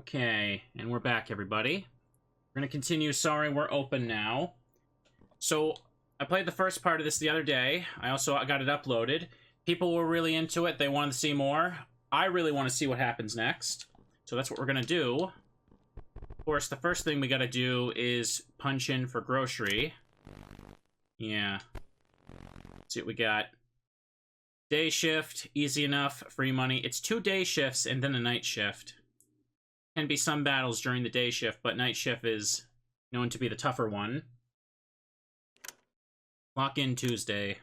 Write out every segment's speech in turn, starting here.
Okay, and we're back, everybody. We're gonna continue Sorry We're Open now. So, I played the first part of this the other day. I also got it uploaded. People were really into it. They wanted to see more. I really want to see what happens next. So that's what we're gonna do. Of course, the first thing we gotta do is punch in for grocery. Yeah. Let's see what we got. Day shift, easy enough, free money. It's 2 day shifts and then a night shift. Can be some battles during the day shift, but night shift is known to be the tougher one. Lock in Tuesday.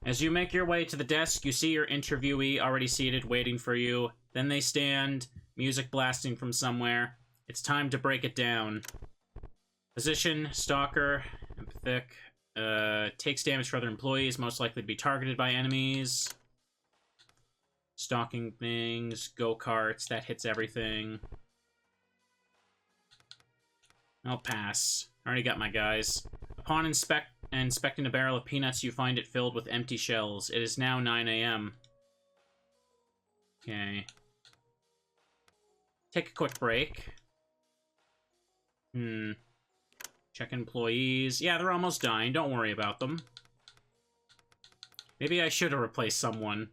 As you make your way to the desk, you see your interviewee already seated, waiting for you. Then they stand, music blasting from somewhere. It's time to break it down. Position, stalker, empathic. Takes damage for other employees, most likely to be targeted by enemies. Stalking things, go-karts, that hits everything. I'll pass. Already got my guys. Upon inspecting a barrel of peanuts, you find it filled with empty shells. It is now 9 a.m. Okay. Take a quick break. Check employees. Yeah, they're almost dying. Don't worry about them. Maybe I should have replaced someone.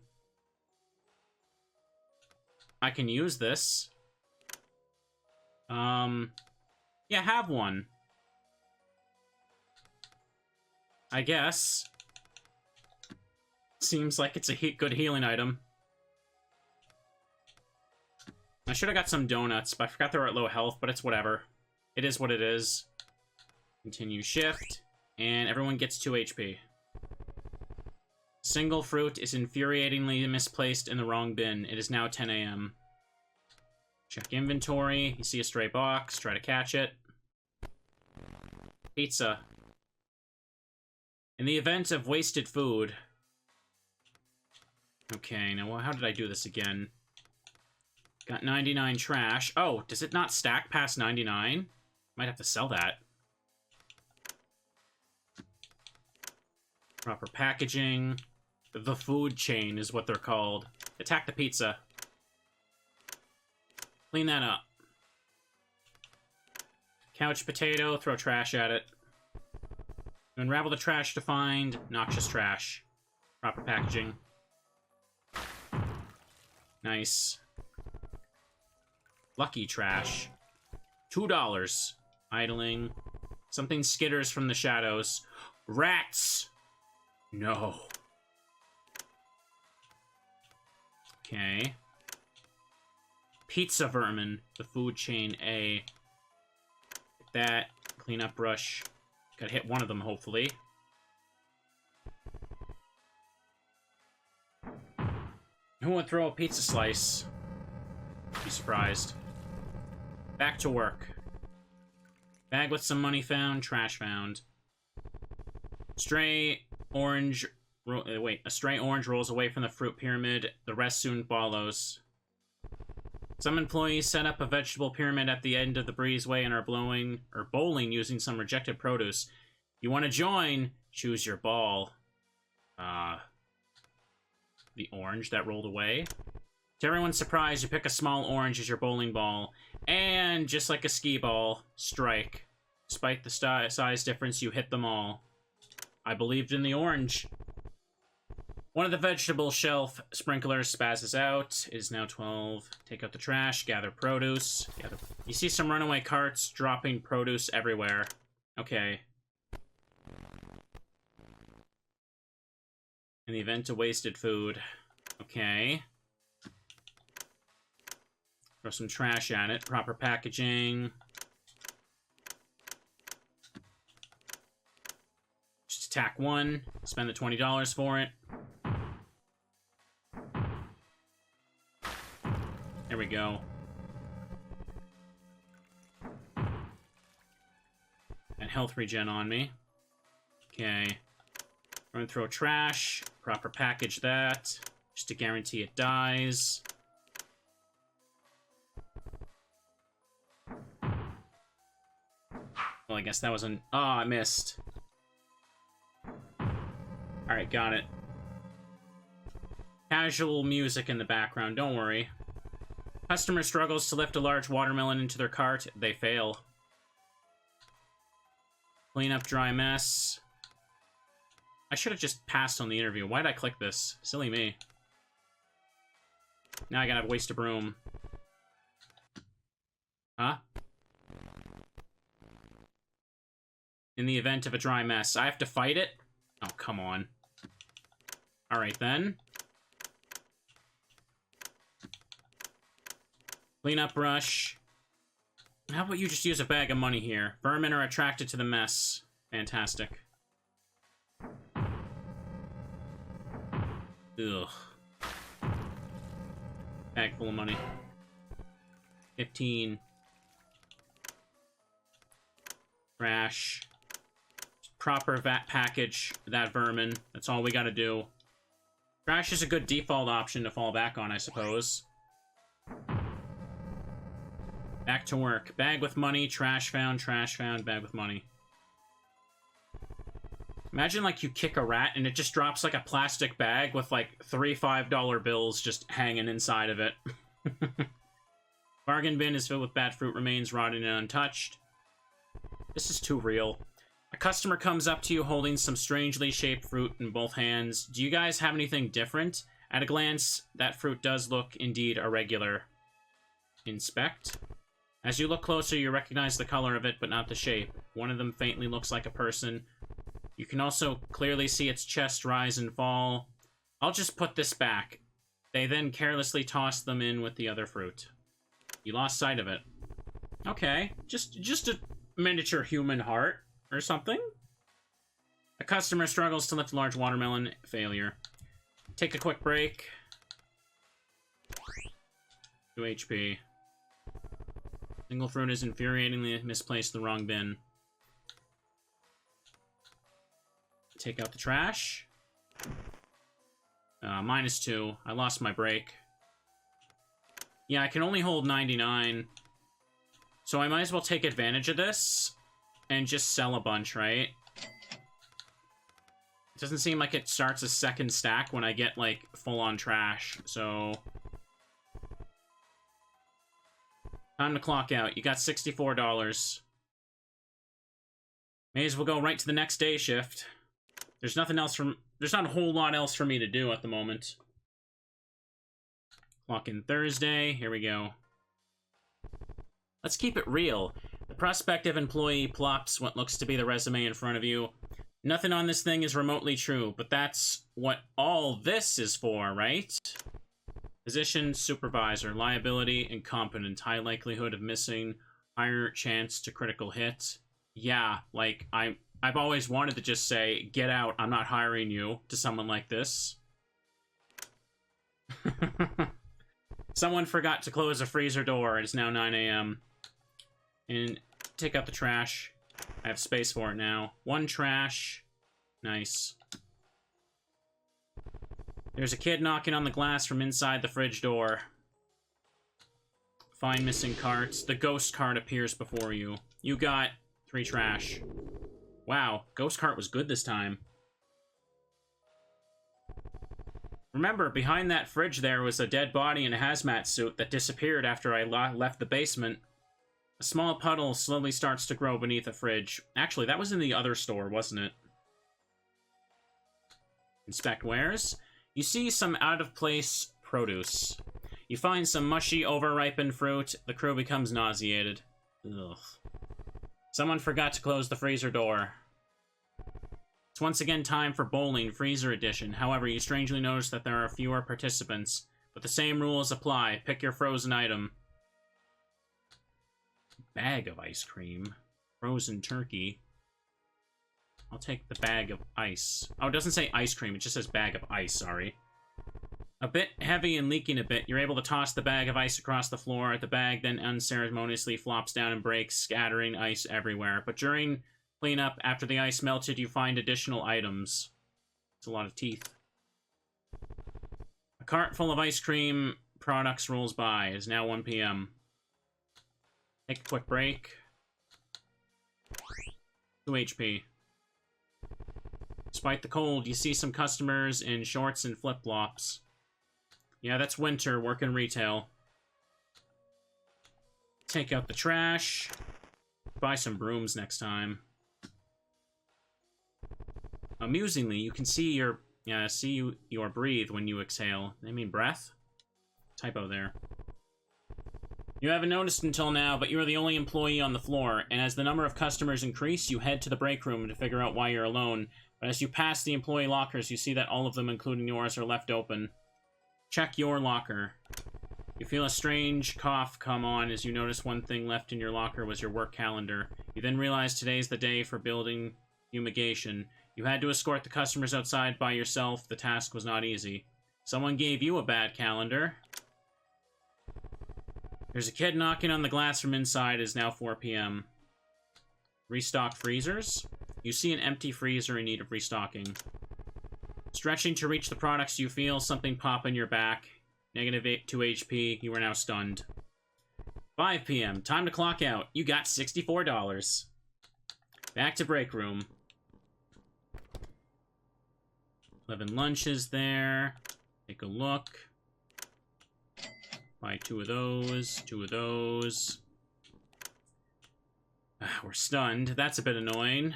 I can use this. Yeah, have one. I guess. Seems like it's a good healing item. I should have got some donuts, but I forgot they were at low health, but it's whatever. It is what it is. Continue shift, and everyone gets 2 HP. Single fruit is infuriatingly misplaced in the wrong bin. It is now 10 a.m. Check inventory. You see a stray box. Try to catch it. Pizza. In the event of wasted food... Okay, now how did I do this again? Got 99 trash. Oh, does it not stack past 99? Might have to sell that. Proper packaging. The food chain is what they're called. Attack the pizza. Clean that up. Couch potato, throw trash at it. Unravel the trash to find noxious trash. Proper packaging. Nice. Lucky trash. $2. Idling. Something skitters from the shadows. Rats! No. Okay. Pizza vermin. The food chain A. Get that. Cleanup brush. Gotta hit one of them, hopefully. Who would throw a pizza slice? Be surprised. Back to work. Bag with some money found. Trash found. Stray orange... a stray orange rolls away from the fruit pyramid. The rest soon follows. Some employees set up a vegetable pyramid at the end of the breezeway and are bowling using some rejected produce. You want to join? Choose your ball. The orange that rolled away. To everyone's surprise, you pick a small orange as your bowling ball. And, just like a skee ball, strike. Despite the size difference, you hit them all. I believed in the orange. One of the vegetable shelf sprinklers spazzes out. It is now 12. Take out the trash. Gather produce. You see some runaway carts dropping produce everywhere. Okay. In the event of wasted food. Okay. Throw some trash at it. Proper packaging. Just attack one. Spend the $20 for it. There we go. And health regen on me. Okay. I'm gonna throw trash. Proper package that. Just to guarantee it dies. Well, I guess that was an... Oh, I missed. Alright, got it. Casual music in the background, don't worry. Customer struggles to lift a large watermelon into their cart. They fail. Clean up dry mess. I should have just passed on the interview. Why did I click this? Silly me. Now I gotta waste a broom. Huh? In the event of a dry mess. I have to fight it? Oh, come on. Alright, then. Cleanup brush. How about you just use a bag of money here? Vermin are attracted to the mess. Fantastic. Ugh. Bag full of money. 15. Trash. Proper vat package that vermin. That's all we gotta do. Trash is a good default option to fall back on, I suppose. Back to work. Bag with money, trash found, bag with money. Imagine, like, you kick a rat and it just drops, like, a plastic bag with, like, 3 $5 bills just hanging inside of it. Bargain bin is filled with bad fruit remains, rotting and untouched. This is too real. A customer comes up to you holding some strangely shaped fruit in both hands. Do you guys have anything different? At a glance, that fruit does look indeed irregular. Inspect. As you look closer, you recognize the color of it, but not the shape. One of them faintly looks like a person. You can also clearly see its chest rise and fall. I'll just put this back. They then carelessly toss them in with the other fruit. You lost sight of it. Okay, just a miniature human heart or something. A customer struggles to lift a large watermelon. Failure. Take a quick break. 2 HP. Single fruit is infuriatingly misplaced in the wrong bin. Take out the trash. -2. I lost my break. Yeah, I can only hold 99. So I might as well take advantage of this and just sell a bunch, right? It doesn't seem like it starts a second stack when I get, like, full-on trash, so... Time to clock out. You got $64. May as well go right to the next day shift. There's nothing else from... There's not a whole lot else for me to do at the moment. Clock in Thursday. Here we go. Let's keep it real. The prospective employee plops what looks to be the resume in front of you. Nothing on this thing is remotely true, but that's what all this is for, right? Position, supervisor, liability, incompetent, high likelihood of missing, higher chance to critical hit. Yeah, like, I've always wanted to just say, get out, I'm not hiring you, to someone like this. Someone forgot to close a freezer door. It's now 9 AM. And take out the trash. I have space for it now. 1 trash. Nice. There's a kid knocking on the glass from inside the fridge door. Find missing carts. The ghost cart appears before you. You got 3 trash. Wow, ghost cart was good this time. Remember, behind that fridge there was a dead body in a hazmat suit that disappeared after I left the basement. A small puddle slowly starts to grow beneath the fridge. Actually, that was in the other store, wasn't it? Inspect wares. You see some out-of-place produce. You find some mushy, over-ripened fruit. The crew becomes nauseated. Ugh. Someone forgot to close the freezer door. It's once again time for bowling, freezer edition. However, you strangely notice that there are fewer participants, but the same rules apply. Pick your frozen item. Bag of ice cream. Frozen turkey. I'll take the bag of ice. Oh, it doesn't say ice cream, it just says bag of ice, sorry. A bit heavy and leaking a bit, you're able to toss the bag of ice across the floor. The bag then unceremoniously flops down and breaks, scattering ice everywhere. But during cleanup, after the ice melted, you find additional items. It's a lot of teeth. A cart full of ice cream products rolls by. It's now 1 PM. Take a quick break. 2 HP. Despite the cold, you see some customers in shorts and flip-flops. Yeah, that's winter, working retail. Take out the trash. Buy some brooms next time. Amusingly, you can see your breathe when you exhale. I mean breath? Typo there. You haven't noticed until now, but you are the only employee on the floor, and as the number of customers increase, you head to the break room to figure out why you're alone. But as you pass the employee lockers, you see that all of them, including yours, are left open. Check your locker. You feel a strange cough come on as you notice one thing left in your locker was your work calendar. You then realize today's the day for building fumigation. You had to escort the customers outside by yourself. The task was not easy. Someone gave you a bad calendar. There's a kid knocking on the glass from inside. It is now 4 p.m. Restock freezers. You see an empty freezer in need of restocking. Stretching to reach the products, you feel something pop in your back. Negative 2 HP. You are now stunned. 5 p.m. Time to clock out. You got $64. Back to break room. 11 lunches there. Take a look. Buy 2 of those. 2 of those. We're stunned. That's a bit annoying.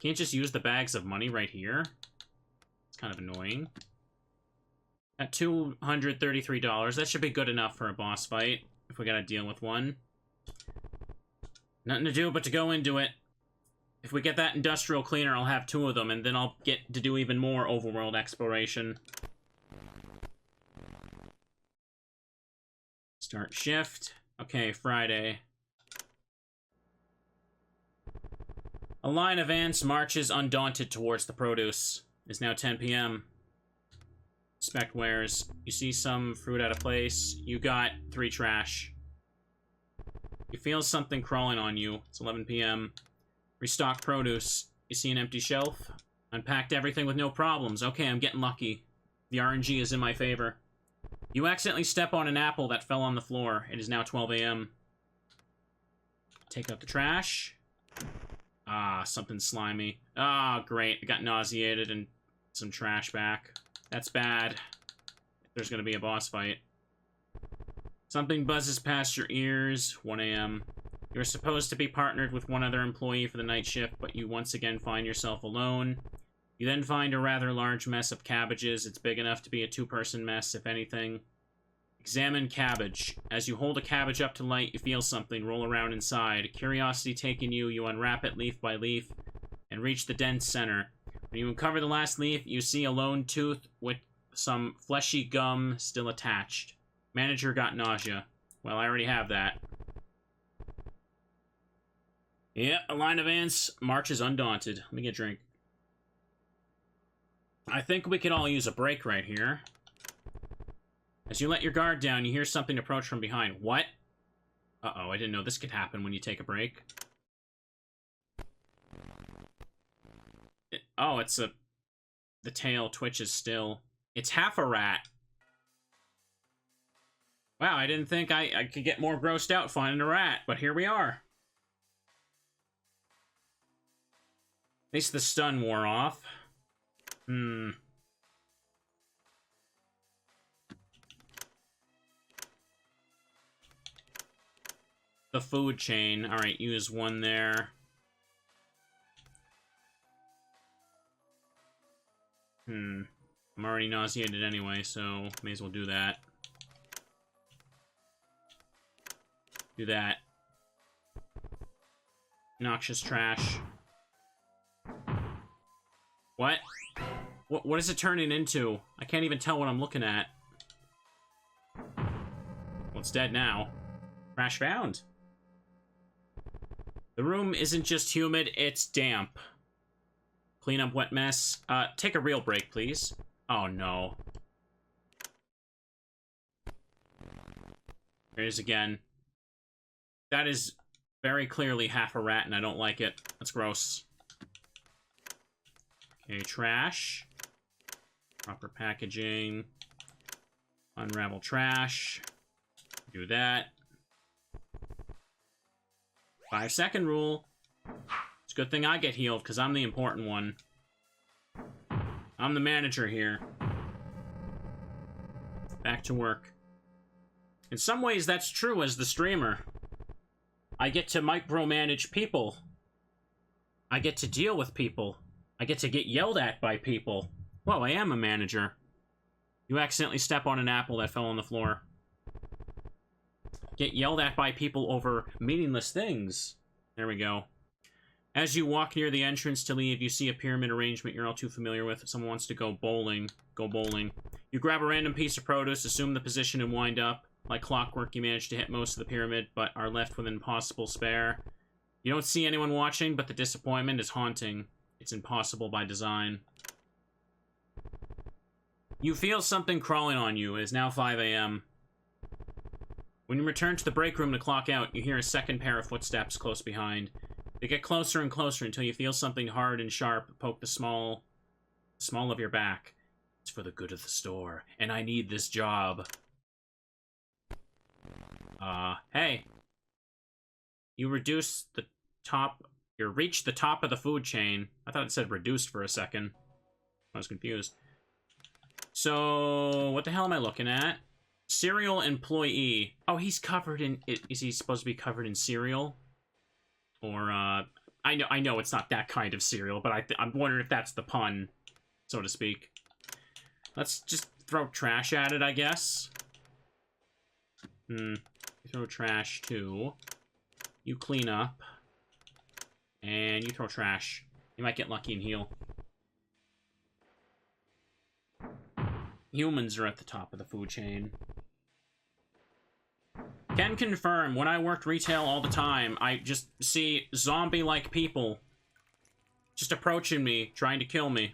Can't just use the bags of money right here. It's kind of annoying. At $233, that should be good enough for a boss fight, if we gotta deal with one. Nothing to do but to go into it. If we get that industrial cleaner, I'll have 2 of them, and then I'll get to do even more overworld exploration. Start shift. Okay, Friday. A line of ants marches undaunted towards the produce. It's now 10 p.m. Inspect wares. You see some fruit out of place. You got 3 trash. You feel something crawling on you. It's 11 p.m. Restock produce. You see an empty shelf. Unpacked everything with no problems. Okay, I'm getting lucky. The RNG is in my favor. You accidentally step on an apple that fell on the floor. It is now 12 a.m. Take out the trash. Ah, something slimy. Ah, great. I got nauseated and some trash back. That's bad. There's gonna be a boss fight. Something buzzes past your ears. 1 a.m. You're supposed to be partnered with one other employee for the night shift, but you once again find yourself alone. You then find a rather large mess of cabbages. It's big enough to be a 2-person mess, if anything. Examine cabbage. As you hold a cabbage up to light, you feel something roll around inside. Curiosity taking you, you unwrap it leaf by leaf and reach the dense center. When you uncover the last leaf, you see a lone tooth with some fleshy gum still attached. Manager got nausea. Well, I already have that. Yeah, a line of ants marches undaunted. Let me get a drink. I think we could all use a break right here. As you let your guard down, you hear something approach from behind. What? Uh-oh, I didn't know this could happen when you take a break. Oh, it's a... The tail twitches still. It's half a rat. Wow, I didn't think I could get more grossed out finding a rat, but here we are. At least the stun wore off. The food chain. Alright, use 1 there. I'm already nauseated anyway, so may as well do that. Do that. Noxious trash. What? What is it turning into? I can't even tell what I'm looking at. Well, it's dead now. Trash found. The room isn't just humid, it's damp. Clean up wet mess. Take a real break, please. Oh, no. There it is again. That is very clearly half a rat, and I don't like it. That's gross. Okay, trash. Proper packaging. Unravel trash. Do that. 5-second rule. It's a good thing I get healed, because I'm the important one. I'm the manager here. Back to work. In some ways, that's true as the streamer. I get to micromanage people. I get to deal with people. I get to get yelled at by people. Whoa, I am a manager. You accidentally step on an apple that fell on the floor. Get yelled at by people over meaningless things. There we go. As you walk near the entrance to leave, you see a pyramid arrangement you're all too familiar with. If someone wants to go bowling, go bowling. You grab a random piece of produce, assume the position, and wind up. Like clockwork, you manage to hit most of the pyramid, but are left with an impossible spare. You don't see anyone watching, but the disappointment is haunting. It's impossible by design. You feel something crawling on you. It is now 5 a.m. When you return to the break room to clock out, you hear a second pair of footsteps close behind. They get closer and closer until you feel something hard and sharp poke the small of your back. It's for the good of the store, and I need this job. Hey. You reach the top of the food chain. I thought it said reduced for a second. I was confused. So, what the hell am I looking at? Cereal employee. Oh, he's covered in... Is he supposed to be covered in cereal? Or, I know it's not that kind of cereal, but I'm wondering if that's the pun, so to speak. Let's just throw trash at it, I guess. Throw trash, too. You clean up. And you throw trash. You might get lucky and heal. Humans are at the top of the food chain. Can confirm, when I worked retail all the time, I just see zombie-like people just approaching me, trying to kill me.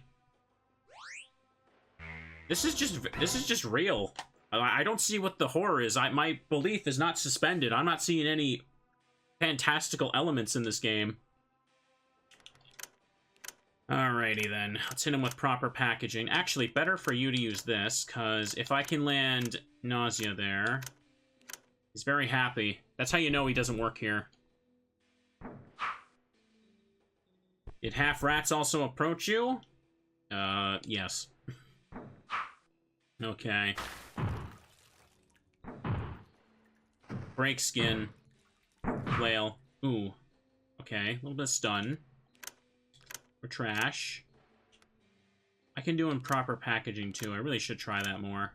This is just real. I don't see what the horror is. My belief is not suspended. I'm not seeing any fantastical elements in this game. Alrighty then, let's hit him with proper packaging. Actually, better for you to use this, because if I can land nausea there, he's very happy. That's how you know he doesn't work here. Did half rats also approach you? Yes. Okay. Break skin. Flail. Ooh. Okay, a little bit of stun. Or trash. I can do improper packaging too. I really should try that more.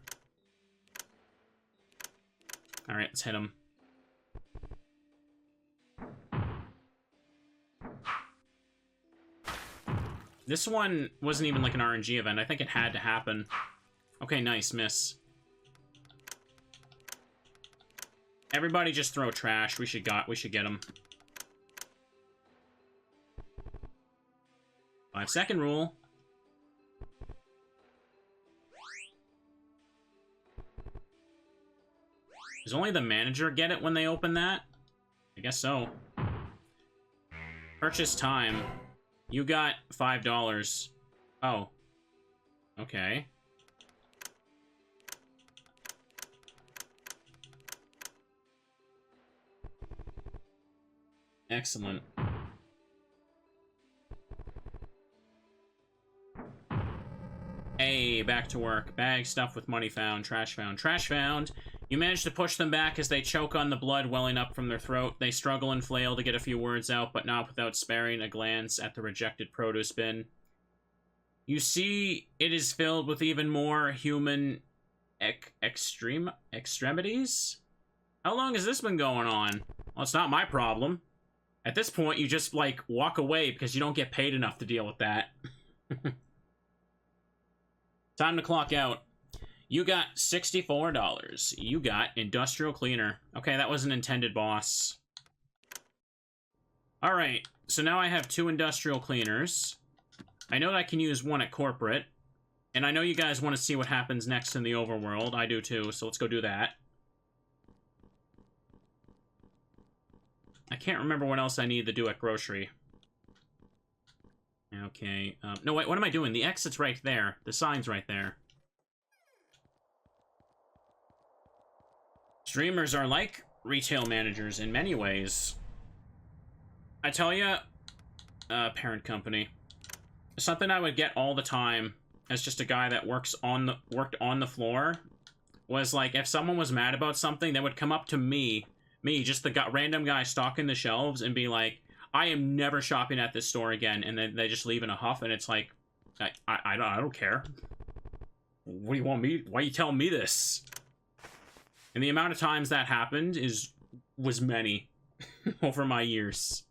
Alright, let's hit him. This one wasn't even like an RNG event. I think it had to happen. Okay, nice, miss. Everybody just throw trash. We should get him. 5-second rule. Does only the manager get it when they open that? I guess so. Purchase time. You got $5. Oh. Okay. Excellent. Hey, back to work. Bag stuffed with money found. Trash found. Trash found. You manage to push them back as they choke on the blood welling up from their throat. They struggle and flail to get a few words out, but not without sparing a glance at the rejected produce bin. You see it is filled with even more human extremities? How long has this been going on? Well, it's not my problem. At this point, you just, like, walk away because you don't get paid enough to deal with that. Time to clock out. You got $64. You got industrial cleaner. Okay, that was an intended boss. Alright, so now I have 2 industrial cleaners. I know that I can use 1 at corporate. And I know you guys want to see what happens next in the overworld. I do too, so let's go do that. I can't remember what else I need to do at grocery. Okay, no wait, what am I doing? The exit's right there. The sign's right there. Streamers are like retail managers in many ways. I tell ya, parent company. Something I would get all the time as just a guy that worked on the floor was like, if someone was mad about something, they would come up to me, just the random guy stocking the shelves, and be like, I am never shopping at this store again, and then they just leave in a huff, and it's like, I don't care. What do you want me? Why are you telling me this? And the amount of times that happened was many over my years.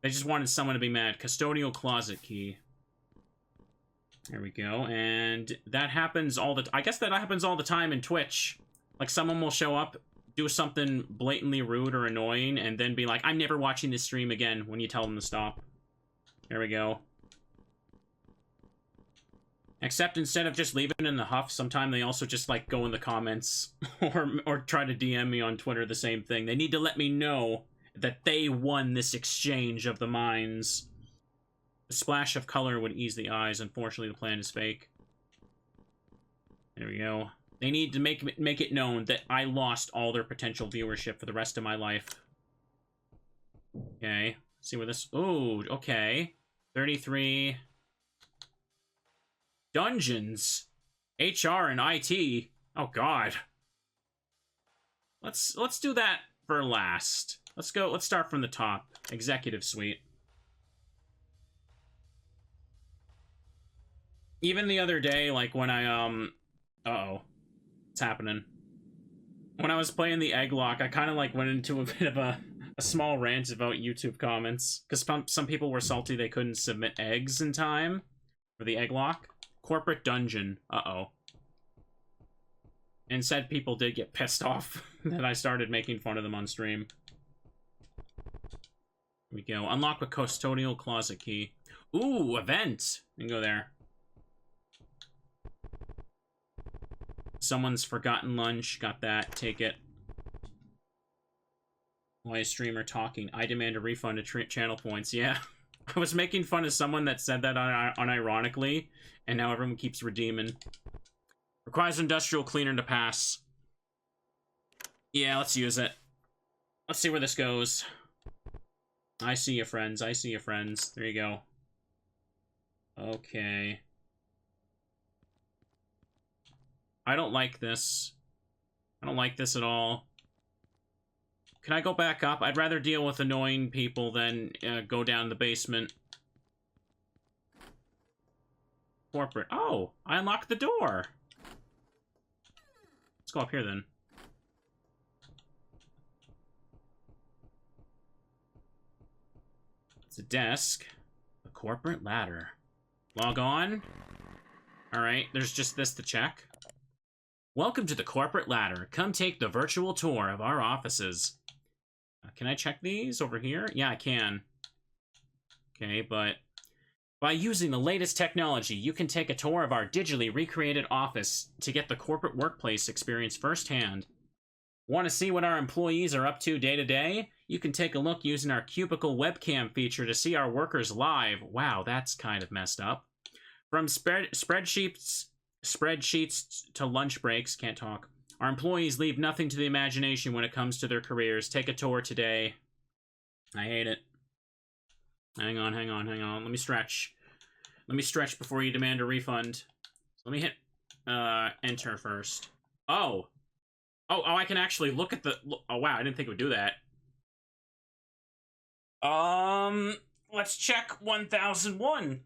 They just wanted someone to be mad. Custodial closet key. There we go. And that happens I guess that happens all the time in Twitch. Like, someone will show up, do something blatantly rude or annoying, and then be like, I'm never watching this stream again when you tell them to stop. There we go. Except instead of just leaving it in the huff, sometimes they also just, like, go in the comments or try to DM me on Twitter the same thing. They need to let me know that they won this exchange of the minds. A splash of color would ease the eyes. Unfortunately, the plan is fake. There we go. They need to make it known that I lost all their potential viewership for the rest of my life. Okay. Let's see where this... Ooh, okay. 33... Dungeons. HR and IT. Oh, God. Let's do that for last. Let's start from the top. Executive Suite. Even the other day, like, when I, uh-oh. It's happening. When I was playing the egg lock, I kind of, like, went into a bit of a small rant about YouTube comments. Because some people were salty they couldn't submit eggs in time for the egg lock. Corporate dungeon. Uh-oh. And said people did get pissed off that I started making fun of them on stream. Here we go. Unlock with custodial closet key. Ooh, event. You can go there. Someone's forgotten lunch. Got that. Take it. Why is streamer talking? I demand a refund of channel points. Yeah. I was making fun of someone that said that unironically, and now everyone keeps redeeming. Requires industrial cleaner to pass. Yeah, let's use it. Let's see where this goes. I see you, friends. I see you, friends. There you go. Okay. I don't like this. I don't like this at all. Can I go back up? I'd rather deal with annoying people than go down the basement. Corporate. Oh, I unlocked the door. Let's go up here then. It's a desk. A corporate ladder. Log on. Alright, there's just this to check. Welcome to the corporate ladder. Come take the virtual tour of our offices. Can I check these over here? Yeah, I can. Okay, but by using the latest technology, you can take a tour of our digitally recreated office to get the corporate workplace experience firsthand. Want to see what our employees are up to day to day? You can take a look using our cubicle webcam feature to see our workers live. Wow, that's kind of messed up. From spreadsheets to lunch breaks, can't talk. Our employees leave nothing to the imagination when it comes to their careers. Take a tour today. I hate it. Hang on. Let me stretch. Let me stretch before you demand a refund. Let me hit enter first. Oh, I can actually look at the... Oh, wow, I didn't think it would do that. Let's check 1001.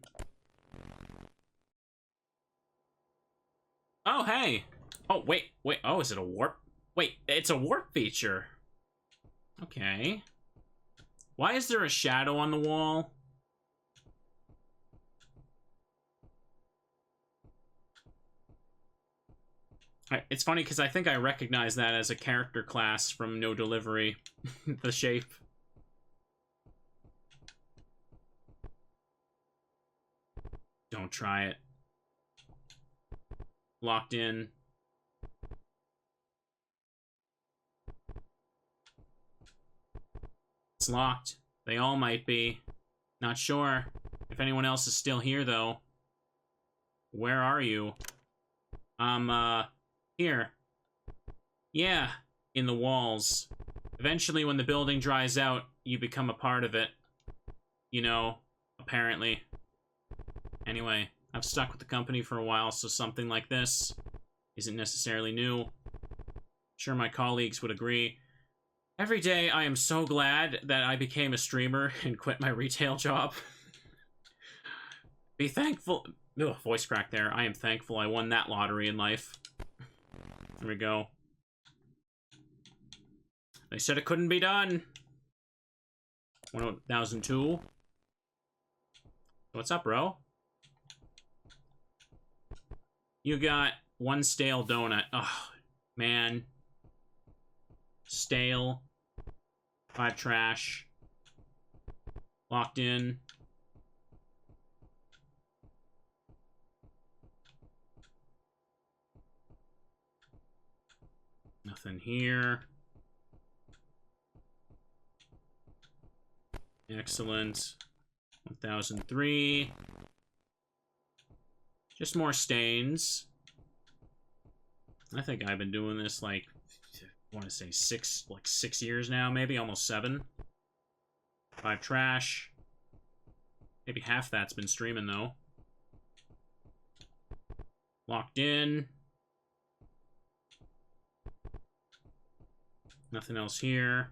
Oh, hey. Oh, wait. Oh, is it a warp? Wait, it's a warp feature. Okay. Why is there a shadow on the wall? It's funny because I think I recognize that as a character class from No Delivery. The shape. Don't try it. Locked in. It's locked. They all might be. Not sure if anyone else is still here, though. Where are you? Here. Yeah, in the walls. Eventually, when the building dries out, you become a part of it. You know, apparently. Anyway, I've stuck with the company for a while, so something like this isn't necessarily new. I'm sure my colleagues would agree. Every day, I am so glad that I became a streamer and quit my retail job. Be thankful... Ugh, voice crack there. I am thankful I won that lottery in life. There we go. They said it couldn't be done. 1002. What's up, bro? You got one stale donut. Oh, man. Stale. 5 trash. Locked in. Nothing here. Excellent. 1003. Just more stains. I think I've been doing this, like, I want to say 6 years now, maybe, almost 7. 5 trash. Maybe half that's been streaming, though. Locked in. Nothing else here.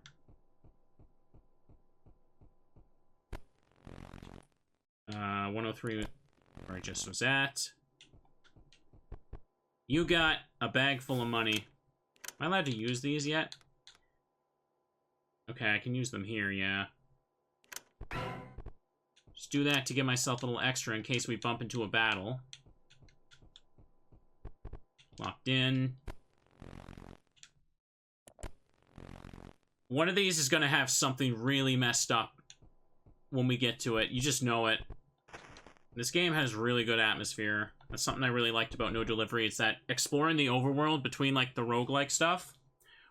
103, where I just was at. You got a bag full of money. Am I allowed to use these yet? Okay, I can use them here, yeah. Just do that to give myself a little extra in case we bump into a battle. Locked in. One of these is going to have something really messed up when we get to it. You just know it. This game has really good atmosphere. That's something I really liked about No Delivery. It's that exploring the overworld between, like, the roguelike stuff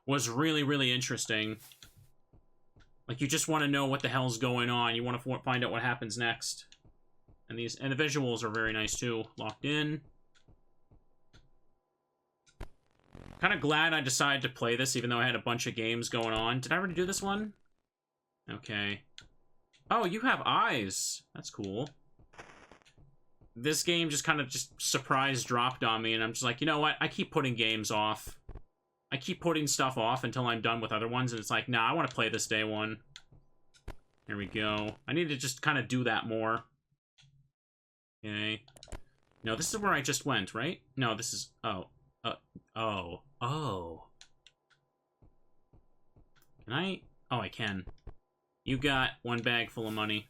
was really, really interesting. Like, you just want to know what the hell's going on. You want to find out what happens next. And the visuals are very nice, too. Locked in. Kind of glad I decided to play this, even though I had a bunch of games going on. Did I already do this one? Okay. Oh, you have eyes. That's cool. This game just kind of surprise dropped on me, and I'm just like, you know what? I keep putting games off. I keep putting stuff off until I'm done with other ones, and it's like, nah, I want to play this day one. There we go. I need to just kind of do that more. Okay. No, this is where I just went, right? No, this is... Oh. Oh. Can I? Oh, I can. You got one bag full of money.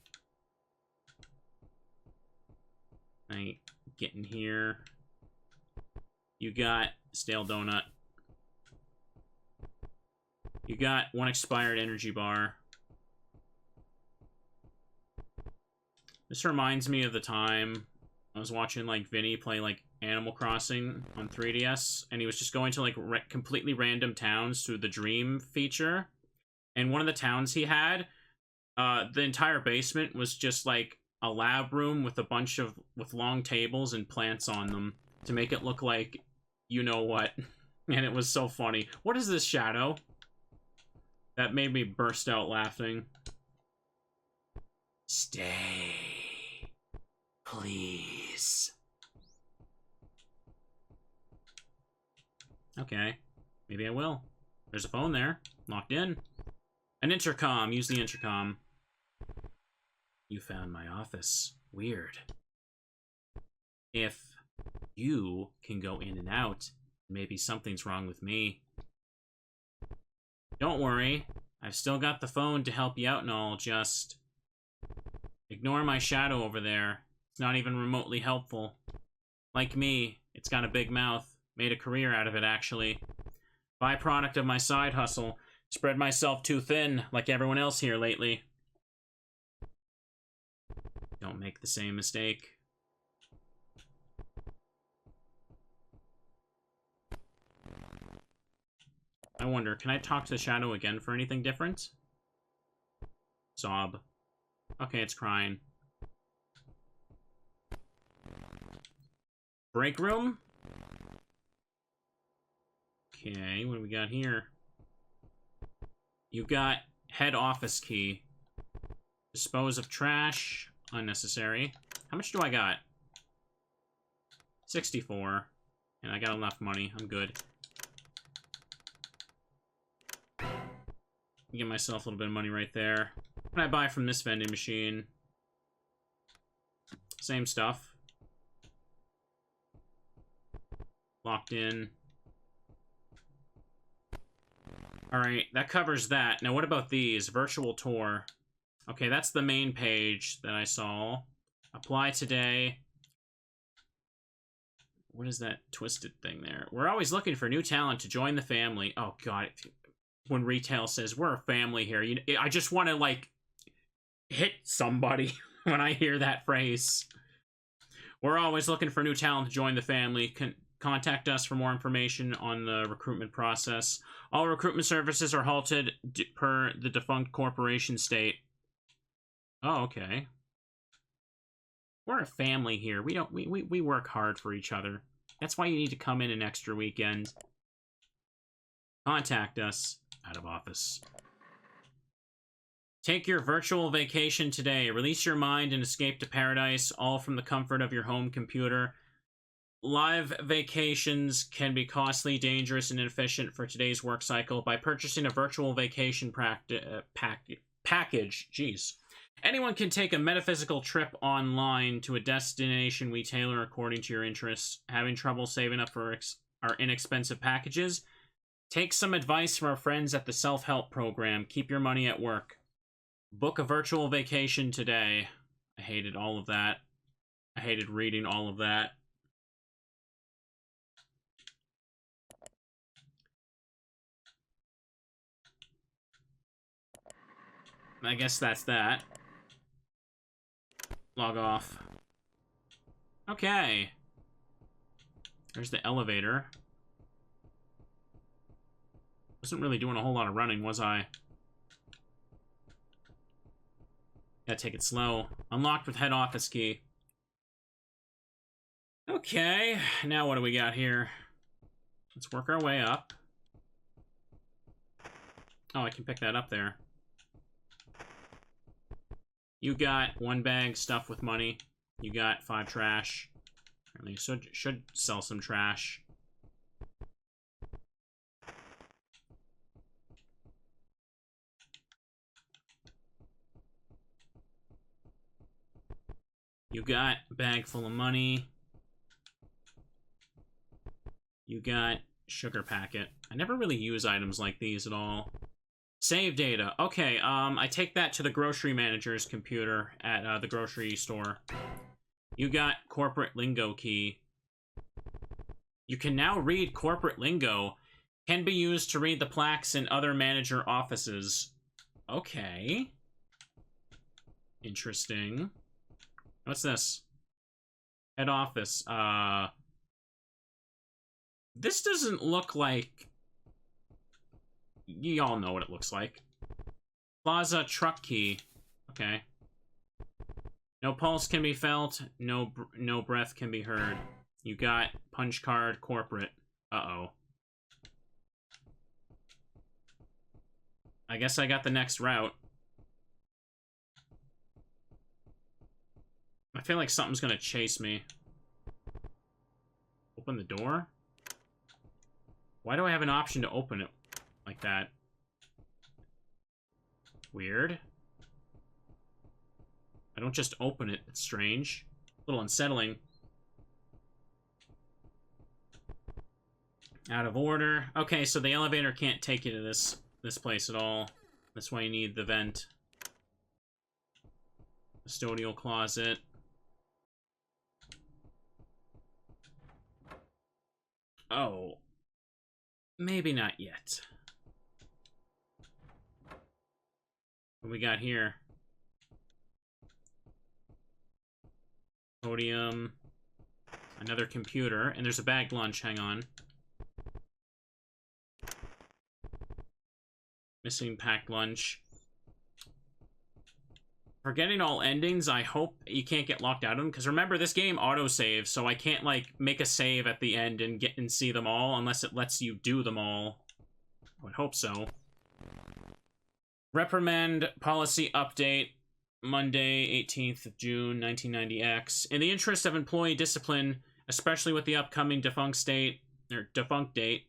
I get in here. You got stale donut. You got one expired energy bar. This reminds me of the time I was watching, like, Vinny play, like, Animal Crossing on 3DS, and he was just going to, like, completely random towns through the Dream feature. And one of the towns he had, the entire basement was just, like, a lab room with a bunch of, with long tables and plants on them to make it look like you know what. And it was so funny. What is this shadow? That made me burst out laughing. Stay. Please. Okay. Maybe I will. There's a phone there. Locked in. An intercom. Use the intercom. You found my office. Weird. If you can go in and out, maybe something's wrong with me. Don't worry. I've still got the phone to help you out and all. Just ignore my shadow over there. It's not even remotely helpful. Like me, it's got a big mouth. Made a career out of it, actually. Byproduct of my side hustle. Spread myself too thin, like everyone else here lately. Don't make the same mistake. I wonder, can I talk to the shadow again for anything different? Sob. Okay, it's crying. Break room? Okay, what do we got here? You got head office key. Dispose of trash. Unnecessary. How much do I got? 64. And I got enough money. I'm good. Get myself a little bit of money right there. What can I buy from this vending machine? Same stuff. Locked in. Alright, that covers that. Now what about these? Virtual tour. Okay, that's the main page that I saw. Apply today. What is that twisted thing there? We're always looking for new talent to join the family. Oh god, when retail says we're a family here, I just want to like hit somebody when I hear that phrase. We're always looking for new talent to join the family. Contact us for more information on the recruitment process. All recruitment services are halted per the defunct corporation state. Oh, okay. We're a family here. We work hard for each other. That's why you need to come in an extra weekend. Contact us. Out of office. Take your virtual vacation today. Release your mind and escape to paradise, all from the comfort of your home computer. Live vacations can be costly, dangerous, and inefficient for today's work cycle. By purchasing a virtual vacation package, geez, anyone can take a metaphysical trip online to a destination we tailor according to your interests. Having trouble saving up for our inexpensive packages? Take some advice from our friends at the Self-Help Program. Keep your money at work. Book a virtual vacation today. I hated all of that. I hated reading all of that. I guess that's that. Log off. Okay. There's the elevator. Wasn't really doing a whole lot of running, was I? Gotta take it slow. Unlocked with head office key. Okay, now what do we got here? Let's work our way up. Oh, I can pick that up there. You got 1 bag stuffed with money. You got 5 trash. Apparently you should sell some trash. You got a bag full of money. You got sugar packet. I never really use items like these at all. Save data. Okay, I take that to the grocery manager's computer at the grocery store. You got corporate lingo key. You can now read corporate lingo. Can be used to read the plaques in other manager offices. Okay. Interesting. What's this? Head office. This doesn't look like... Y'all know what it looks like. Plaza truck key. Okay. No pulse can be felt. No breath can be heard. You got punch card corporate. Uh-oh. I guess I got the next route. I feel like something's gonna chase me. Open the door? Why do I have an option to open it like that? Weird. I don't just open it. It's strange. A little unsettling. Out of order. Okay, so the elevator can't take you to this place at all. That's why you need the vent. Custodial closet. Oh. Maybe not yet. What we got here? Podium. Another computer. And there's a bagged lunch. Hang on. Missing packed lunch. Forgetting all endings, I hope you can't get locked out of them. Because remember, this game autosaves, so I can't, like, make a save at the end and get and see them all unless it lets you do them all. I would hope so. Reprimand policy update. Monday, 18th of June, 1990X. In the interest of employee discipline, Especially with the upcoming defunct date,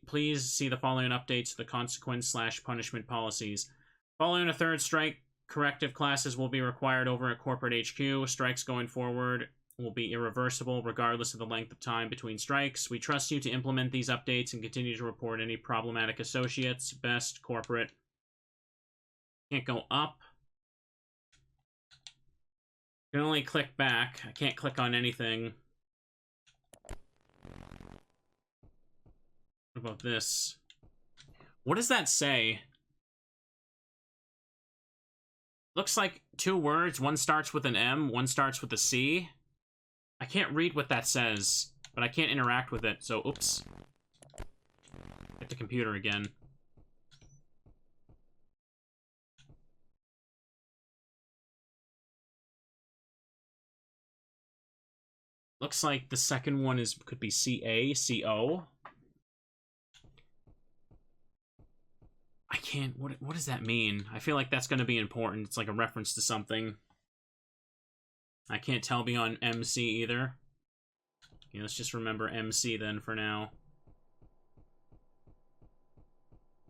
please see the following updates to the consequence/punishment policies. Following a third strike, corrective classes will be required over at corporate HQ. Strikes going forward will be irreversible regardless of the length of time between strikes. We trust you to implement these updates and continue to report any problematic associates. Best, corporate. Can't go up. I can only click back. I can't click on anything. What about this? What does that say? Looks like 2 words. One starts with an M, one starts with a C. I can't read what that says, but I can't interact with it, so oops. Hit the computer again. Looks like the second one could be C-A, C-O. I can't, what does that mean? I feel like that's going to be important. It's like a reference to something. I can't tell beyond MC either. Okay, let's just remember MC then for now.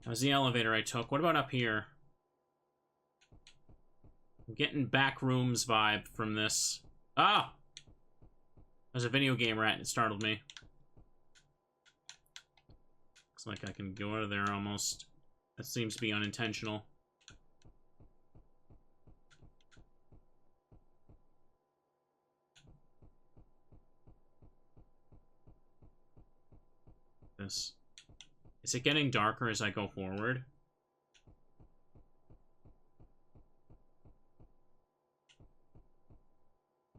That was the elevator I took. What about up here? I'm getting backrooms vibe from this. Ah! There's a video game rat and it startled me. Looks like I can go out of there almost. That seems to be unintentional. This. Is it getting darker as I go forward?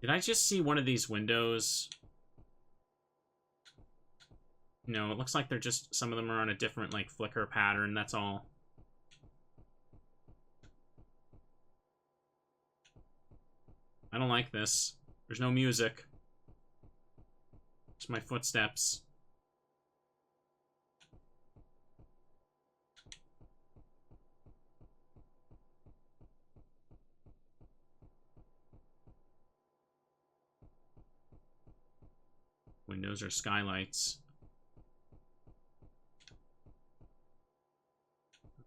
Did I just see one of these windows? No, it looks like they're just, some of them are on a different, like, flicker pattern, that's all. I don't like this. There's no music. It's my footsteps. Windows or skylights.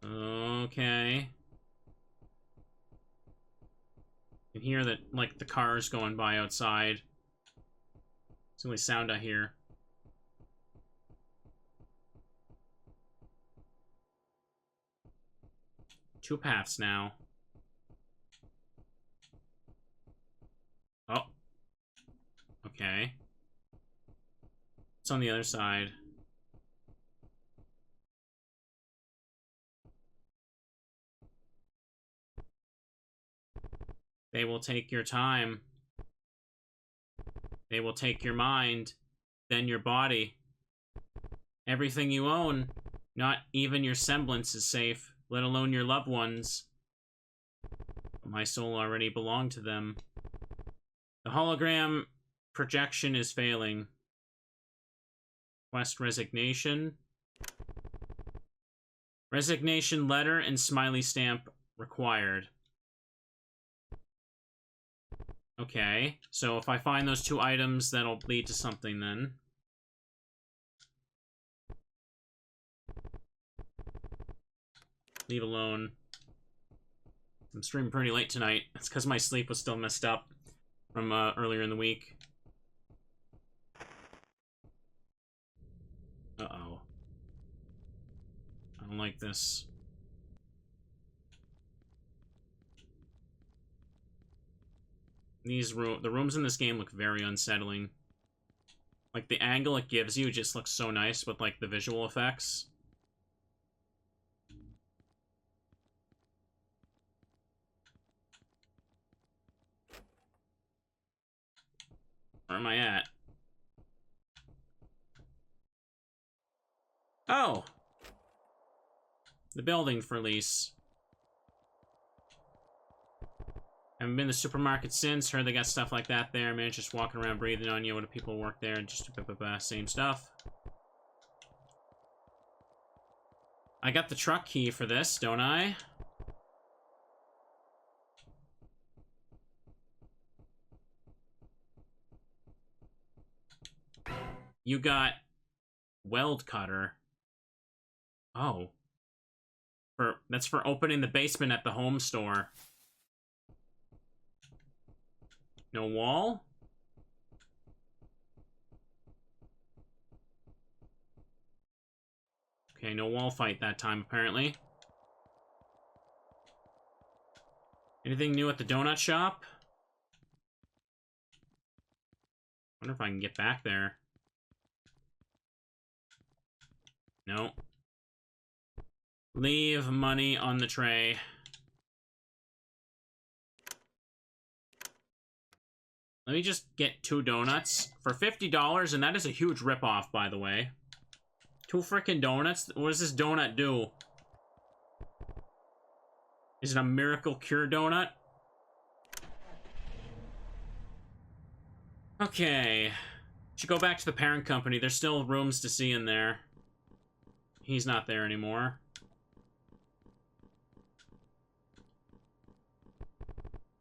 Okay. You can hear that, like, the cars going by outside. It's the only sound I hear. Two paths now. Oh. Okay. It's on the other side. They will take your time. They will take your mind, then your body. Everything you own, not even your semblance is safe, let alone your loved ones. But my soul already belonged to them. The hologram projection is failing. Request resignation. Resignation letter and smiley stamp required. Okay, so if I find those 2 items, that'll lead to something then. Leave alone. I'm streaming pretty late tonight. It's because my sleep was still messed up from earlier in the week. Uh-oh. I don't like this. The rooms in this game look very unsettling. Like, the angle it gives you just looks so nice with, like, the visual effects. Where am I at? Oh! The building for lease. Haven't been to the supermarket since. Heard they got stuff like that there. Man, just walking around breathing on you. What do people work there? Just same stuff. I got the truck key for this, don't I? You got weld cutter. Oh. That's for opening the basement at the home store. No wall? Okay, no wall fight that time, apparently. Anything new at the donut shop? Wonder if I can get back there. No. Leave money on the tray. Let me just get 2 donuts for $50, and that is a huge ripoff, by the way. 2 frickin' donuts? What does this donut do? Is it a miracle cure donut? Okay. Should go back to the parent company. There's still rooms to see in there. He's not there anymore.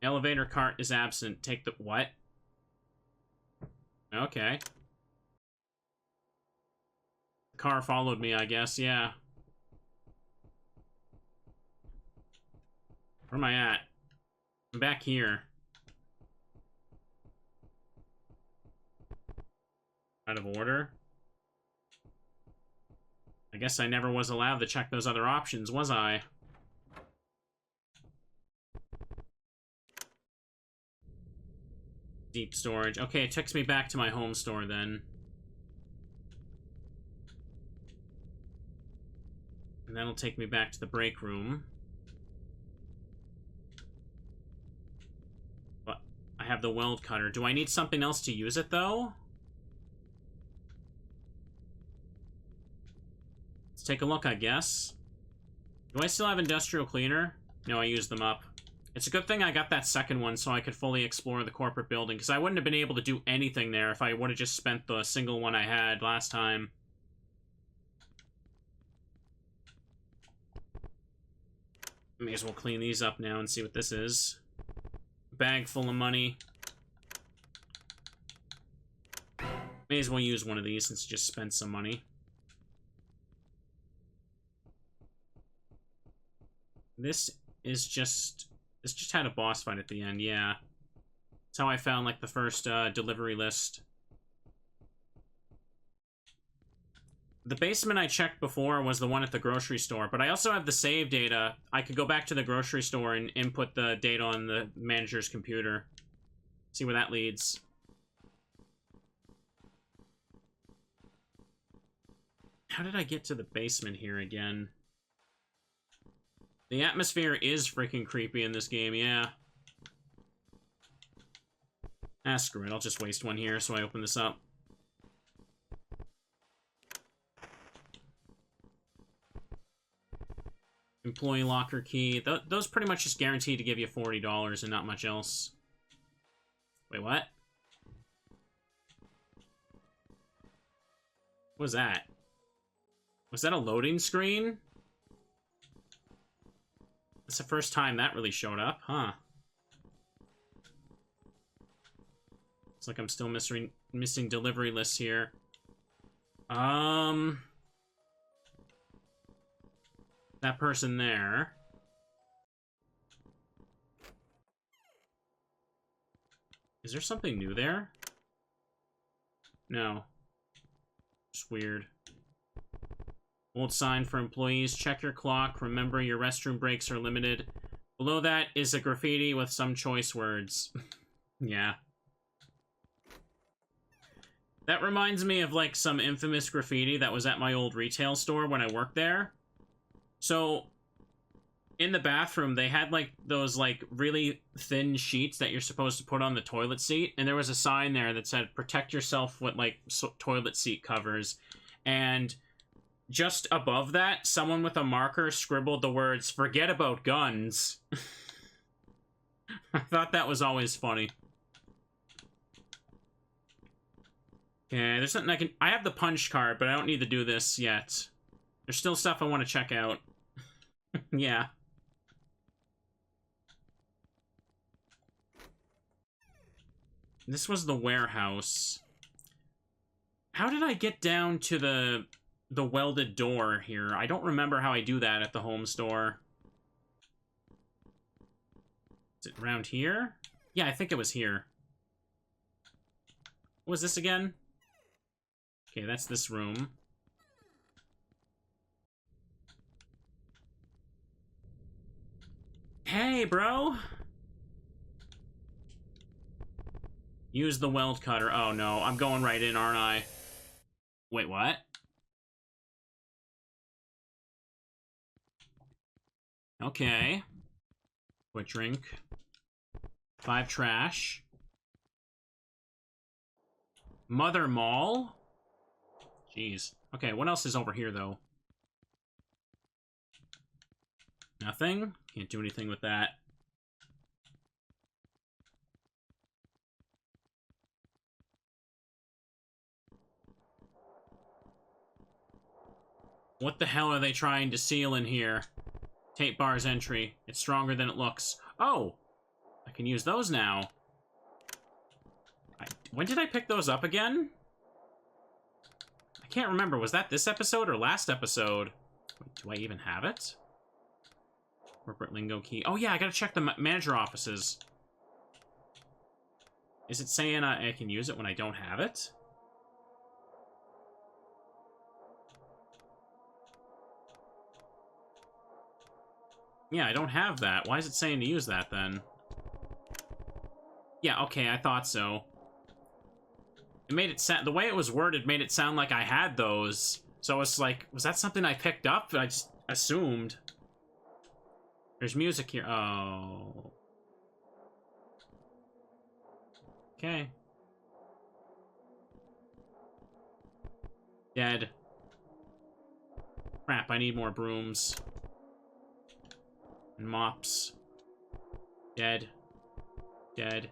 Elevator cart is absent. Take the... What? Okay. The car followed me, I guess. Yeah. Where am I at? I'm back here. Out of order? I guess I never was allowed to check those other options, was I? Deep storage. Okay, it takes me back to my home store then. And that'll take me back to the break room. But I have the weld cutter. Do I need something else to use it, though? Let's take a look, I guess. Do I still have industrial cleaner? No, I used them up. It's a good thing I got that second one so I could fully explore the corporate building, because I wouldn't have been able to do anything there if I would have just spent the single one I had last time. May as well clean these up now and see what this is. Bag full of money. May as well use one of these since I just spent some money. This just had a boss fight at the end, yeah. That's how I found, like, the first delivery list. The basement I checked before was the one at the grocery store, but I also have the save data. I could go back to the grocery store and input the data on the manager's computer. See where that leads. How did I get to the basement here again? The atmosphere is freaking creepy in this game, yeah. Ah, screw it. I'll just waste one here so I open this up. Employee locker key. Those pretty much just guaranteed to give you $40 and not much else. Wait, what? What was that? Was that a loading screen? That's the first time that really showed up, huh? Looks like I'm still missing delivery lists here. That person there. Is there something new there? No. Just weird. Old sign for employees. Check your clock. Remember, your restroom breaks are limited. Below that is a graffiti with some choice words. Yeah. That reminds me of, like, some infamous graffiti that was at my old retail store when I worked there. So, in the bathroom, they had, like, those, like, really thin sheets that you're supposed to put on the toilet seat. And there was a sign there that said, protect yourself with, like, toilet seat covers. And just above that, someone with a marker scribbled the words, forget about guns. I thought that was always funny. Okay, there's something I have the punch card, but I don't need to do this yet. There's still stuff I want to check out. Yeah. This was the warehouse. How did I get down to the welded door here? I don't remember how I do that at the home store. Is it around here? Yeah, I think it was here. What was this again? Okay, that's this room. Hey, bro! Use the weld cutter. Oh, no. I'm going right in, aren't I? Wait, what? Okay. Quick drink. 5 trash. Mother Mall? Jeez. Okay, what else is over here, though? Nothing? Can't do anything with that. What the hell are they trying to seal in here? Tape bars entry. It's stronger than it looks. Oh! I can use those now. When did I pick those up again? I can't remember. Was that this episode or last episode? Wait, do I even have it? Corporate lingo key. Oh yeah, I gotta check the manager offices. Is it saying I can use it when I don't have it? Yeah, I don't have that. Why is it saying to use that, then? Yeah, okay, I thought so. It made it sound... The way it was worded made it sound like I had those. So it's like, was that something I picked up? I just assumed. There's music here. Oh. Okay. Dead. Crap, I need more brooms. And mops. Dead. Dead.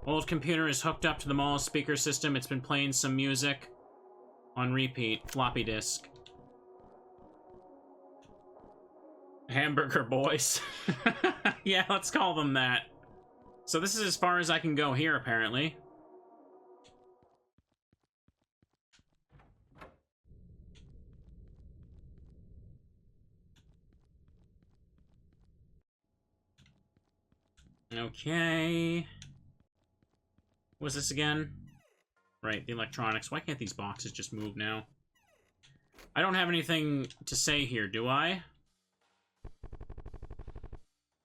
Old computer is hooked up to the mall speaker system. It's been playing some music. On repeat. Floppy disk. Hamburger boys. Yeah, let's call them that. So this is as far as I can go here, apparently. Okay. What was this again? Right, the electronics. Why can't these boxes just move now? I don't have anything to say here, do I?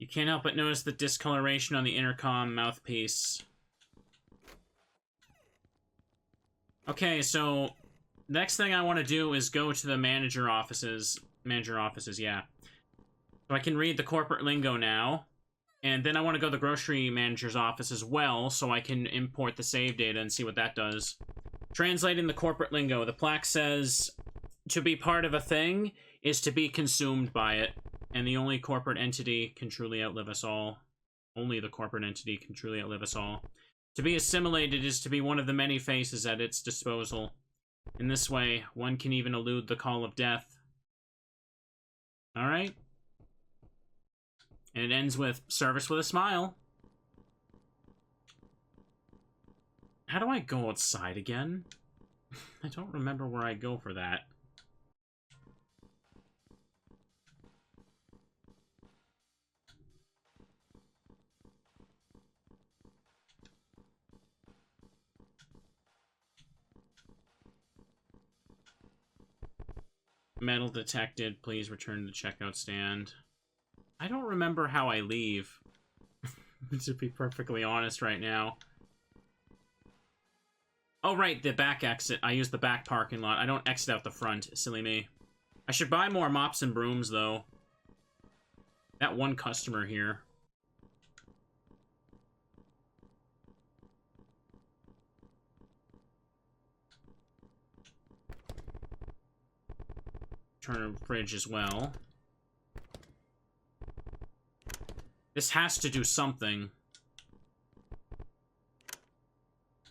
You can't help but notice the discoloration on the intercom mouthpiece. Okay, so next thing I want to do is go to the manager offices. Manager offices, yeah. So I can read the corporate lingo now. And then I want to go to the grocery manager's office as well, so I can import the save data and see what that does. Translating the corporate lingo, the plaque says, to be part of a thing is to be consumed by it, and the only corporate entity can truly outlive us all. Only the corporate entity can truly outlive us all. To be assimilated is to be one of the many faces at its disposal. In this way, one can even elude the call of death. Alright? And it ends with, service with a smile. How do I go outside again? I don't remember where I go for that. Metal detected. Please return to the checkout stand. I don't remember how I leave. To be perfectly honest right now. Oh, right, the back exit. I use the back parking lot. I don't exit out the front. Silly me. I should buy more mops and brooms, though. That one customer here. Turn a fridge as well. This has to do something.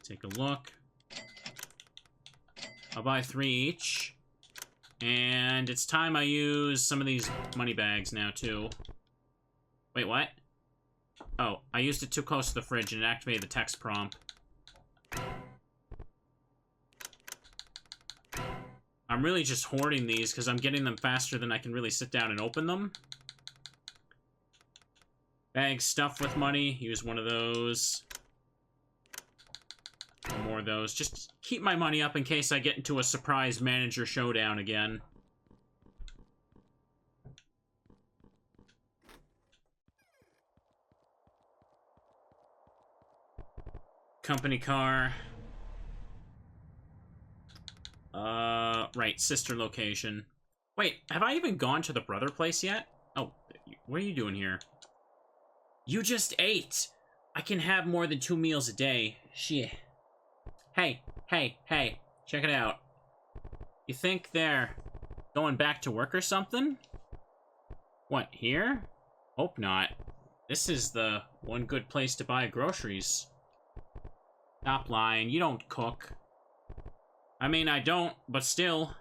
Take a look. I'll buy 3 each. And it's time I use some of these money bags now, too. Wait, what? Oh, I used it too close to the fridge and it activated the text prompt. I'm really just hoarding these because I'm getting them faster than I can really sit down and open them. Bag stuffed with money. Use one of those. One more of those. Just keep my money up in case I get into a surprise manager showdown again. Company car. Right, sister location. Wait, have I even gone to the brother place yet? Oh, what are you doing here? You just ate! I can have more than 2 meals a day. Shit. Hey, check it out. You think they're going back to work or something? What, here? Hope not. This is the one good place to buy groceries. Stop lying, you don't cook. I mean, I don't, but still.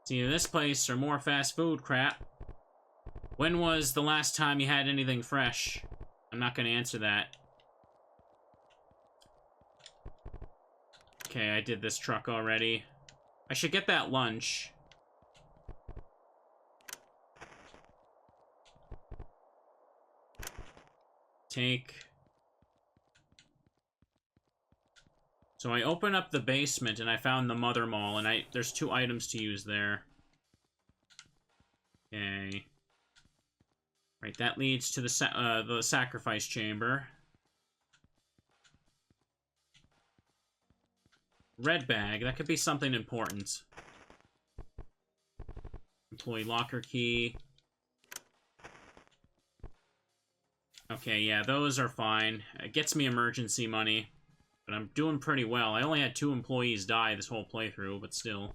It's either this place or more fast food crap. When was the last time you had anything fresh? I'm not gonna answer that. Okay, I did this truck already. I should get that lunch. Take. So I open up the basement and I found the Mother Mall, and there's 2 items to use there. Okay. Right, that leads to the sacrifice chamber. Red bag, that could be something important. Employee locker key. Okay, yeah, those are fine. It gets me emergency money. But I'm doing pretty well. I only had 2 employees die this whole playthrough, but still.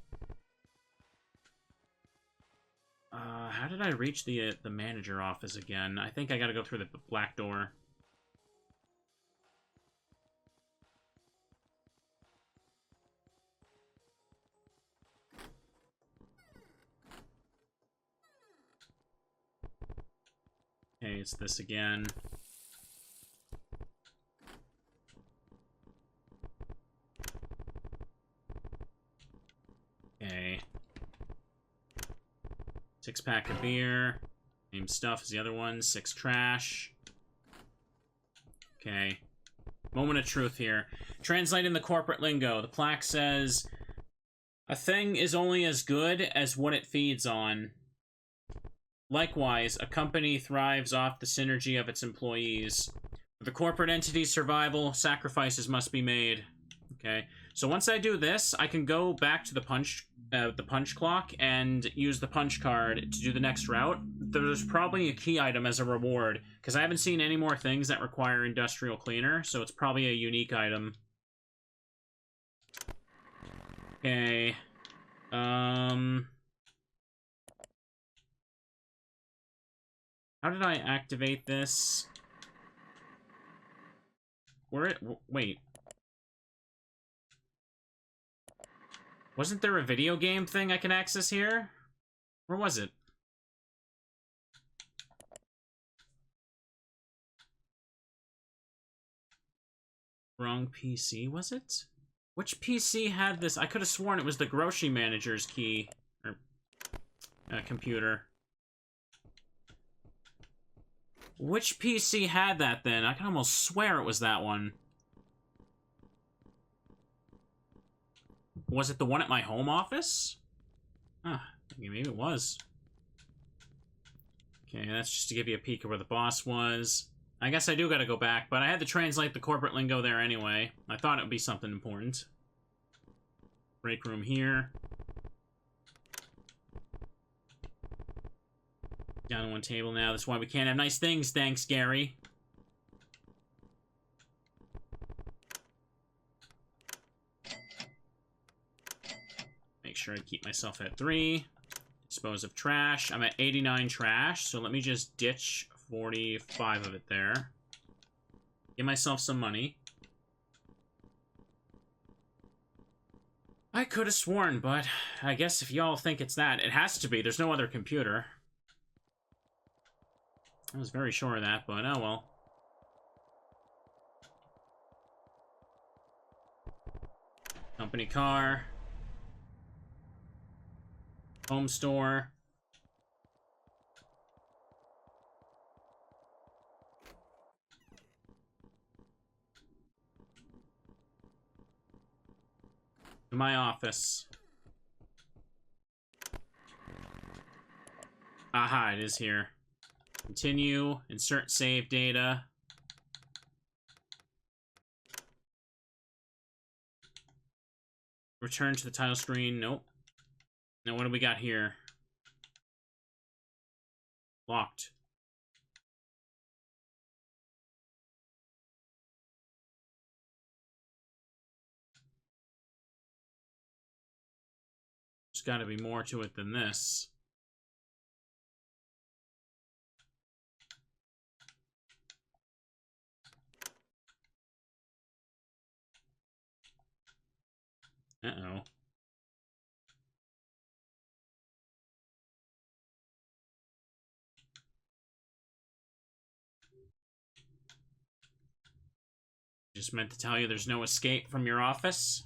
How did I reach the manager office again? I think I gotta go through the black door. Okay, it's this again. Okay. 6-pack of beer. Same stuff as the other one. 6 trash. Okay. Moment of truth here. Translating the corporate lingo. The plaque says, a thing is only as good as what it feeds on. Likewise, a company thrives off the synergy of its employees. For the corporate entity's survival, sacrifices must be made. Okay. So once I do this, I can go back to the punch clock and use the punch card to do the next route. There's probably a key item as a reward, because I haven't seen any more things that require industrial cleaner, so it's probably a unique item. Okay. How did I activate this? Wait. Wasn't there a video game thing I can access here? Where was it? Wrong PC, was it? Which PC had this? I could have sworn it was the grocery manager's key. Or... computer. Which PC had that then? I can almost swear it was that one. Was it the one at my home office? Huh, maybe it was. Okay, that's just to give you a peek of where the boss was. I guess I do gotta go back, but I had to translate the corporate lingo there anyway. I thought it would be something important. Break room here. Down to one table now. That's why we can't have nice things, thanks, Gary. Make sure I keep myself at 3. Dispose of trash. I'm at 89 trash, so let me just ditch 45 of it there. Give myself some money. I could have sworn, but I guess if y'all think it's that, it has to be. There's no other computer. I was very sure of that, but oh well. Company car. Home store. To my office. Aha, it is here. Continue. Insert save data. Return to the title screen. Nope. Now what do we got here? Locked. There's got to be more to it than this. Uh-oh. Just meant to tell you there's no escape from your office.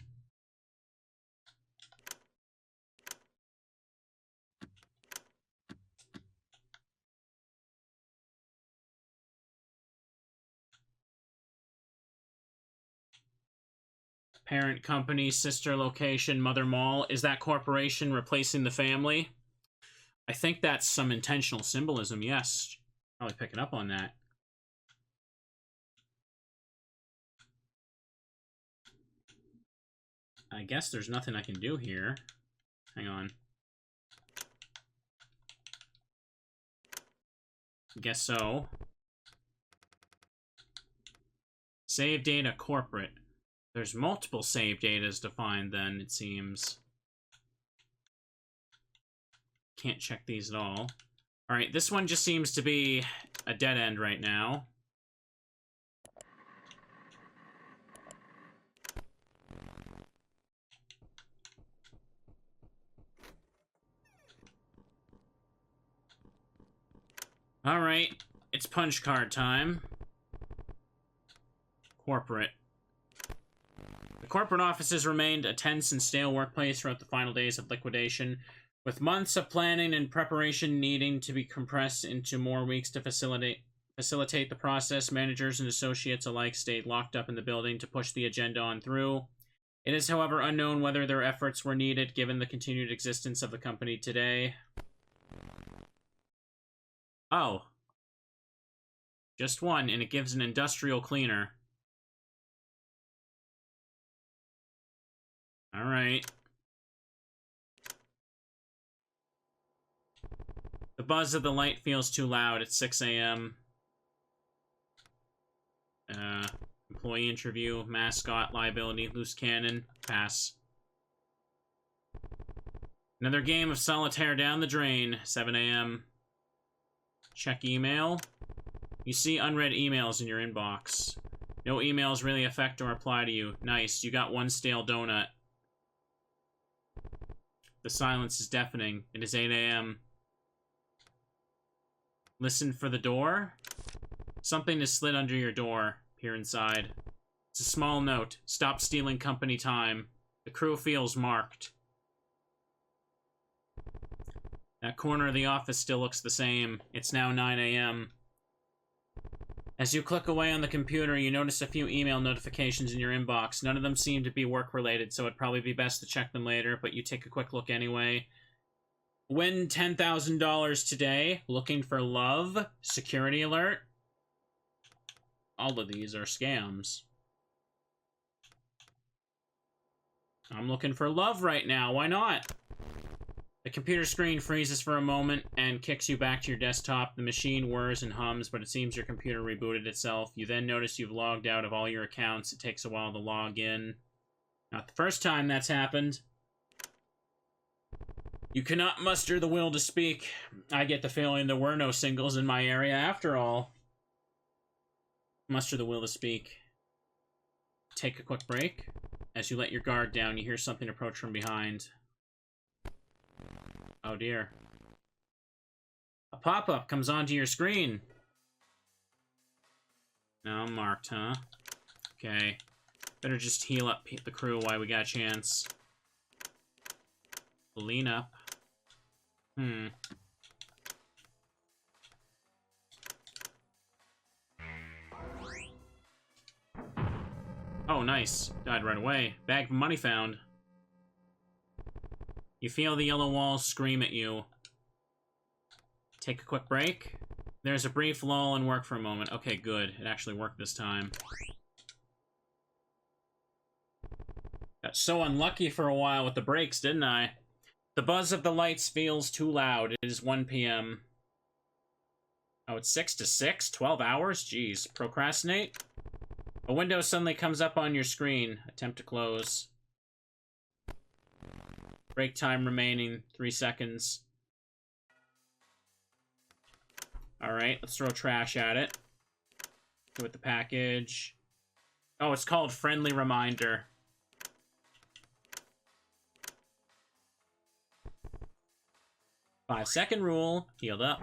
Parent company, sister location, mother mall. Is that corporation replacing the family? I think that's some intentional symbolism, yes. Probably picking up on that. I guess there's nothing I can do here. Hang on. Guess so. Save data corporate. There's multiple save datas to find then, it seems. Can't check these at all. Alright, this one just seems to be a dead end right now. Alright, it's punch card time. Corporate. The corporate offices remained a tense and stale workplace throughout the final days of liquidation, with months of planning and preparation needing to be compressed into more weeks to facilitate the process. Managers and associates alike stayed locked up in the building to push the agenda on through. It is, however, unknown whether their efforts were needed given the continued existence of the company today. Oh. Just one, and it gives an industrial cleaner. Alright. The buzz of the light feels too loud at 6 a.m. Employee interview, mascot, liability, loose cannon, pass. Another game of solitaire down the drain, 7 a.m. Check email. You see unread emails in your inbox. No emails really affect or apply to you. Nice, you got one stale donut. The silence is deafening. It is 8 a.m. Listen for the door. Something is slid under your door. Peer inside. It's a small note. Stop stealing company time. The crew feels marked. That corner of the office still looks the same. It's now 9 a.m. As you click away on the computer, you notice a few email notifications in your inbox. None of them seem to be work-related, so it'd probably be best to check them later, but you take a quick look anyway. Win $10,000 today. Looking for love. Security alert. All of these are scams. I'm looking for love right now. Why not? The computer screen freezes for a moment and kicks you back to your desktop. The machine whirs and hums, but it seems your computer rebooted itself. You then notice you've logged out of all your accounts. It takes a while to log in. Not the first time that's happened. You cannot muster the will to speak. I get the feeling there were no singles in my area after all. Muster the will to speak. Take a quick break. As you let your guard down, you hear something approach from behind. Oh dear. A pop-up comes onto your screen. No, marked, huh? Okay. Better just heal up the crew while we got a chance. Lean up. Hmm. Oh, nice. Died right away. Bag of money found. You feel the yellow walls scream at you. Take a quick break. There's a brief lull and work for a moment. Okay, good. It actually worked this time. Got so unlucky for a while with the breaks, didn't I? The buzz of the lights feels too loud. It is 1 p.m. Oh, it's 6 to 6? 12 hours? Jeez. Procrastinate? A window suddenly comes up on your screen. Attempt to close. Break time remaining. 3 seconds. Alright, let's throw trash at it. Go with the package. Oh, it's called Friendly Reminder. Five-second rule. Healed up.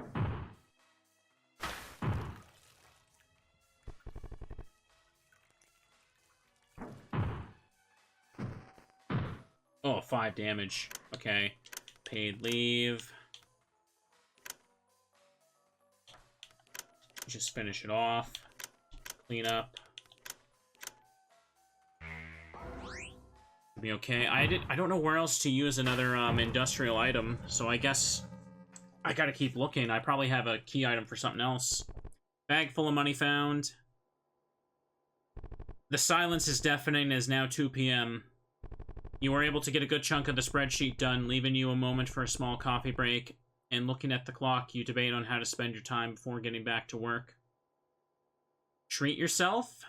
Oh, 5 damage. Okay. Paid leave. Just finish it off. Clean up. Be okay. I don't know where else to use another industrial item, so I guess I gotta keep looking. I probably have a key item for something else. Bag full of money found. The silence is deafening as now 2 p.m. You were able to get a good chunk of the spreadsheet done, leaving you a moment for a small coffee break. And looking at the clock, you debate on how to spend your time before getting back to work. Treat yourself?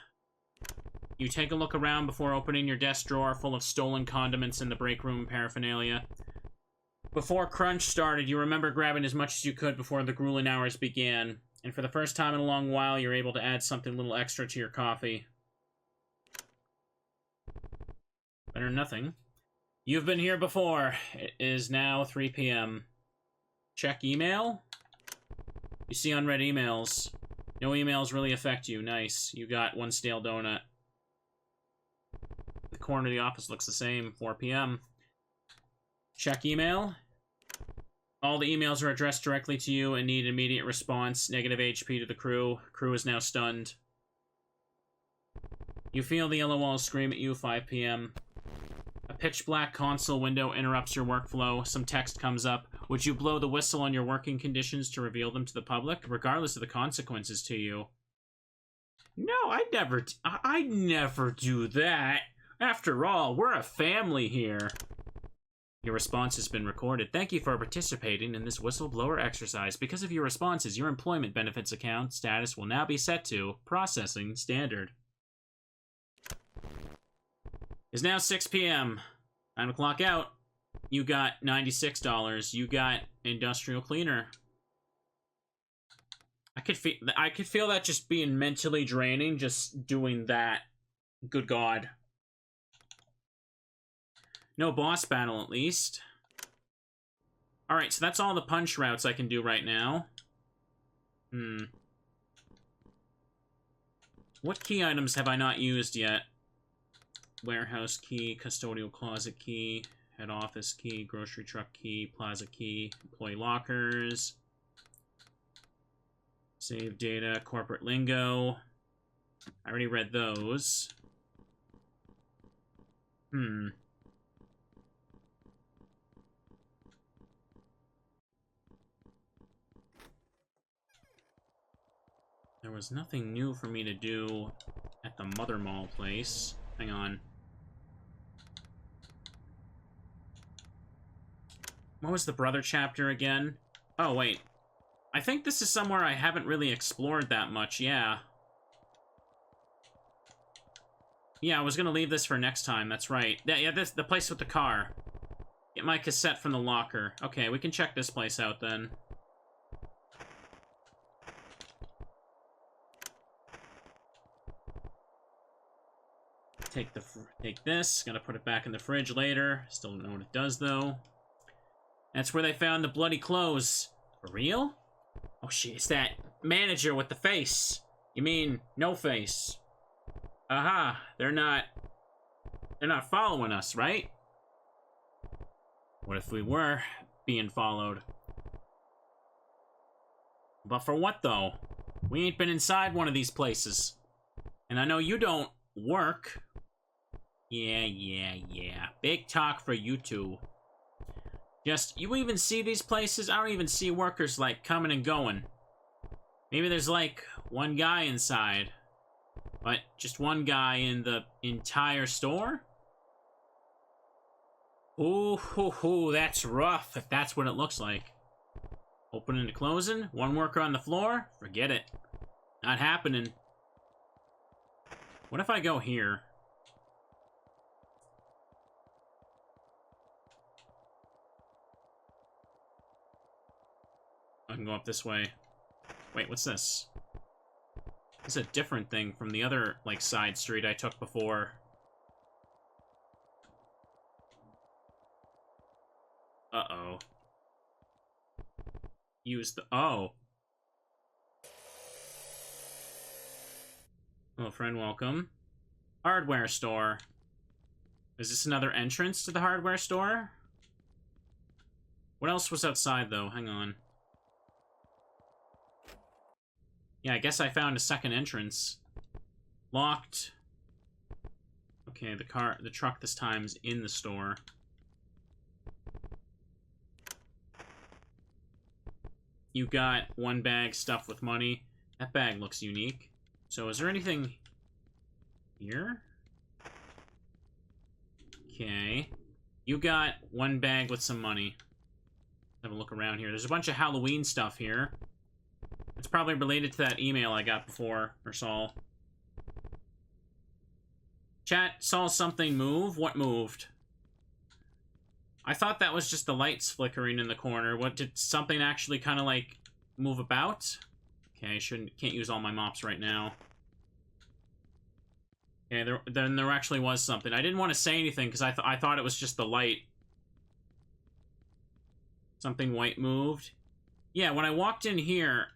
You take a look around before opening your desk drawer full of stolen condiments in the break room paraphernalia. Before crunch started, you remember grabbing as much as you could before the grueling hours began. And for the first time in a long while, you're able to add something a little extra to your coffee. Better than nothing. You've been here before. It is now 3 p.m. Check email? You see unread emails. No emails really affect you. Nice. You got 1 stale donut. The corner of the office looks the same. 4 p.m. Check email. All the emails are addressed directly to you and need immediate response. Negative HP to the crew. Crew is now stunned. You feel the yellow walls scream at you. 5 p.m. A pitch-black console window interrupts your workflow. Some text comes up. Would you blow the whistle on your working conditions to reveal them to the public, regardless of the consequences to you? No, I'd never do that. After all, we're a family here. Your response has been recorded. Thank you for participating in this whistleblower exercise. Because of your responses, your employment benefits account status will now be set to processing standard. It's now 6 p.m. Time to clock out. You got $96. You got industrial cleaner. I could feel that just being mentally draining, just doing that. Good God. No boss battle, at least. Alright, so that's all the punch routes I can do right now. What key items have I not used yet? Warehouse key, custodial closet key, head office key, grocery truck key, plaza key, employee lockers, save data, corporate lingo. I already read those. There was nothing new for me to do at the Mother Mall place. Hang on. What was the brother chapter again? Oh, wait. I think this is somewhere I haven't really explored that much, yeah. Yeah, I was gonna leave this for next time, that's right. Yeah, the place with the car. Get my cassette from the locker. Okay, we can check this place out then. Take this. Gotta put it back in the fridge later. Still don't know what it does, though. That's where they found the bloody clothes. For real? Oh, shit, it's that manager with the face. You mean, no face. Aha, they're not following us, right? What if we were being followed? But for what, though? We ain't been inside one of these places. And I know you don't work. Yeah. Big talk for you two. Just, you even see these places? I don't even see workers, like, coming and going. Maybe there's, like, one guy inside. But just one guy in the entire store? Ooh, that's rough, if that's what it looks like. Opening and closing, one worker on the floor? Forget it. Not happening. What if I go here? I can go up this way. Wait, what's this? This is a different thing from the other, like, side street I took before. Uh-oh. Use the... Oh. Hello, friend, welcome. Hardware store. Is this another entrance to the hardware store? What else was outside, though? Hang on. Yeah, I guess I found a second entrance. Locked. Okay, the truck this time is in the store. You got one bag stuffed with money. That bag looks unique. So is there anything here? Okay. You got one bag with some money. Have a look around here. There's a bunch of Halloween stuff here. It's probably related to that email I got before, or saw. Chat, saw something move? What moved? I thought that was just the lights flickering in the corner. What, did something actually kind of, like, move about? Okay, can't use all my mops right now. Okay, there actually was something. I didn't want to say anything, because I thought it was just the light. Something white moved. Yeah, when I walked in here,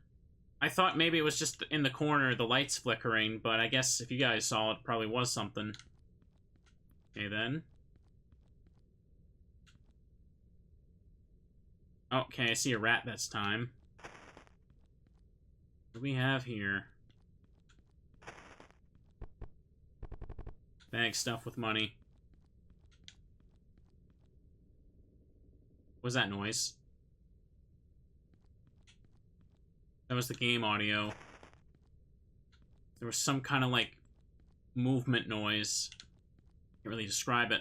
I thought maybe it was just in the corner, the lights flickering, but I guess if you guys saw it, it probably was something. Okay, then. Okay, I see a rat this time. What do we have here? Bag stuff with money. What was that noise? That was the game audio. There was some kind of, like, movement noise. Can't really describe it.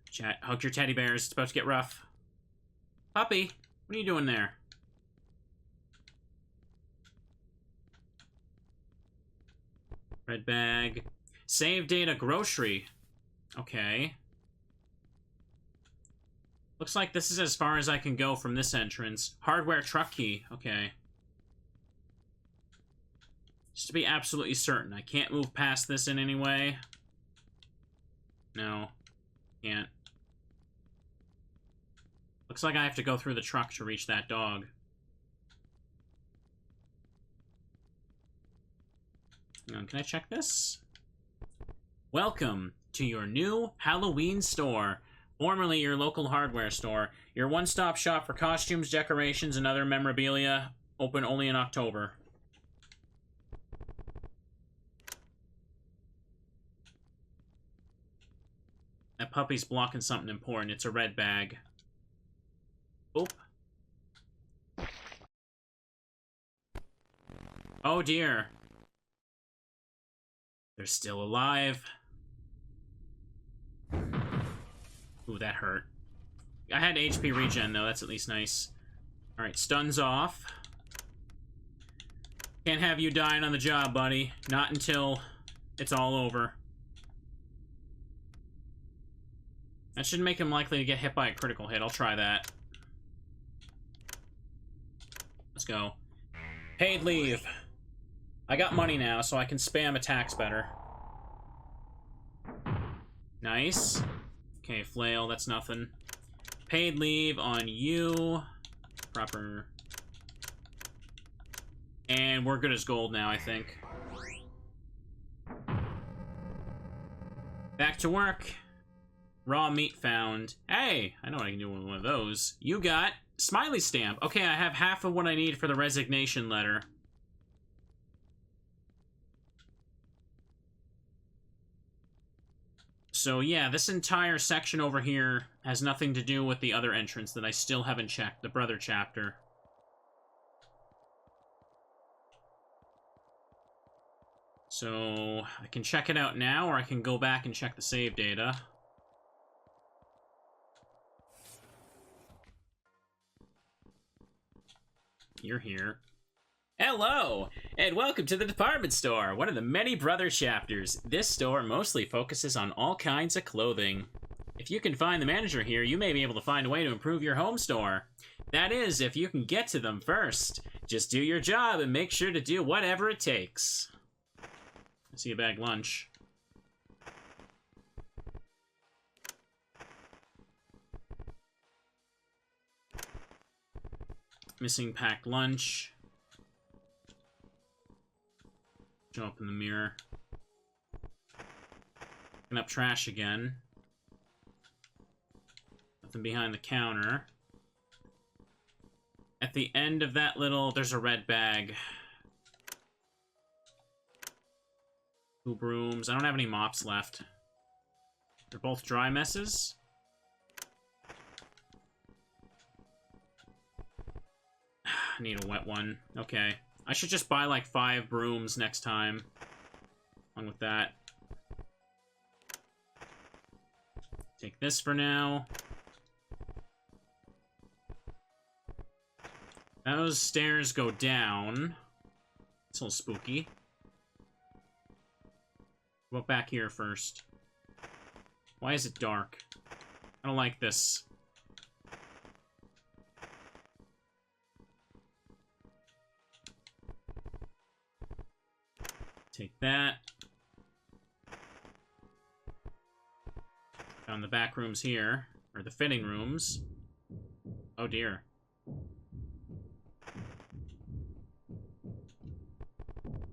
Chat, hug your teddy bears. It's about to get rough. Puppy, what are you doing there? Red bag. Save data grocery. Okay. Looks like this is as far as I can go from this entrance. Hardware truck key. Okay. Just to be absolutely certain, I can't move past this in any way. No. Can't. Looks like I have to go through the truck to reach that dog. Hang on, can I check this? Welcome to your new Halloween store. Formerly your local hardware store. Your one-stop shop for costumes, decorations, and other memorabilia. Open only in October. That puppy's blocking something important. It's a red bag. Oop. Oh dear. They're still alive. Ooh, that hurt. I had HP regen, though. That's at least nice. Alright, stun's off. Can't have you dying on the job, buddy. Not until it's all over. That should make him likely to get hit by a critical hit. I'll try that. Let's go. Paid leave. I got money now, so I can spam attacks better. Nice. Okay, flail, that's nothing. Paid leave on you. Proper. And we're good as gold now, I think. Back to work. Raw meat found. Hey, I know what I can do with one of those. You got Smiley stamp. Okay, I have half of what I need for the resignation letter. So yeah, this entire section over here has nothing to do with the other entrance that I still haven't checked, the brother chapter. So I can check it out now, or I can go back and check the save data. You're here. Hello, and welcome to the department store, one of the many brother chapters. This store mostly focuses on all kinds of clothing. If you can find the manager here, you may be able to find a way to improve your home store. That is, if you can get to them first. Just do your job and make sure to do whatever it takes. I see a bag lunch. Missing packed lunch. Show up in the mirror. Picking up trash again. Nothing behind the counter. At the end of that little... there's a red bag. 2 brooms. I don't have any mops left. They're both dry messes. I need a wet one. Okay. I should just buy like 5 brooms next time. Along with that. Take this for now. Those stairs go down. It's a little spooky. Go back here first. Why is it dark? I don't like this. Take that. Found the back rooms here. Or the fitting rooms. Oh dear.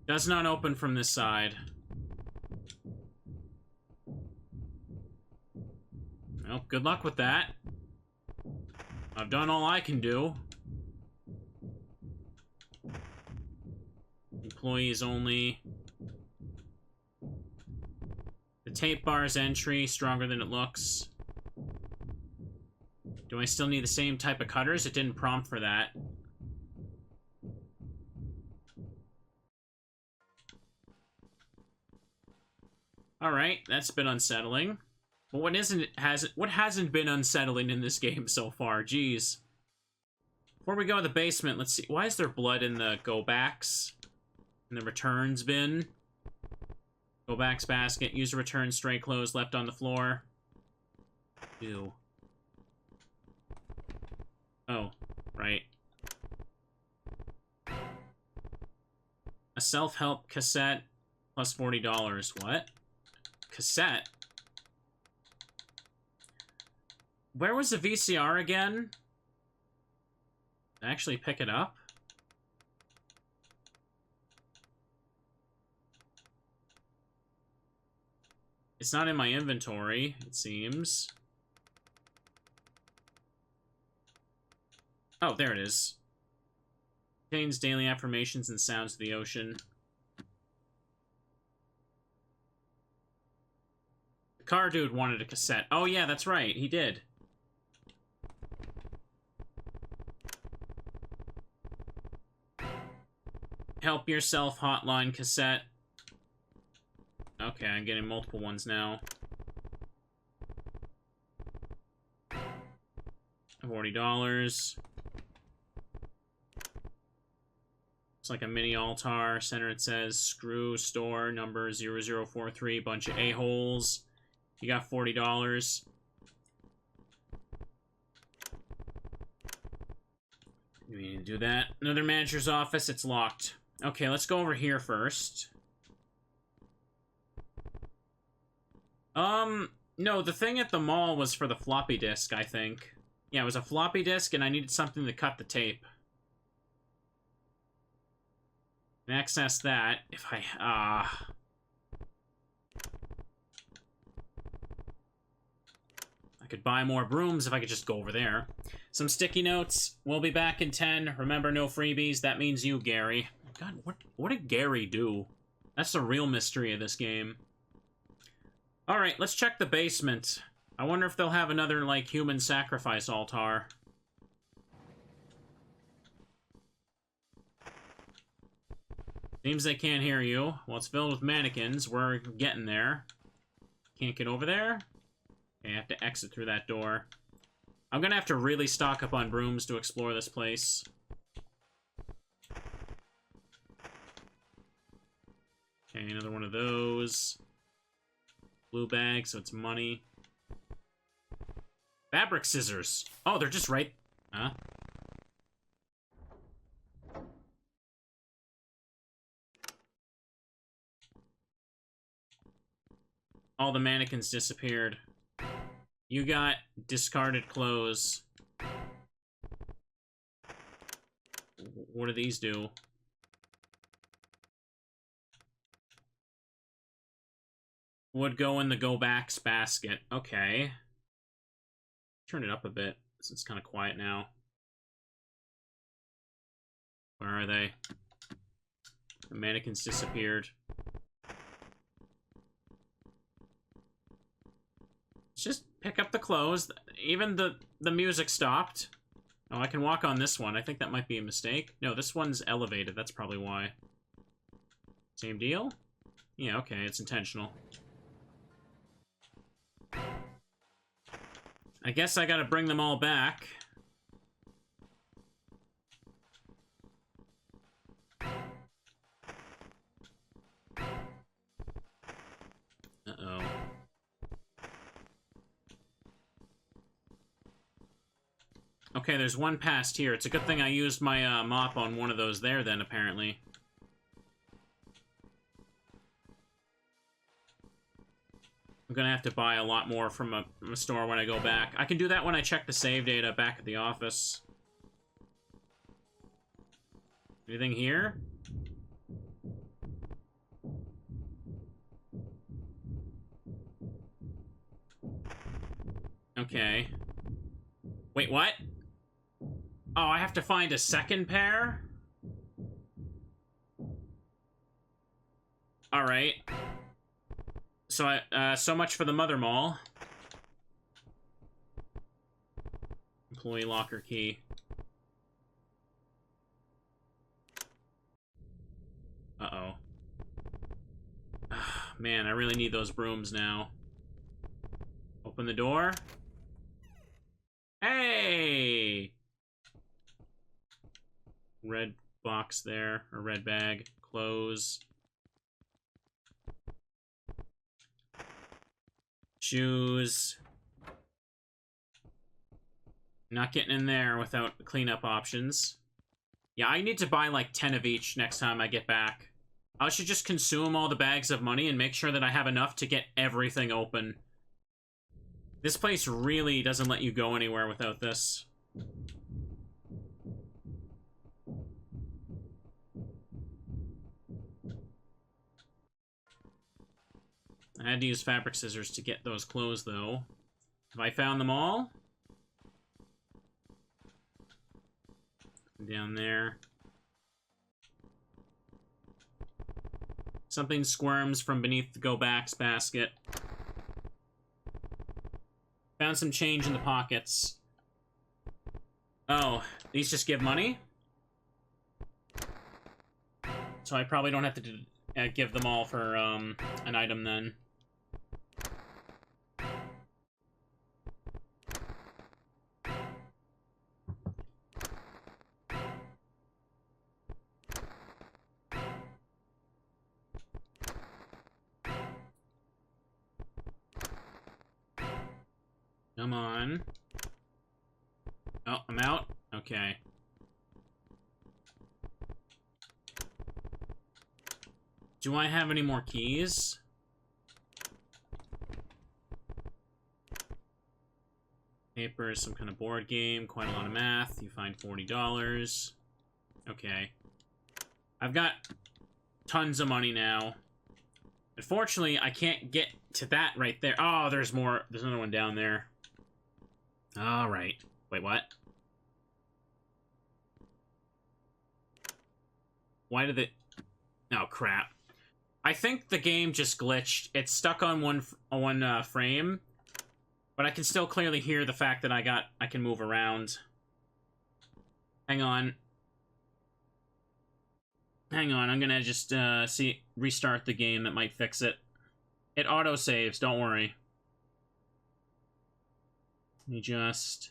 Does not open from this side. Well, good luck with that. I've done all I can do. Employees only. The tape bar's entry, stronger than it looks. Do I still need the same type of cutters? It didn't prompt for that. Alright, that's been unsettling. But what hasn't been unsettling in this game so far? Jeez. Before we go to the basement, let's see. Why is there blood in the go-backs? In the returns bin? Go-backs basket. User return stray clothes left on the floor. Ew. Oh, right. A self-help cassette plus $40. What? Cassette? Where was the VCR again? Did I actually pick it up? It's not in my inventory, it seems. Oh, there it is. Contains daily affirmations and sounds of the ocean. The car dude wanted a cassette. Oh yeah, that's right, he did. Help yourself hotline cassette. Okay, I'm getting multiple ones now. $40. It's like a mini altar. Center it says screw store number 0043. Bunch of a-holes. You got $40. You need to do that. Another manager's office. It's locked. Okay, let's go over here first. No, the thing at the mall was for the floppy disk, I think. Yeah, it was a floppy disk, and I needed something to cut the tape. And access that, if I, I could buy more brooms if I could just go over there. Some sticky notes. We'll be back in 10. Remember, no freebies. That means you, Gary. God, what did Gary do? That's the real mystery of this game. Alright, let's check the basement. I wonder if they'll have another, like, human sacrifice altar. Seems they can't hear you. Well, it's filled with mannequins. We're getting there. Can't get over there? Okay, I have to exit through that door. I'm gonna have to really stock up on brooms to explore this place. Okay, another one of those. Blue bag, so it's money. Fabric scissors. Oh, they're just right... Huh? All the mannequins disappeared. You got discarded clothes. What do these do? Would go in the go-backs basket. Okay. Turn it up a bit, since it's kind of quiet now. Where are they? The mannequins disappeared. Let's just pick up the clothes. Even the music stopped. Oh, I can walk on this one. I think that might be a mistake. No, this one's elevated. That's probably why. Same deal? Yeah, okay, it's intentional. I guess I gotta bring them all back. Uh-oh. Okay, there's one past here. It's a good thing I used my mop on one of those there then, apparently. I'm gonna have to buy a lot more from a store when I go back. I can do that when I check the save data back at the office. Anything here? Okay. Wait, what? Oh, I have to find a second pair? Alright. So, so much for the Mother Mall. Employee locker key. Uh-oh. Man, I really need those brooms now. Open the door. Hey! Red box there, or red bag. Clothes. Shoes. Not getting in there without cleanup options. Yeah, I need to buy like 10 of each next time I get back. I should just consume all the bags of money and make sure that I have enough to get everything open. This place really doesn't let you go anywhere without this. I had to use fabric scissors to get those clothes, though. Have I found them all? Down there. Something squirms from beneath the go-backs basket. Found some change in the pockets. Oh, these just give money? So I probably don't have to give them all for an item then. Come on. Oh, I'm out? Okay. Do I have any more keys? Papers, some kind of board game, quite a lot of math. You find $40. Okay. I've got tons of money now. Unfortunately, I can't get to that right there. Oh, there's more. There's another one down there. Alright. Wait, what? Why did it... Oh, crap. I think the game just glitched. It's stuck on one frame, but I can still clearly hear the fact that I can move around. Hang on. Hang on, I'm gonna just restart the game. That might fix it. It auto-saves, don't worry. Let me just...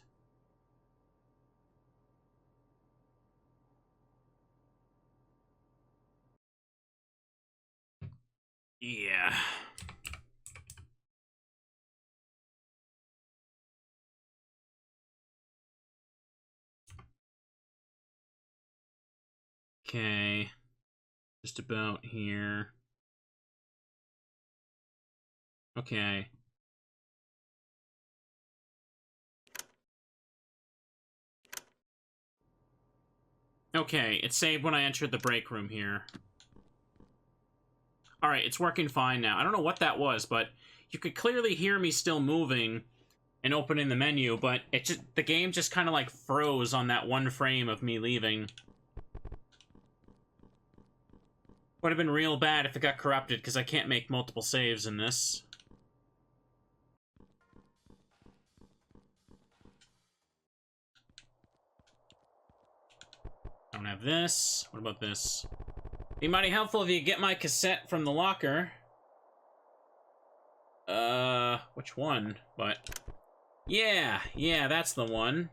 Yeah. Okay. Just about here. Okay. Okay, it saved when I entered the break room here. Alright, it's working fine now. I don't know what that was, but you could clearly hear me still moving and opening the menu, but the game just kind of like froze on that one frame of me leaving. Would have been real bad if it got corrupted, because I can't make multiple saves in this. I don't have this. What about this? Be mighty helpful if you get my cassette from the locker. Which one? But... Yeah, that's the one.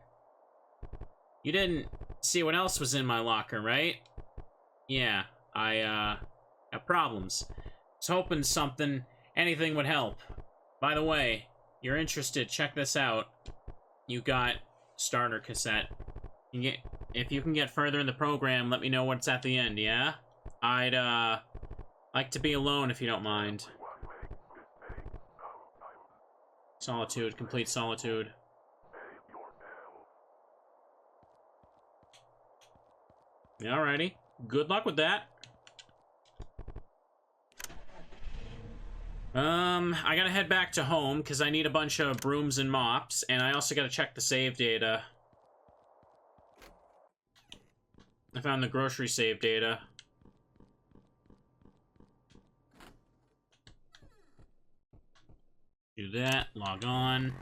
You didn't see what else was in my locker, right? Yeah, I, got problems. Was hoping anything would help. By the way, you're interested, check this out. You got starter cassette. If you can get further in the program, let me know what's at the end, yeah? I'd, like to be alone if you don't mind. Solitude, complete solitude. Alrighty. Good luck with that. I gotta head back to home, because I need a bunch of brooms and mops, and I also gotta check the save data. I found the grocery save data. Do that, log on.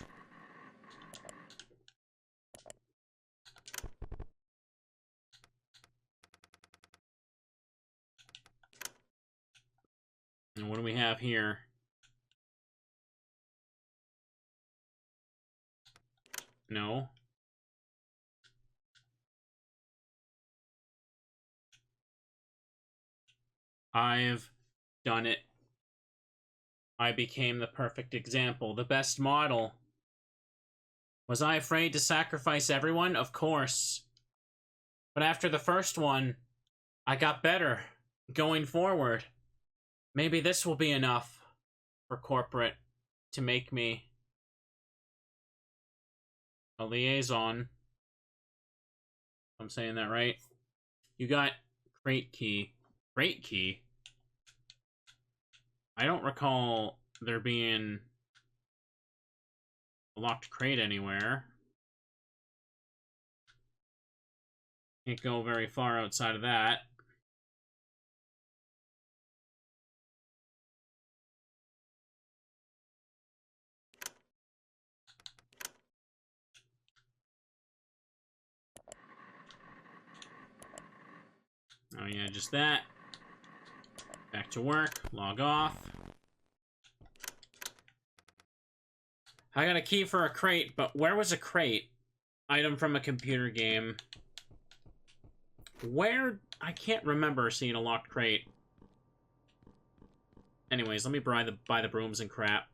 And what do we have here? No. I've done it. I became the perfect example, the best model. Was I afraid to sacrifice everyone? Of course. But after the first one, I got better. Going forward, maybe this will be enough for corporate to make me a liaison. I'm saying that right. You got crate key. Crate key? I don't recall there being a locked crate anywhere. Can't go very far outside of that. Oh yeah, just that. Back to work, log off. I got a key for a crate, but where was a crate? Item from a computer game. Where? I can't remember seeing a locked crate. Anyways, let me buy the brooms and crap.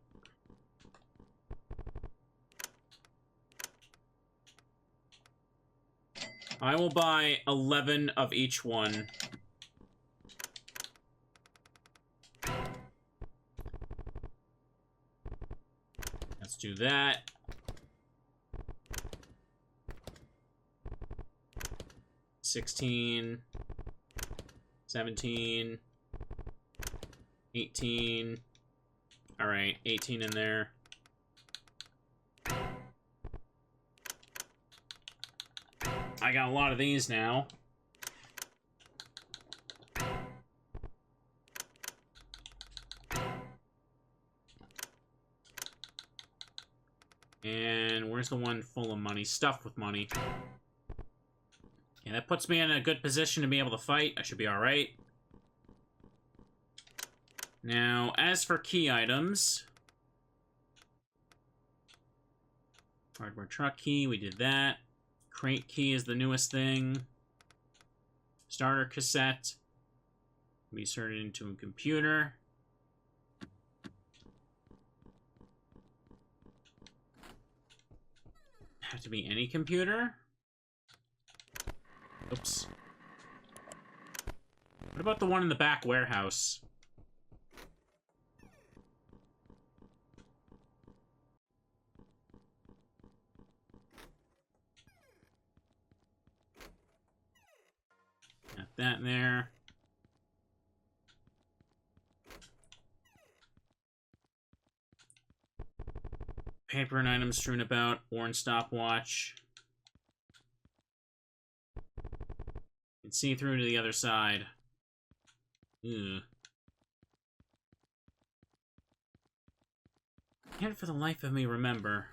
I will buy 11 of each one. Let's do that. $16, $17, $18. All right, 18 in there. I got a lot of these now. And where's the one full of money? Stuffed with money. Yeah, that puts me in a good position to be able to fight. I should be alright. Now, as for key items... Hardware truck key, we did that. Crate key is the newest thing. Starter cassette. Can be inserted into a computer. Have to be any computer? Oops. What about the one in the back warehouse? Got that in there. Paper and items strewn about. Worn stopwatch. You can see through to the other side. Ugh. Can't for the life of me remember.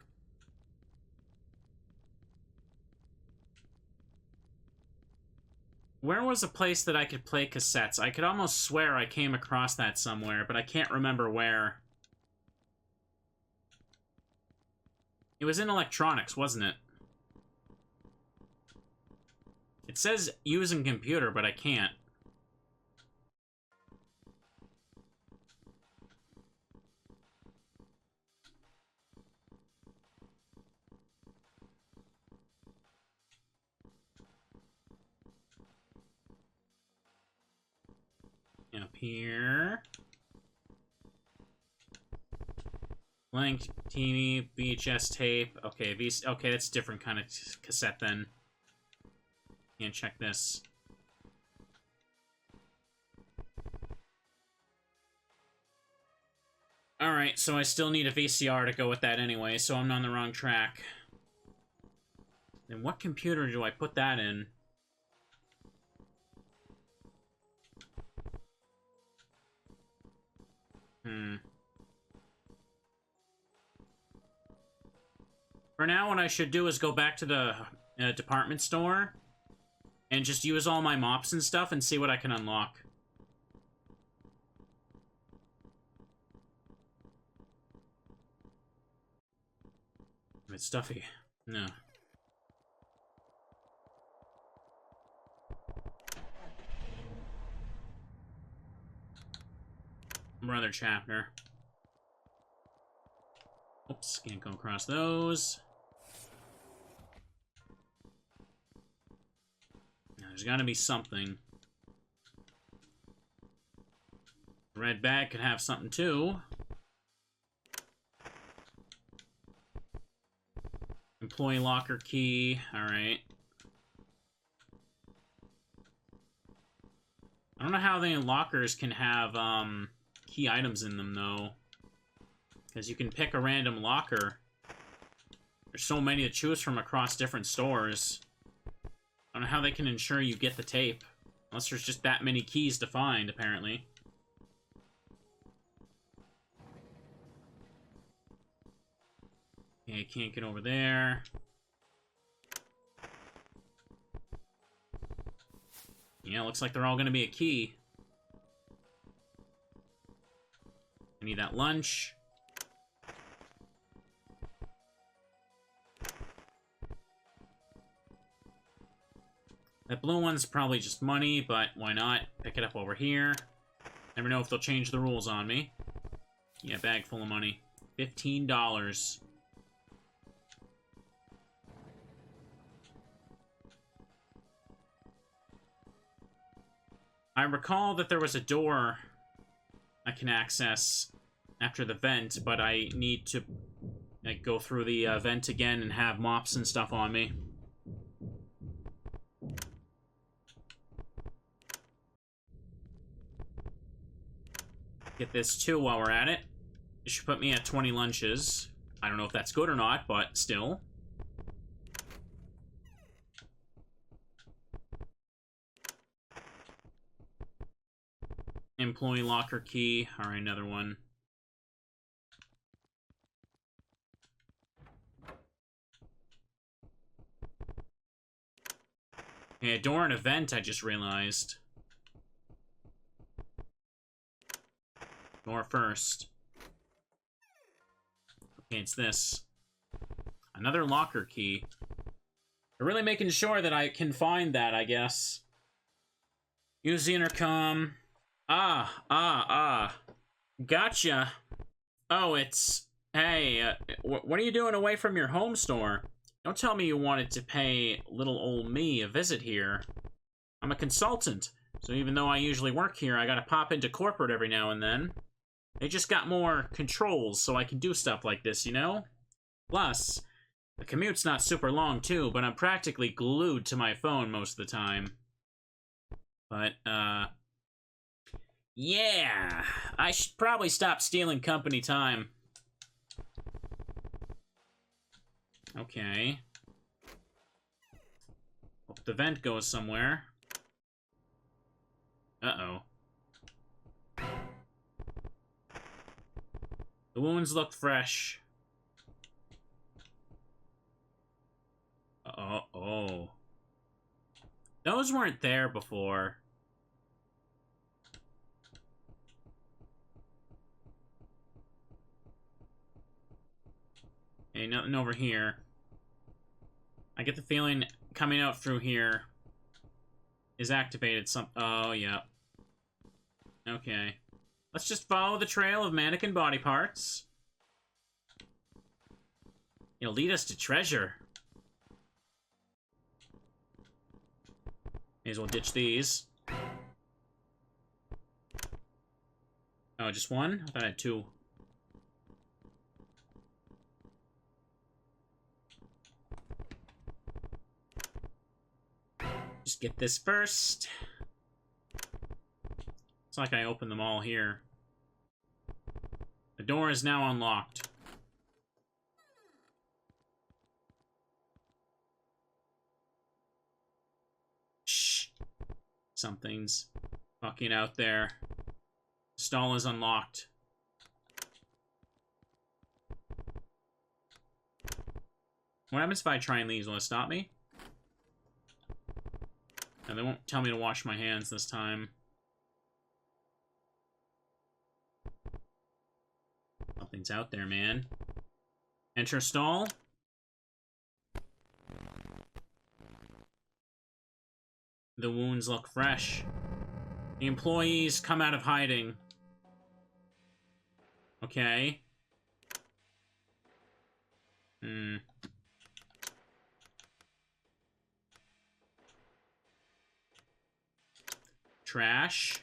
Where was a place that I could play cassettes? I could almost swear I came across that somewhere, but I can't remember where. It was in electronics, wasn't it? It says using computer, but I can't. Up here. Blank TV, VHS tape. Okay, okay, that's a different kind of cassette then. Can't check this. Alright, so I still need a VCR to go with that anyway, so I'm on the wrong track. Then what computer do I put that in? For now, what I should do is go back to the department store and just use all my mops and stuff and see what I can unlock. A bit stuffy. No. Brother chapter. Oops, can't go across those. Now, there's gotta be something. Red bag could have something too. Employee locker key. Alright. I don't know how the lockers can have key items in them though. Because you can pick a random locker. There's so many to choose from across different stores. I don't know how they can ensure you get the tape. Unless there's just that many keys to find, apparently. Okay, can't get over there. Yeah, looks like they're all gonna be a key. I need that lunch. That blue one's probably just money, but why not? Pick it up over here. Never know if they'll change the rules on me. Yeah, bag full of money. $15. I recall that there was a door I can access after the vent, but I need to go through the vent again and have mops and stuff on me. Get this too while we're at it. It should put me at 20 lunches. I don't know if that's good or not, but still. Employee locker key. Alright, another one. Okay, a door and a vent, I just realized. Door first. Okay, it's this. Another locker key. They're really making sure that I can find that, I guess. Use the intercom. Gotcha. Oh, it's... Hey, what are you doing away from your home store? Don't tell me you wanted to pay little old me a visit here. I'm a consultant, so even though I usually work here, I gotta pop into corporate every now and then. They just got more controls, so I can do stuff like this, you know? Plus, the commute's not super long, too, but I'm practically glued to my phone most of the time. But, yeah, I should probably stop stealing company time. Okay. Hope the vent goes somewhere. Uh-oh. The wounds look fresh. Oh. Those weren't there before. Hey, nothing over here. I get the feeling coming out through here is activated some... Oh, yeah. Okay. Let's just follow the trail of mannequin body parts. It'll lead us to treasure. May as well ditch these. Oh, just one? I thought I had two. Just get this first. It's like I opened them all here. The door is now unlocked. Shh. Something's fucking out there. Stall is unlocked. What happens if I try and leave? Will it stop me? No, they won't tell me to wash my hands this time. Something's out there, man. Enter stall. The wounds look fresh. The employees come out of hiding. Okay. Trash.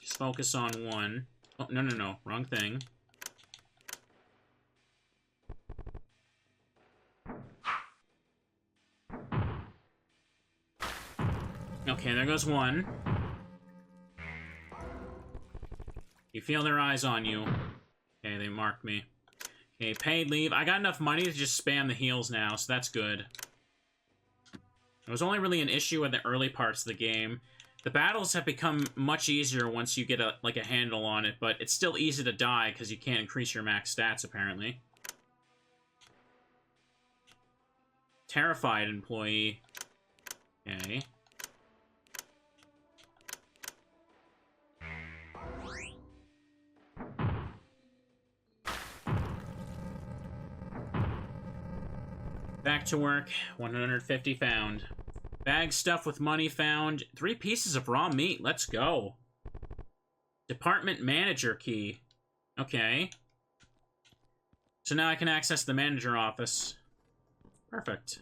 Just focus on one. Oh, no. Wrong thing. Okay, there goes one. You feel their eyes on you. Okay, they marked me. Okay, paid leave. I got enough money to just spam the heals now, so that's good. It was only really an issue in the early parts of the game. The battles have become much easier once you get a handle on it, but it's still easy to die because you can't increase your max stats, apparently. Terrified employee. Okay. Back to work. 150 found. Bag stuffed with money found. 3 pieces of raw meat. Let's go. Department manager key. Okay. So now I can access the manager office. Perfect.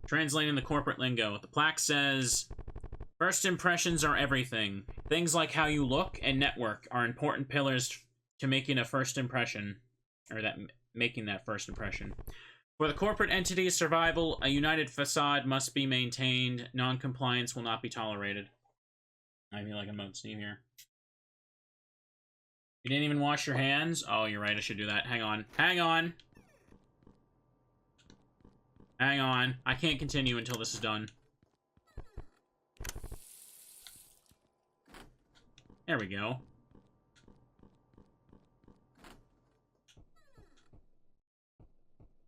Translating the corporate lingo. The plaque says, first impressions are everything. Things like how you look and network are important pillars to making a first impression. Or making that first impression. For the corporate entity's survival, a united facade must be maintained. Non-compliance will not be tolerated. I feel like I'm about to see here. You didn't even wash your hands? Oh, you're right, I should do that. Hang on. Hang on! Hang on. I can't continue until this is done. There we go.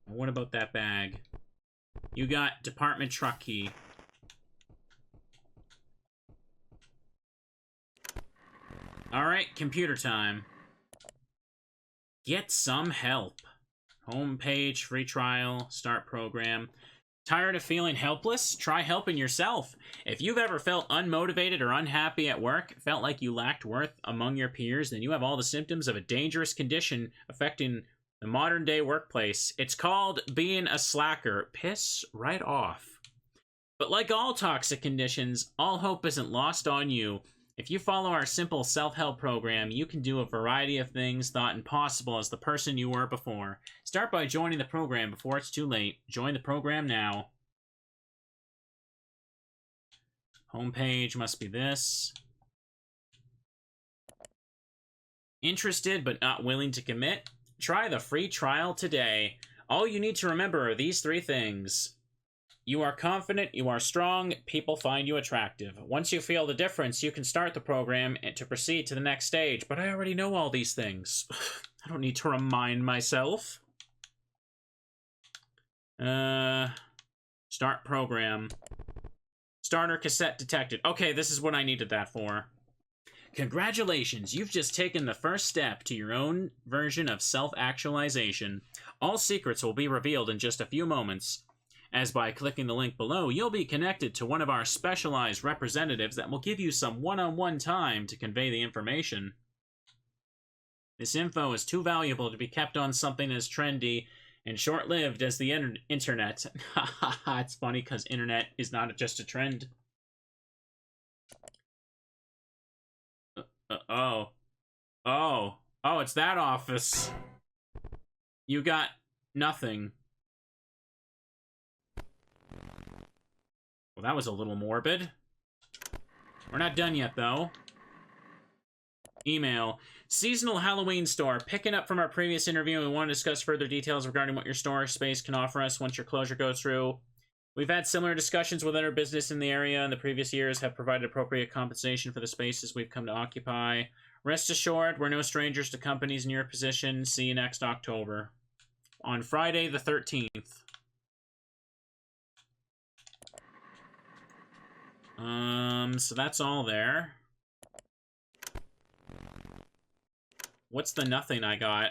What about that bag? You got department truck key. Alright, computer time. Get some help. Homepage, free trial, start program. Tired of feeling helpless? Try helping yourself. If you've ever felt unmotivated or unhappy at work, felt like you lacked worth among your peers, then you have all the symptoms of a dangerous condition affecting the modern day workplace. It's called being a slacker. Piss right off. But like all toxic conditions, all hope isn't lost on you. If you follow our simple self-help program, you can do a variety of things thought impossible as the person you were before. Start by joining the program before it's too late. Join the program now. Homepage must be this. Interested but not willing to commit? Try the free trial today. All you need to remember are these 3 things. You are confident, you are strong, people find you attractive. Once you feel the difference, you can start the program and to proceed to the next stage. But I already know all these things. I don't need to remind myself. Start program. Starter cassette detected. Okay, this is what I needed that for. Congratulations, you've just taken the first step to your own version of self-actualization. All secrets will be revealed in just a few moments, as by clicking the link below, you'll be connected to one of our specialized representatives that will give you some one-on-one time to convey the information. This info is too valuable to be kept on something as trendy and short-lived as the internet. It's funny because internet is not just a trend. Oh, it's that office. You got nothing. Well, that was a little morbid. We're not done yet, though. Email. Seasonal Halloween store. Picking up from our previous interview, we want to discuss further details regarding what your store space can offer us once your closure goes through. We've had similar discussions with other business in the area in the previous years, have provided appropriate compensation for the spaces we've come to occupy. Rest assured, we're no strangers to companies in your position. See you next October. On Friday the 13th. So that's all there. What's the nothing I got?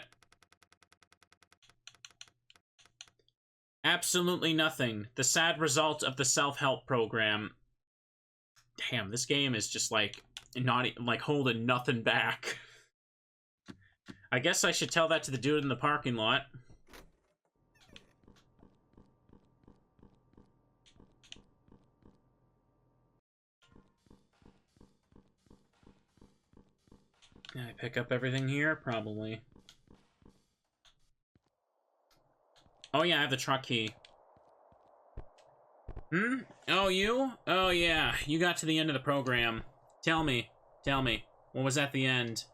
Absolutely nothing. The sad result of the self-help program. Damn, this game is just like not like holding nothing back. I guess I should tell that to the dude in the parking lot. Can I pick up everything here? Probably. Oh yeah, I have the truck key. Oh, you? Oh yeah, you got to the end of the program. Tell me. What was at the end?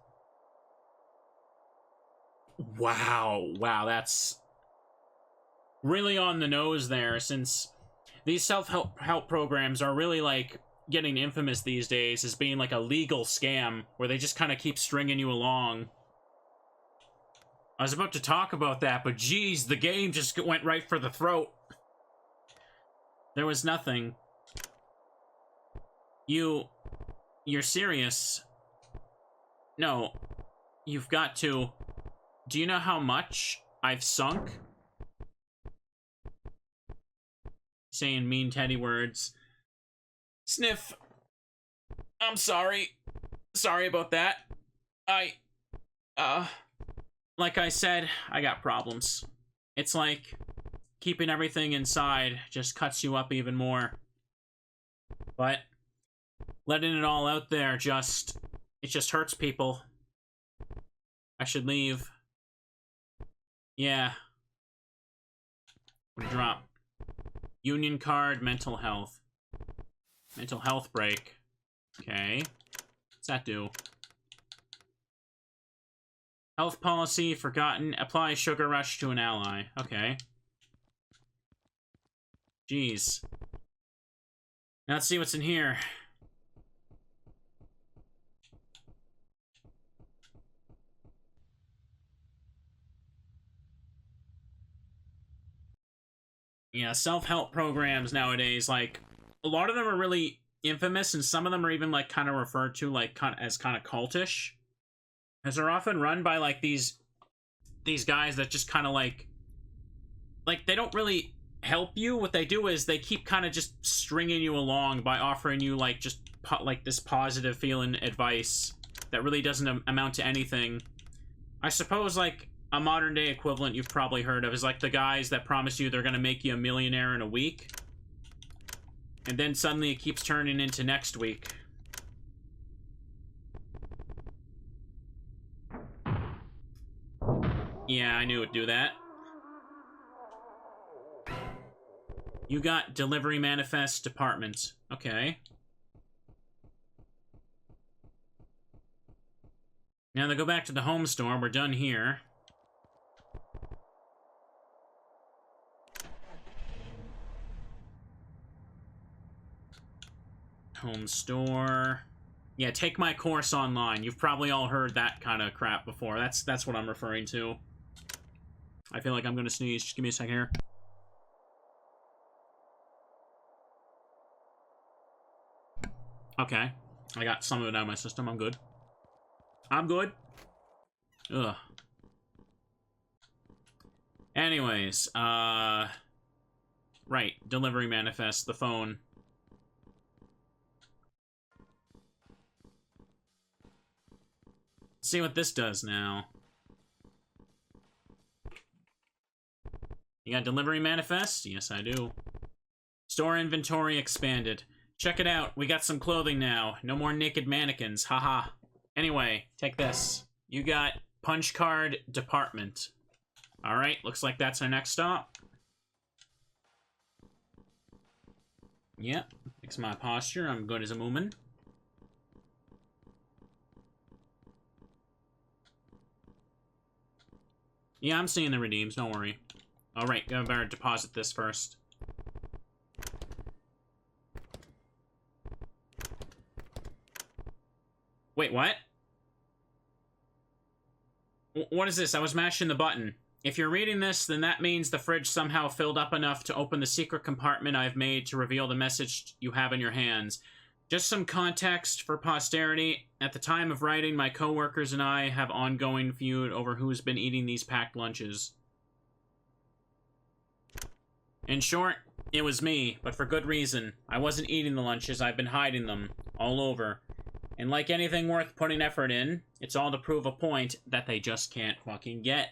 Wow, that's really on the nose there, since these self-help programs are really like getting infamous these days as being like a legal scam where they just kind of keep stringing you along. I was about to talk about that, but geez, the game just went right for the throat. There was nothing. You're serious? No, you've got to. Do you know how much I've sunk? Saying mean Teddy words. Sniff. I'm sorry. Sorry about that. Like I said, I got problems. It's like keeping everything inside just cuts you up even more. But letting it all out there it just hurts people. I should leave. Yeah. Drop. Union card, mental health. Mental health break. Okay. What's that do? Health policy forgotten. Apply sugar rush to an ally. Okay. Jeez. Now let's see what's in here. Yeah, self-help programs nowadays, like, a lot of them are really infamous, and some of them are even, like, kind of referred to, like, as kind of cultish. As they're often run by, like, these guys that just kind of, like, they don't really help you. What they do is they keep kind of just stringing you along by offering you, like, just, like, this positive feeling advice that really doesn't amount to anything. I suppose, like, a modern day equivalent you've probably heard of is like the guys that promise you they're gonna make you a millionaire in a week, and then suddenly it keeps turning into next week. Yeah, I knew it'd do that. You got delivery manifest department. Okay. Now to go back to the home store, we're done here. Home store. Yeah, take my course online. You've probably all heard that kind of crap before. That's what I'm referring to. I feel like I'm gonna sneeze. Just give me a second here. Okay. I got some of it out of my system. I'm good. I'm good. Ugh. Anyways, right. Delivery manifest, the phone. See what this does now. You got delivery manifest? Yes, I do. Store inventory expanded. Check it out. We got some clothing now. No more naked mannequins. Haha. Anyway, take this. You got punch card department. Alright, looks like that's our next stop. Yep, fix my posture. I'm good as a moomin. Yeah, I'm seeing the redeems, don't worry. Alright, I better deposit this first. Wait, what? What is this? I was mashing the button. If you're reading this, then that means the fridge somehow filled up enough to open the secret compartment I've made to reveal the message you have in your hands. Just some context for posterity. At the time of writing, my coworkers and I have ongoing feud over who's been eating these packed lunches. In short, it was me, but for good reason. I wasn't eating the lunches, I've been hiding them. All over. And like anything worth putting effort in, it's all to prove a point that they just can't fucking get.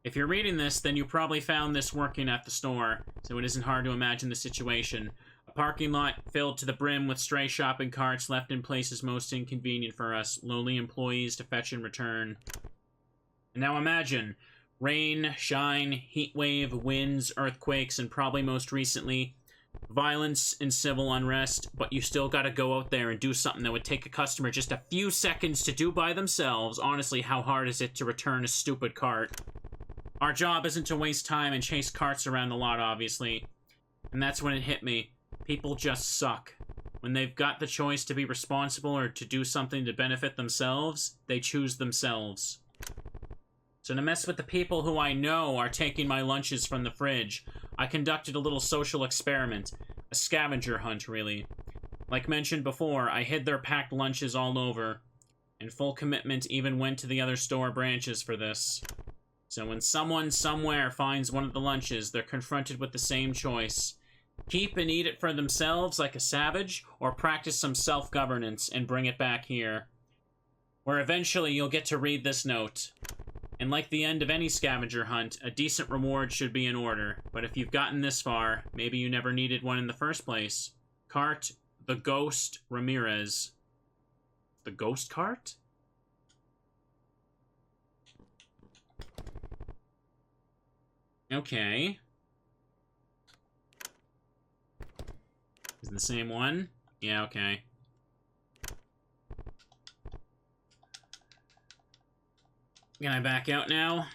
If you're reading this, then you probably found this working at the store, so it isn't hard to imagine the situation. A parking lot filled to the brim with stray shopping carts left in places most inconvenient for us, lowly employees to fetch and return. And now imagine, rain, shine, heat wave, winds, earthquakes, and probably most recently, violence and civil unrest, but you still gotta go out there and do something that would take a customer just a few seconds to do by themselves. Honestly, how hard is it to return a stupid cart? Our job isn't to waste time and chase carts around the lot, obviously. And that's when it hit me. People just suck. When they've got the choice to be responsible or to do something to benefit themselves, they choose themselves. So to mess with the people who I know are taking my lunches from the fridge, I conducted a little social experiment. A scavenger hunt, really. Like mentioned before, I hid their packed lunches all over. And full commitment even went to the other store branches for this. So when someone somewhere finds one of the lunches, they're confronted with the same choice. Keep and eat it for themselves like a savage, or practice some self-governance and bring it back here. Where eventually you'll get to read this note. And like the end of any scavenger hunt, a decent reward should be in order. But if you've gotten this far, maybe you never needed one in the first place. Cart, the Ghost Ramirez. The Ghost Cart? Okay. Is it the same one? Yeah, okay. Can I back out now?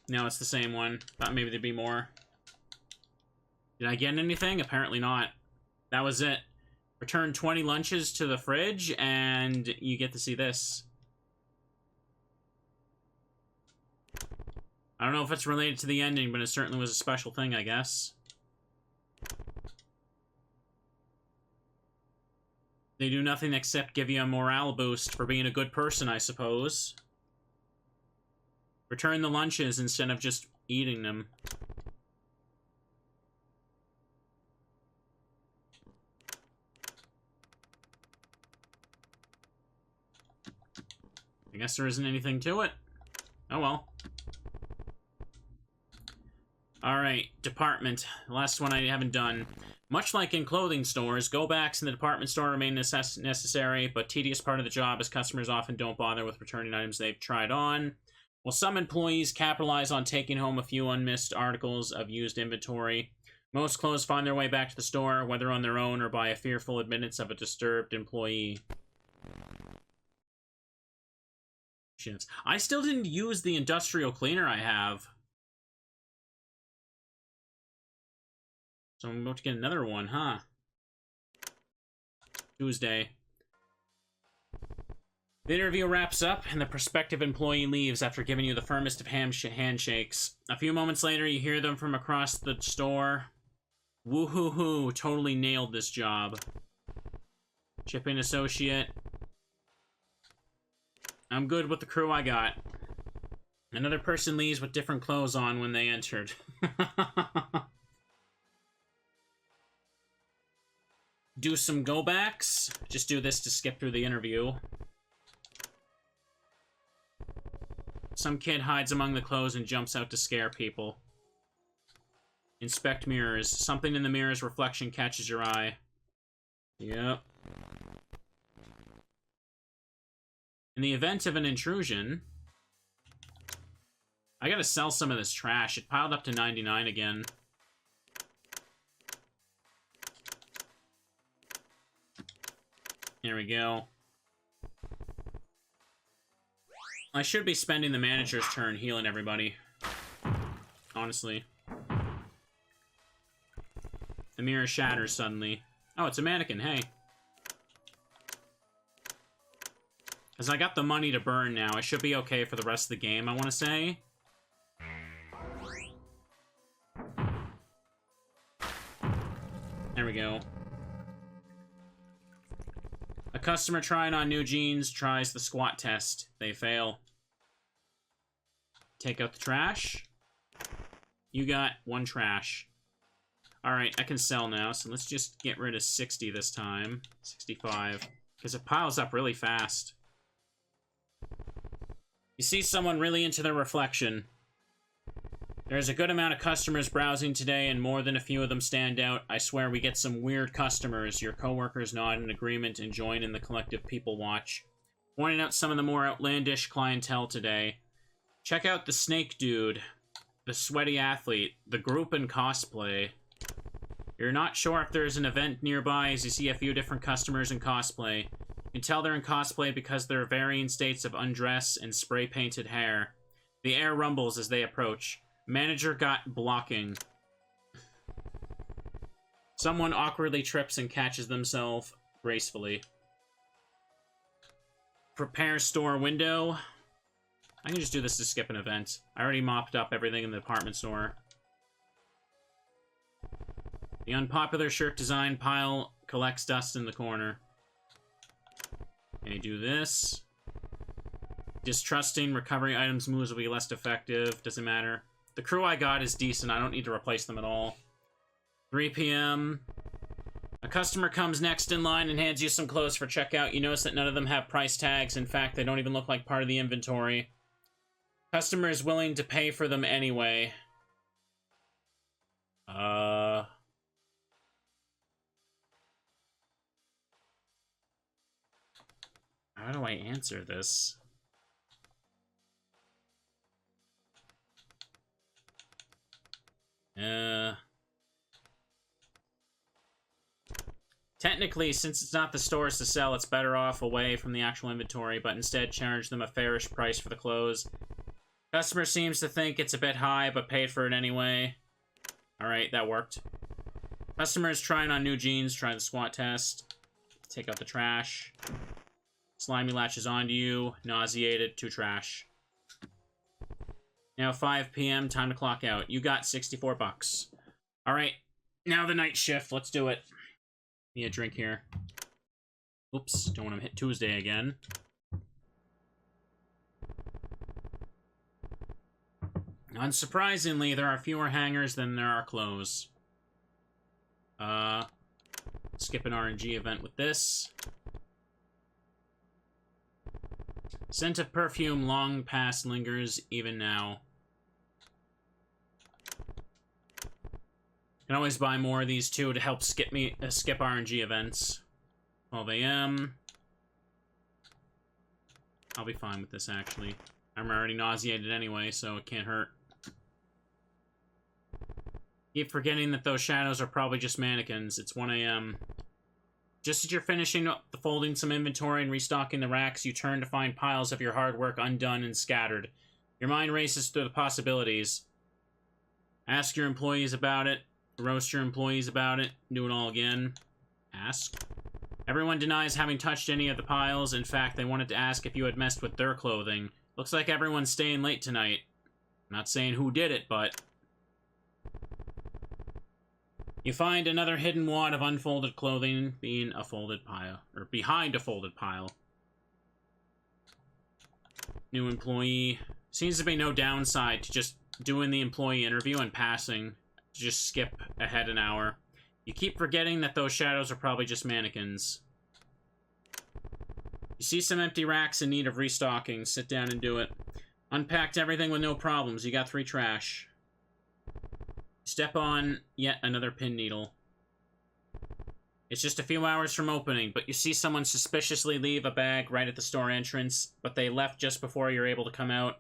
No, it's the same one. Thought maybe there'd be more. Did I get anything? Apparently not. That was it. Return 20 lunches to the fridge, and you get to see this. I don't know if it's related to the ending, but it certainly was a special thing, I guess. They do nothing except give you a morale boost for being a good person, I suppose. Return the lunches instead of just eating them. I guess there isn't anything to it. Oh well. Alright, department. The last one I haven't done. Much like in clothing stores, go-backs in the department store remain necessary, but tedious part of the job as customers often don't bother with returning items they've tried on. While some employees capitalize on taking home a few unmissed articles of used inventory, most clothes find their way back to the store, whether on their own or by a fearful admittance of a disturbed employee. Shifts. I still didn't use the industrial cleaner I have. So I'm about to get another one, huh? Tuesday. The interview wraps up, and the prospective employee leaves after giving you the firmest of handshakes. A few moments later, you hear them from across the store. Woo-hoo-hoo, totally nailed this job. Shipping associate. I'm good with the crew I got. Another person leaves with different clothes on when they entered. Do some go-backs. Just do this to skip through the interview. Some kid hides among the clothes and jumps out to scare people. Inspect mirrors. Something in the mirror's reflection catches your eye. Yep. In the event of an intrusion... I gotta sell some of this trash. It piled up to 99 again. Here we go. I should be spending the manager's turn healing everybody. Honestly. The mirror shatters suddenly. Oh, it's a mannequin, hey. Because I got the money to burn now, I should be okay for the rest of the game, I want to say. There we go. A customer trying on new jeans tries the squat test. They fail. Take out the trash. You got one trash. Alright, I can sell now, so let's just get rid of 60 this time. 65. Because it piles up really fast. You see someone really into their reflection. There's a good amount of customers browsing today, and more than a few of them stand out. I swear we get some weird customers. Your coworkers nod in agreement and join in the collective people watch. Pointing out some of the more outlandish clientele today. Check out the snake dude, the sweaty athlete, the group in cosplay. You're not sure if there's an event nearby as you see a few different customers in cosplay. You can tell they're in cosplay because there are varying states of undress and spray-painted hair. The air rumbles as they approach. Manager got blocking. Someone awkwardly trips and catches themselves gracefully. Prepare store window. I can just do this to skip an event. I already mopped up everything in the department store. The unpopular shirt design pile collects dust in the corner. Okay, do this. Distrusting recovery items moves will be less effective. Doesn't matter. The crew I got is decent. I don't need to replace them at all. 3 p.m. A customer comes next in line and hands you some clothes for checkout. You notice that none of them have price tags. In fact, they don't even look like part of the inventory. Customer is willing to pay for them anyway. How do I answer this? Technically, since it's not the stores to sell, it's better off away from the actual inventory, but instead charge them a fairish price for the clothes. Customer seems to think it's a bit high, but paid for it anyway. Alright, that worked. Customer is trying on new jeans, try the squat test. Take out the trash. Slimy latches onto you. Nauseated, to trash. Now 5 p.m., time to clock out. You got 64 bucks. Alright, now the night shift. Let's do it. Need a drink here. Oops, don't want to hit Tuesday again. Unsurprisingly, there are fewer hangers than there are clothes. Skip an RNG event with this. Scent of perfume long past lingers, even now. Can always buy more of these too to help skip RNG events. 12 a.m. I'll be fine with this, actually. I'm already nauseated anyway, so it can't hurt. Keep forgetting that those shadows are probably just mannequins. It's 1 a.m. Just as you're finishing up folding some inventory and restocking the racks, you turn to find piles of your hard work undone and scattered. Your mind races through the possibilities. Ask your employees about it. Roast your employees about it. Do it all again. Ask. Everyone denies having touched any of the piles. In fact, they wanted to ask if you had messed with their clothing. Looks like everyone's staying late tonight. I'm not saying who did it, but... You find another hidden wad of unfolded clothing being a folded pile. Or behind a folded pile. New employee. Seems to be no downside to just doing the employee interview and passing. Just skip ahead an hour. You keep forgetting that those shadows are probably just mannequins. You see some empty racks in need of restocking. Sit down and do it. Unpacked everything with no problems. You got 3 trash. Step on yet another pin needle. It's just a few hours from opening, but you see someone suspiciously leave a bag right at the store entrance, but they left just before you're able to come out.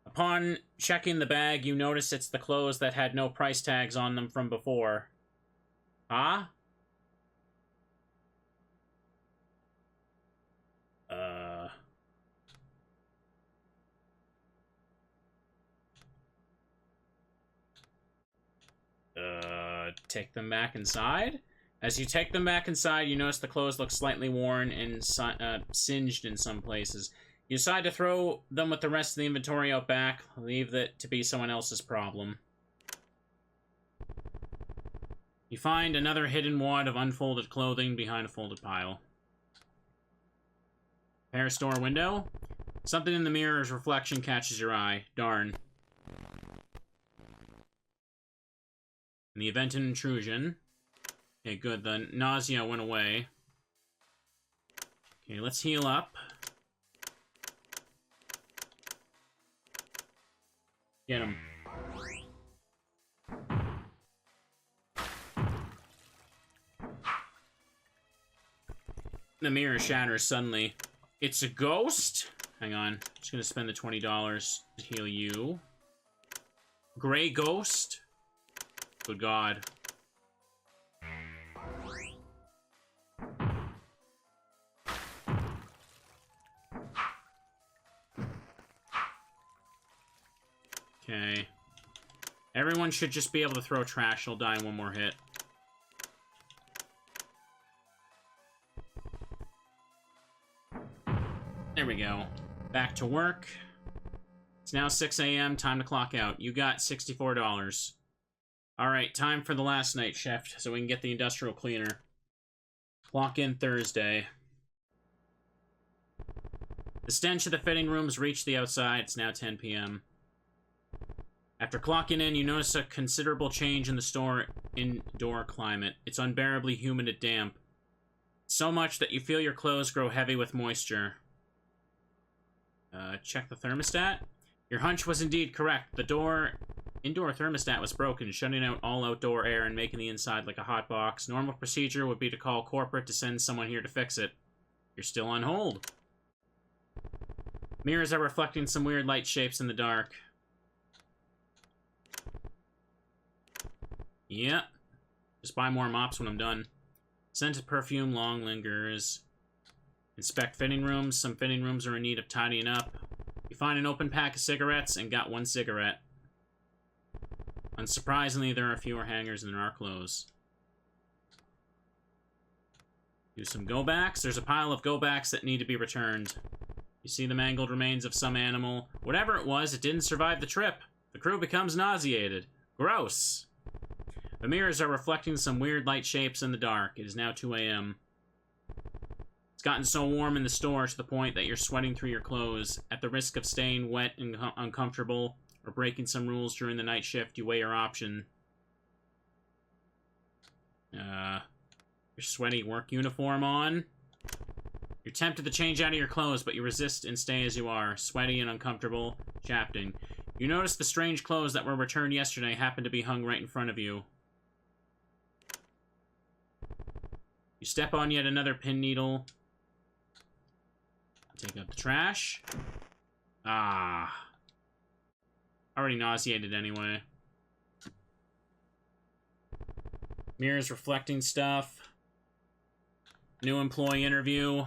Upon checking the bag, you notice it's the clothes that had no price tags on them from before. Huh? Take them back inside? As you take them back inside, you notice the clothes look slightly worn and singed in some places. You decide to throw them with the rest of the inventory out back, leave that to be someone else's problem. You find another hidden wad of unfolded clothing behind a folded pile. Repair store window. Something in the mirror's reflection catches your eye. Darn. In the event of intrusion. Okay, good. The nausea went away. Okay, let's heal up. Get him. The mirror shatters suddenly. It's a ghost? Hang on. I'm just gonna spend the $20 to heal you. Gray ghost? Good God. Okay. Everyone should just be able to throw trash. He'll die in one more hit. There we go. Back to work. It's now 6 a.m. Time to clock out. You got $64. Alright, time for the last night shift so we can get the industrial cleaner. Clock in Thursday. The stench of the fitting rooms reached the outside. It's now 10 p.m. After clocking in, you notice a considerable change in the store indoor climate. It's unbearably humid and damp. So much that you feel your clothes grow heavy with moisture. Check the thermostat. Your hunch was indeed correct. The indoor thermostat was broken, shutting out all outdoor air and making the inside like a hot box. Normal procedure would be to call corporate to send someone here to fix it. You're still on hold. Mirrors are reflecting some weird light shapes in the dark. Yeah. Just buy more mops when I'm done. Scent of perfume long lingers. Inspect fitting rooms. Some fitting rooms are in need of tidying up. You find an open pack of cigarettes and got 1 cigarette. Unsurprisingly, there are fewer hangers than there are clothes. Do some go-backs. There's a pile of go-backs that need to be returned. You see the mangled remains of some animal. Whatever it was, it didn't survive the trip. The crew becomes nauseated. Gross. The mirrors are reflecting some weird light shapes in the dark. It is now 2 a.m. It's gotten so warm in the store to the point that you're sweating through your clothes. At the risk of staying wet and uncomfortable, or breaking some rules during the night shift, you weigh your option. Your sweaty work uniform on. You're tempted to change out of your clothes, but you resist and stay as you are, sweaty and uncomfortable, chafing. You notice the strange clothes that were returned yesterday happen to be hung right in front of you. You step on yet another pin needle. Take out the trash. Ah. Already nauseated anyway. Mirrors reflecting stuff. New employee interview.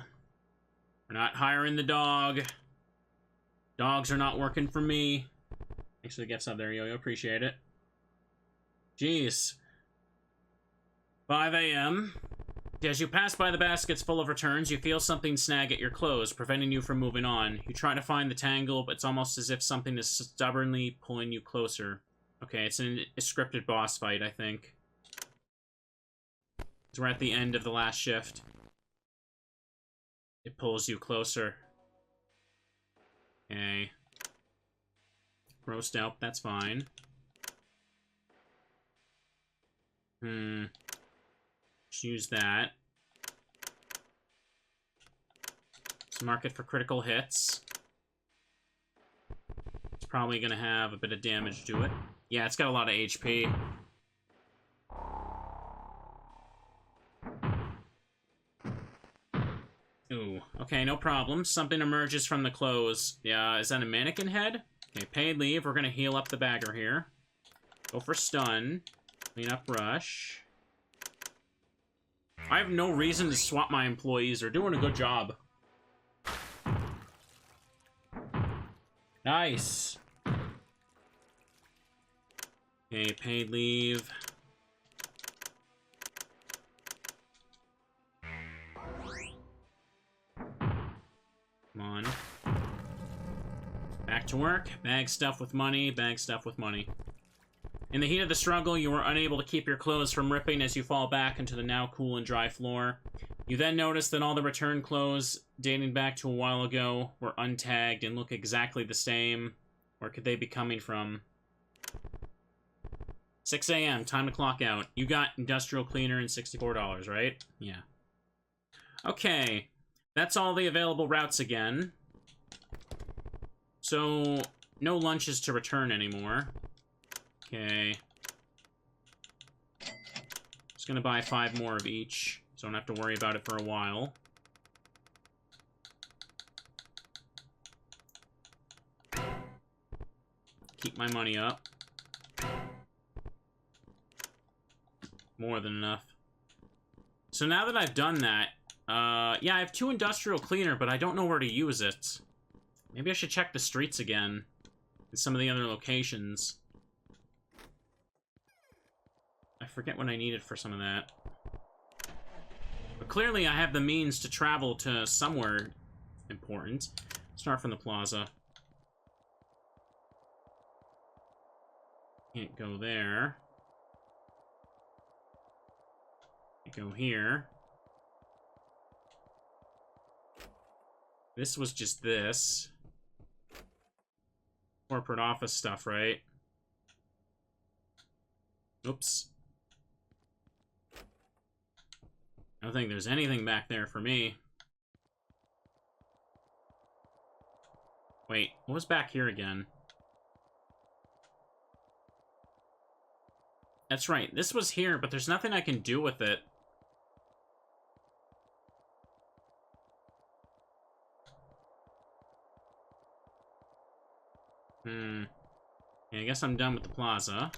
We're not hiring the dog. Dogs are not working for me. Thanks for the gift sub there, Yo-Yo. Appreciate it. Jeez. 5 a.m. As you pass by the baskets full of returns, you feel something snag at your clothes, preventing you from moving on. You try to find the tangle, but it's almost as if something is stubbornly pulling you closer. Okay, it's a scripted boss fight, I think. We're at the end of the last shift. It pulls you closer. Okay. Grossed out, that's fine. Just use that. Let's mark it for critical hits. It's probably gonna have a bit of damage to it. Yeah, it's got a lot of HP. Ooh, okay, no problem. Something emerges from the clothes. Yeah, is that a mannequin head? Okay, paid leave. We're gonna heal up the bagger here. Go for stun. Clean up rush. I have no reason to swap my employees. They're doing a good job. Nice. Okay, paid leave. Come on. Back to work. Bag stuff with money. Bag stuff with money. In the heat of the struggle, you were unable to keep your clothes from ripping as you fall back into the now cool and dry floor. You then notice that all the return clothes dating back to a while ago were untagged and look exactly the same. Where could they be coming from? 6 a.m. Time to clock out. You got industrial cleaner and $64, right? Yeah. Okay. That's all the available routes again. So, no lunches to return anymore. Okay. Just gonna buy 5 more of each, so I don't have to worry about it for a while. Keep my money up. More than enough. So now that I've done that, yeah, I have 2 industrial cleaner, but I don't know where to use it. Maybe I should check the streets again. And some of the other locations. I forget what I needed for some of that. But clearly I have the means to travel to somewhere important. Start from the plaza. Can't go there. Can't go here. This was just this. Corporate office stuff, right? Oops. I don't think there's anything back there for me. Wait, what was back here again? That's right, this was here, but there's nothing I can do with it. Yeah, I guess I'm done with the plaza.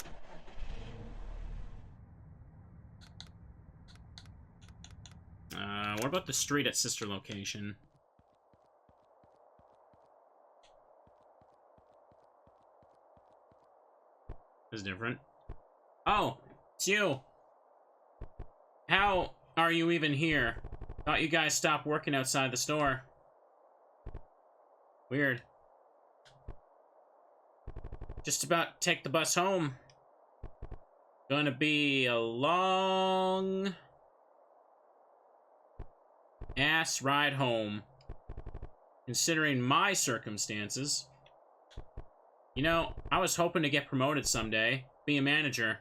What about the street at sister location? That's different. Oh, it's you. How are you even here? Thought you guys stopped working outside the store. Weird. Just about to take the bus home. Gonna be a long ass ride home. Considering my circumstances. You know, I was hoping to get promoted someday. Be a manager.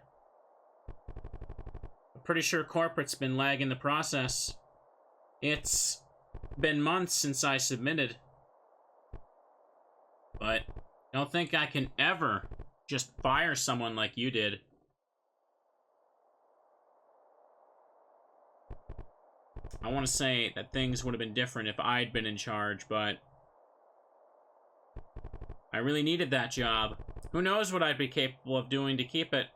I'm pretty sure corporate's been lagging the process. It's been months since I submitted. But I don't think I can ever just fire someone like you did. I want to say that things would have been different if I'd been in charge, but I really needed that job. Who knows what I'd be capable of doing to keep it.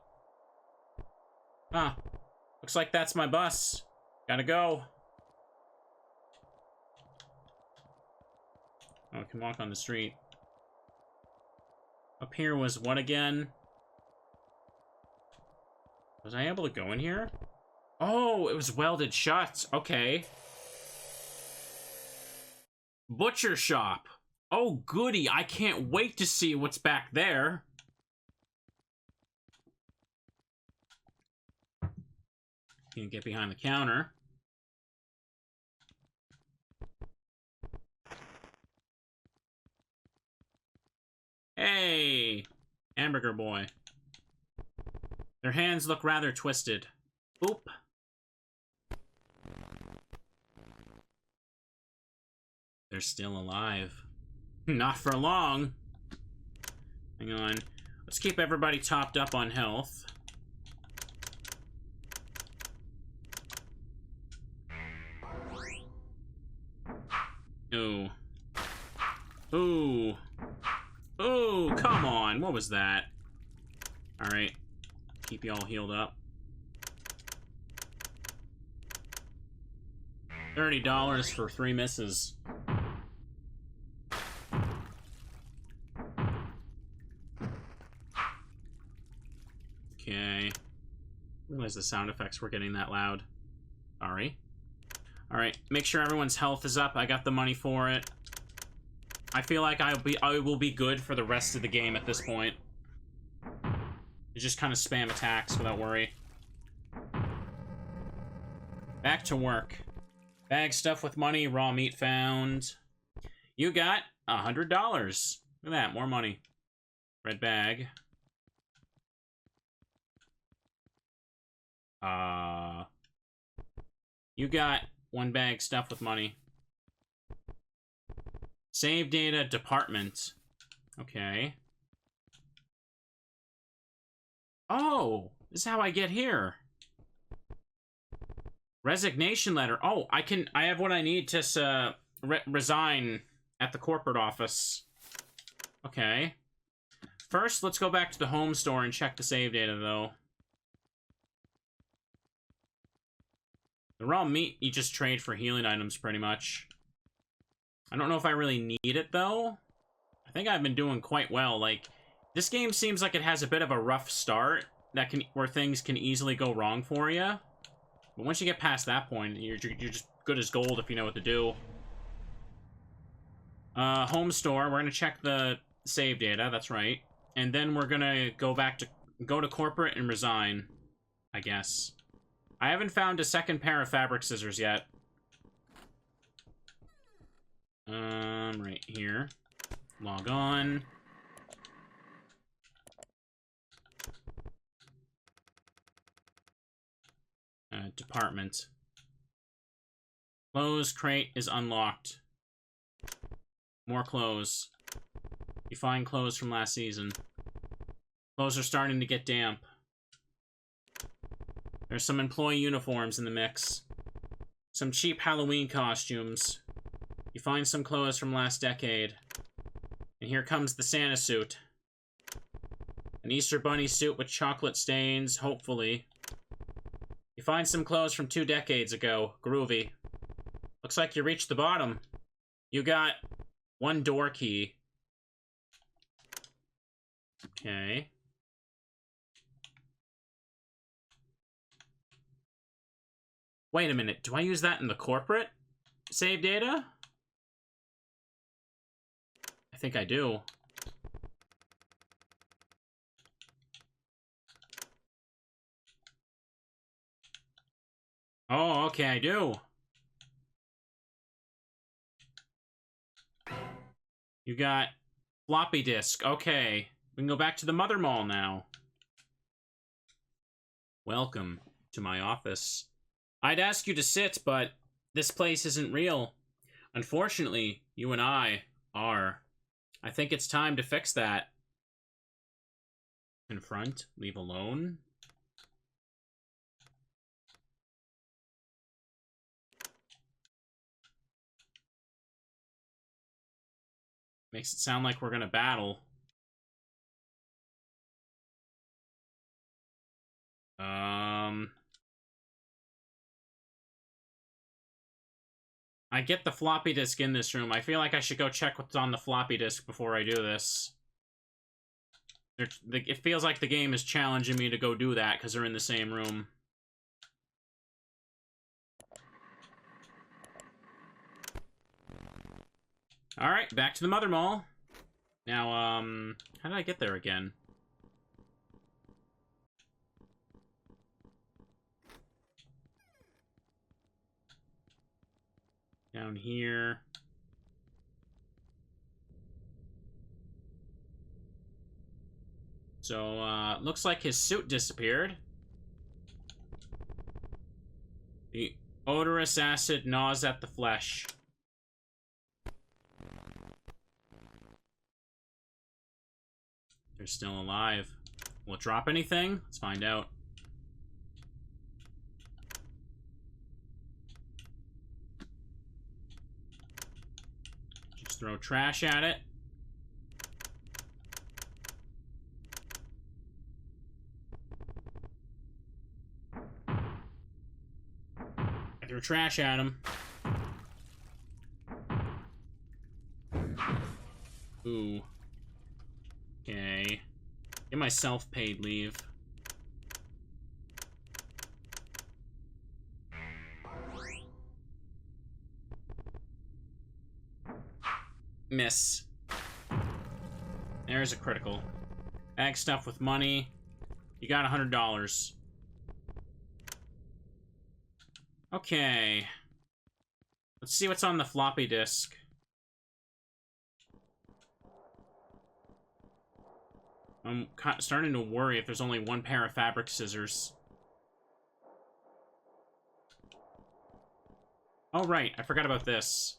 Huh. Looks like that's my bus. Gotta go. Oh, I can walk on the street. Up here was what again? Was I able to go in here? Oh, it was welded shut. Okay. Butcher shop. Oh, goody. I can't wait to see what's back there. You can get behind the counter. Hey, hamburger boy. Their hands look rather twisted. Oop. They're still alive. Not for long. Hang on. Let's keep everybody topped up on health. Ooh. Ooh. Ooh, come on. What was that? Alright. Keep you all healed up. $30 for 3 misses. Okay. Realize the sound effects were getting that loud. Sorry. Alright, make sure everyone's health is up. I got the money for it. I feel like I will be good for the rest of the game at this point. You just kind of spam attacks without worry. Back to work. Bag stuff with money, raw meat found. You got $100. Look at that, more money. Red bag. You got 1 bag stuff with money. Save data department. Okay. Oh, this is how I get here. Resignation letter. Oh, I have what I need to resign at the corporate office. Okay. First, let's go back to the home store and check the save data, though. The raw meat you just trade for healing items, pretty much. I don't know if I really need it, though. I think I've been doing quite well. Like, this game seems like it has a bit of a rough start where things can easily go wrong for you. But once you get past that point, you're just good as gold if you know what to do. Home store. We're gonna check the save data. That's right. And then we're gonna go to corporate and resign, I guess. I haven't found a second pair of fabric scissors yet. Right here. Log on. Department. Clothes crate is unlocked. More clothes. You find clothes from last season. Clothes are starting to get damp. There's some employee uniforms in the mix. Some cheap Halloween costumes. You find some clothes from last decade. And here comes the Santa suit. An Easter Bunny suit with chocolate stains, hopefully. You find some clothes from 2 decades ago. Groovy. Looks like you reached the bottom. You got 1 door key. Okay. Wait a minute, do I use that in the corporate save data? I think I do. Oh, okay, I do. You got floppy disk. Okay. We can go back to the Mother Mall now. Welcome to my office. I'd ask you to sit, but this place isn't real. Unfortunately, you and I are. I think it's time to fix that. Confront, leave alone. Makes it sound like we're gonna battle. I get the floppy disk in this room. I feel like I should go check what's on the floppy disk before I do this. It feels like the game is challenging me to go do that because they're in the same room. Alright, back to the Mother Mall. Now, how did I get there again? Down here. So, looks like his suit disappeared. The odorous acid gnaws at the flesh. They're still alive. Will it drop anything? Let's find out. Just throw trash at it. I threw trash at him. Ooh. Okay. Get myself paid leave. Miss. There's a critical. Bag stuff with money. You got $100. Okay. Let's see what's on the floppy disk. I'm starting to worry if there's only one pair of fabric scissors. Oh, right. I forgot about this.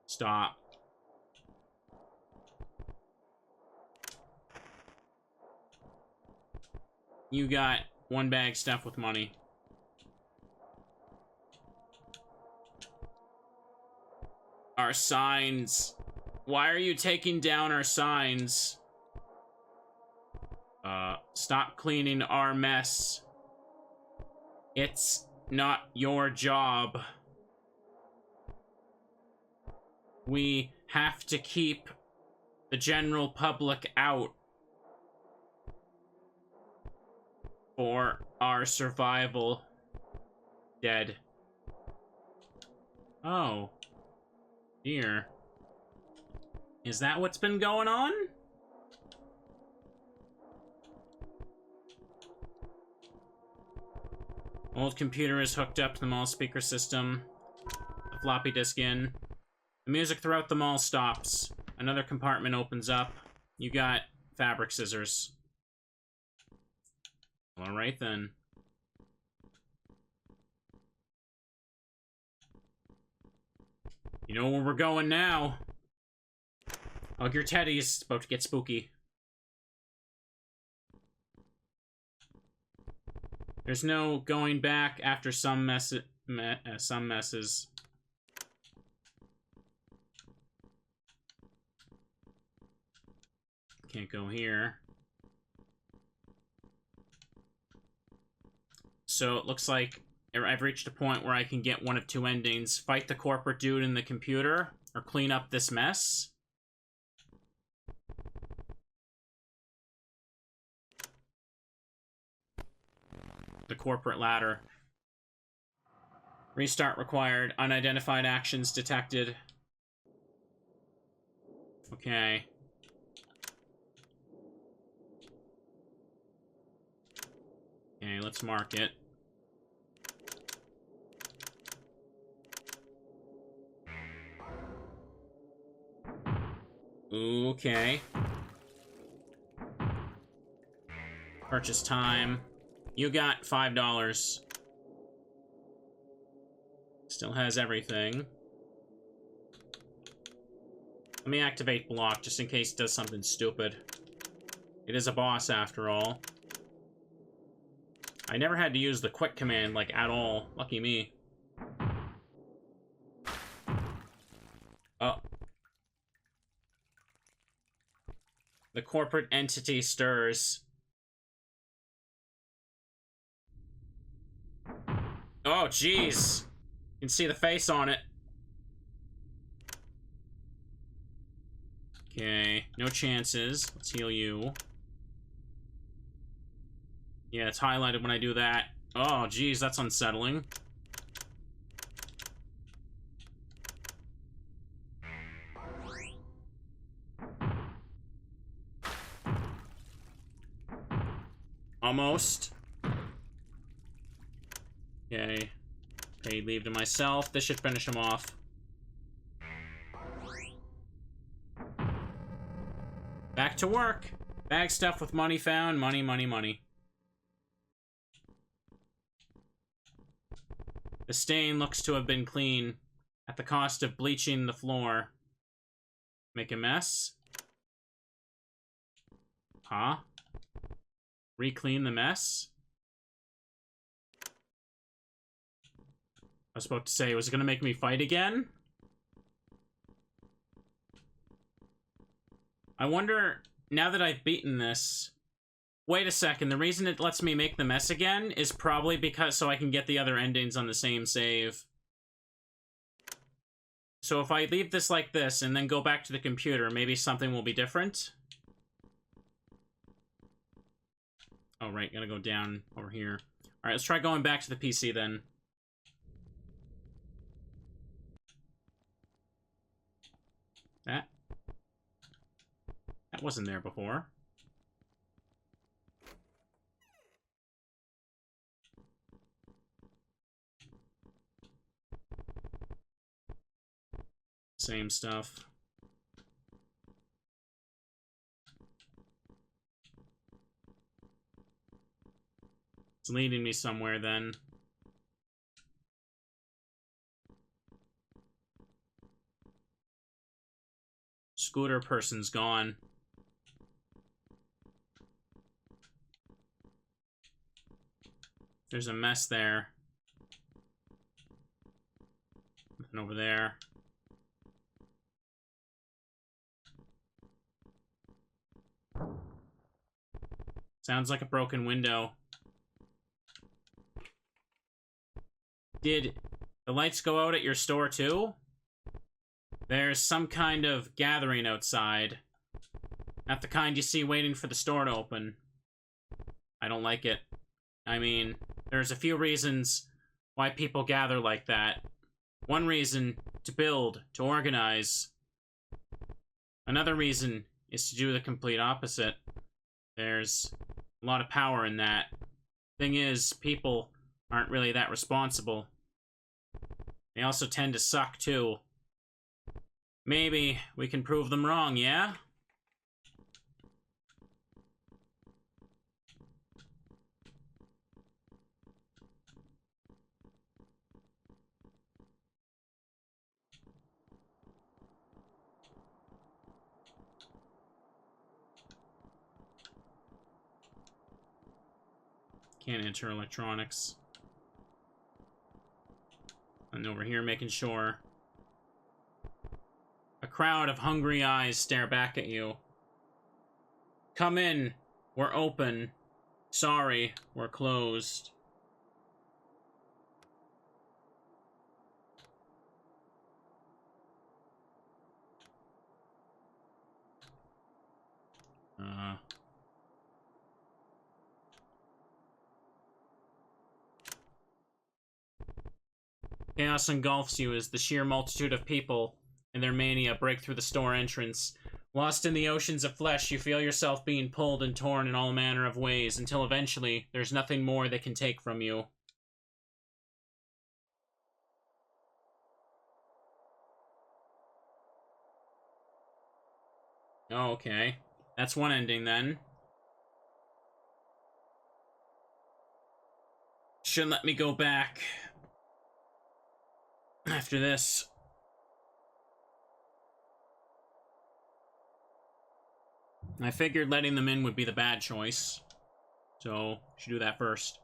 Stop. You got one bag stuffed with money. Our signs. Why are you taking down our signs? Stop cleaning our mess. It's not your job. We have to keep the general public out for our survival. Dead. Oh. Dear. Is that what's been going on? Old computer is hooked up to the mall speaker system. The floppy disk in. The music throughout the mall stops. Another compartment opens up. You got fabric scissors. Alright then. You know where we're going now. Hug your teddies. It's about to get spooky. There's no going back after some messes. Can't go here. So it looks like I've reached a point where I can get one of two endings. Fight the corporate dude in the computer, or clean up this mess. the corporate ladder. Restart required. Unidentified actions detected. Okay. Okay, let's mark it. Okay. Purchase time. You got $5. Still has everything. Let me activate block, just in case it does something stupid. It is a boss, after all. I never had to use the quick command, like, at all. Lucky me. Oh. The corporate entity stirs. Oh, jeez. You can see the face on it. Okay, no chances. Let's heal you. Yeah, it's highlighted when I do that. Oh, geez, that's unsettling. Almost. Okay. Paid leave to myself. This should finish him off. Back to work. Bag stuff with money found. Money, money, money. The stain looks to have been clean at the cost of bleaching the floor. Make a mess? Huh? Re-clean the mess? I was about to say, was it gonna make me fight again? I wonder, now that I've beaten this... Wait a second, the reason it lets me make the mess again is probably because so I can get the other endings on the same save. So if I leave this like this and then go back to the computer, maybe something will be different? Oh, right, gotta go down over here. Alright, let's try going back to the PC then. That wasn't there before. Same stuff. It's leading me somewhere then. Scooter person's gone. There's a mess there. Nothing over there. Sounds like a broken window. Did the lights go out at your store too? There's some kind of gathering outside. Not the kind you see waiting for the store to open. I don't like it. I mean, there's a few reasons why people gather like that. One reason, to build, to organize. Another reason is to do the complete opposite. There's a lot of power in that. Thing is, people aren't really that responsible. They also tend to suck, too. Maybe we can prove them wrong, yeah? Can't enter electronics. And over here making sure. A crowd of hungry eyes stare back at you. Come in. We're open. Sorry, we're closed. Chaos engulfs you as the sheer multitude of people and their mania break through the store entrance. Lost in the oceans of flesh, you feel yourself being pulled and torn in all manner of ways until eventually there's nothing more they can take from you. Oh, okay. That's one ending then. Shouldn't let me go back after this. I figured letting them in would be the bad choice. So, should do that first.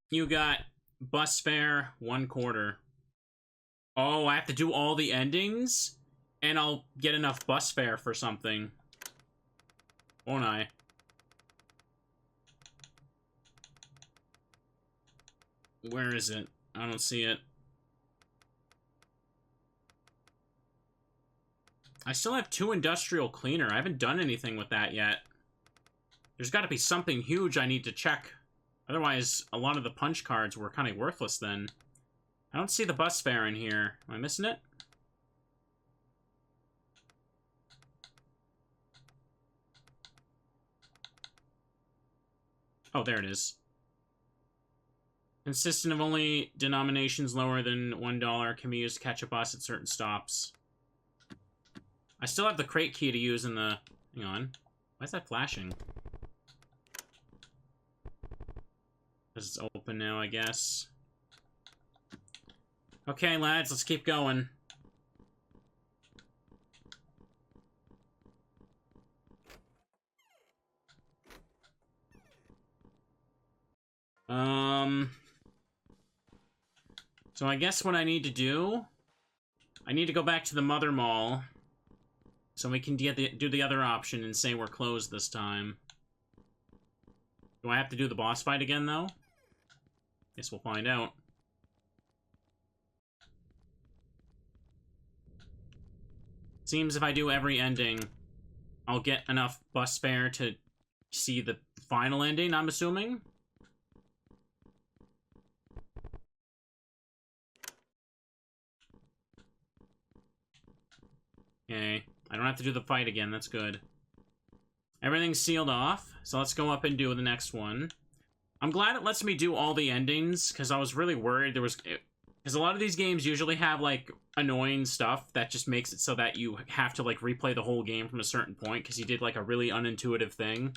You got bus fare, 1/4. Oh, I have to do all the endings? And I'll get enough bus fare for something. Won't I? Where is it? I don't see it. I still have 2 industrial cleaner. I haven't done anything with that yet. There's got to be something huge I need to check. Otherwise, a lot of the punch cards were kind of worthless then. I don't see the bus fare in here. Am I missing it? Oh, there it is. Consistent of only denominations lower than $1 can be used to catch a bus at certain stops. I still have the crate key to use in the... Hang on. Why is that flashing? Because it's open now, I guess. Okay, lads, let's keep going. So I guess what I need to do... I need to go back to the Mother Mall. So we can do the other option and say we're closed this time. Do I have to do the boss fight again, though? Guess we'll find out. Seems if I do every ending, I'll get enough bus fare to see the final ending, I'm assuming? Okay. I don't have to do the fight again, that's good. Everything's sealed off, so let's go up and do the next one. I'm glad it lets me do all the endings, because I was really worried there was... Because a lot of these games usually have, like, annoying stuff that just makes it so that you have to, like, replay the whole game from a certain point, because you did, like, a really unintuitive thing.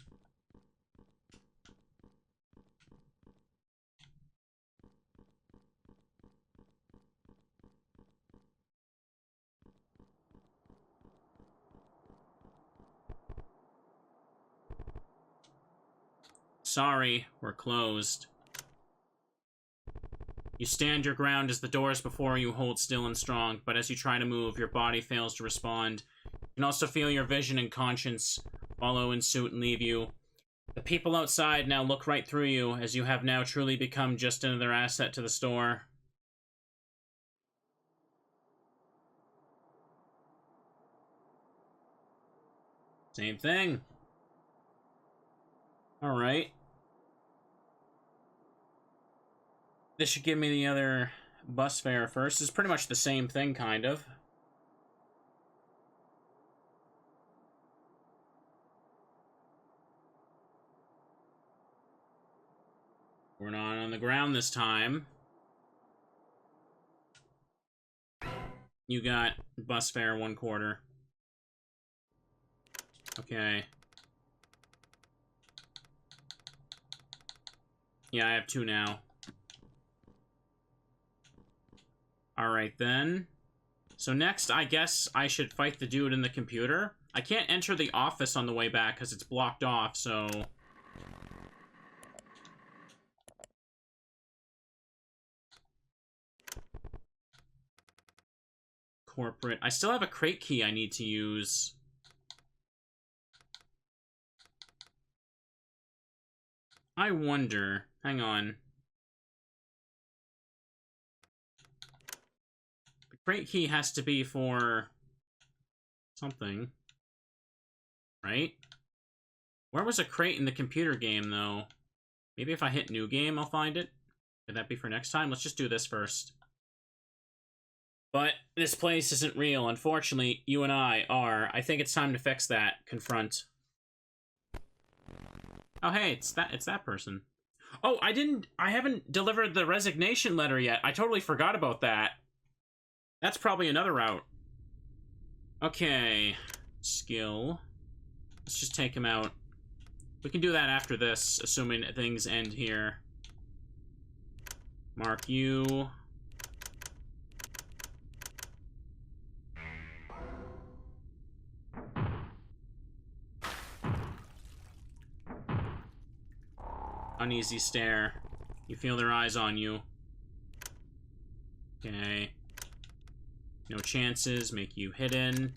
Sorry, we're closed. You stand your ground as the doors before you hold still and strong, but as you try to move, your body fails to respond. You can also feel your vision and conscience follow in suit and leave you. The people outside now look right through you, as you have now truly become just another asset to the store. Same thing. Alright. This should give me the other bus fare first. It's pretty much the same thing, kind of. We're not on the ground this time. You got bus fare 1/4. Okay. Yeah, I have 2 now. Alright, then. So next, I guess I should fight the dude in the computer. I can't enter the office on the way back because it's blocked off, so... Corporate. I still have a crate key I need to use. I wonder... Hang on. The crate key has to be for... something. Right? Where was a crate in the computer game, though? Maybe if I hit new game, I'll find it. Could that be for next time? Let's just do this first. But this place isn't real. Unfortunately, you and I are. I think it's time to fix that. Confront. Oh, hey, it's that person. Oh, I haven't delivered the resignation letter yet. I totally forgot about that. That's probably another route. Okay. Skill. Let's just take him out. We can do that after this, assuming things end here. Mark you. Uneasy stare. You feel their eyes on you. Okay. No chances, make you hidden.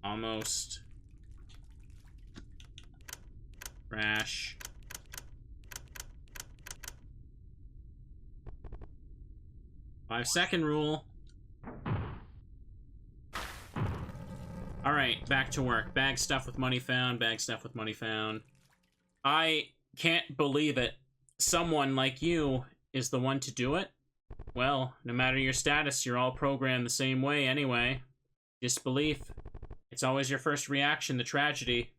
Almost. Crash. Five-second rule. Alright, back to work. Bag stuff with money found, bag stuff with money found. I can't believe it. Someone like you is the one to do it? Well, no matter your status, you're all programmed the same way anyway. Disbelief. It's always your first reaction to tragedy.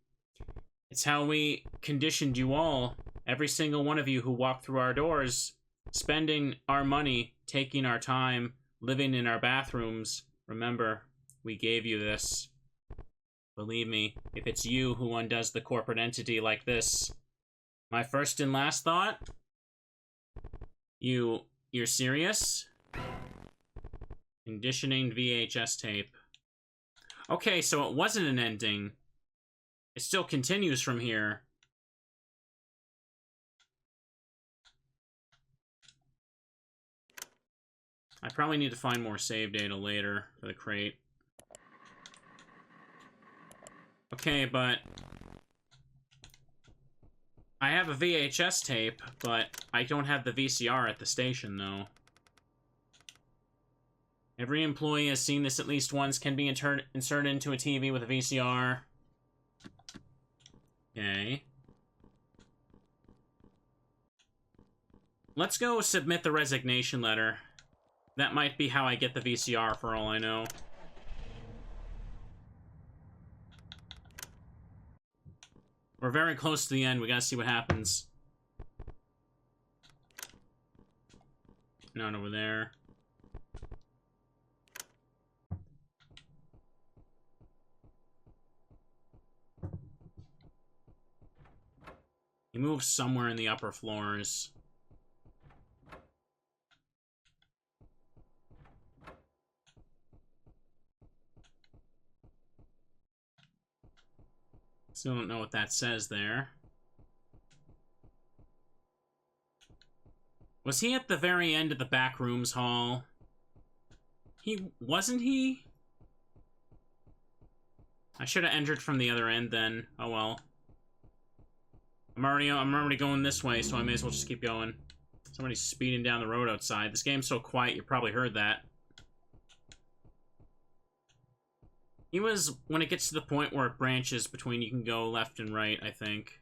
It's how we conditioned you all. Every single one of you who walked through our doors. Spending our money, taking our time, living in our bathrooms. Remember, we gave you this. Believe me, if it's you who undoes the corporate entity like this. My first and last thought? You're serious? Conditioning VHS tape. Okay, so it wasn't an ending. It still continues from here. I probably need to find more save data later for the crate. Okay, but I have a VHS tape, but I don't have the VCR at the station, though. Every employee has seen this at least once, can be inserted into a TV with a VCR. Okay. Let's go submit the resignation letter. That might be how I get the VCR, for all I know. We're very close to the end. We gotta see what happens. Not over there. He moves somewhere in the upper floors. Still don't know what that says there. Was he at the very end of the backrooms hall? Wasn't he? I should have entered from the other end then. Oh well. I'm already going this way, so I may as well just keep going. Somebody's speeding down the road outside. This game's so quiet, you probably heard that. He was, when it gets to the point where it branches between, you can go left and right, I think.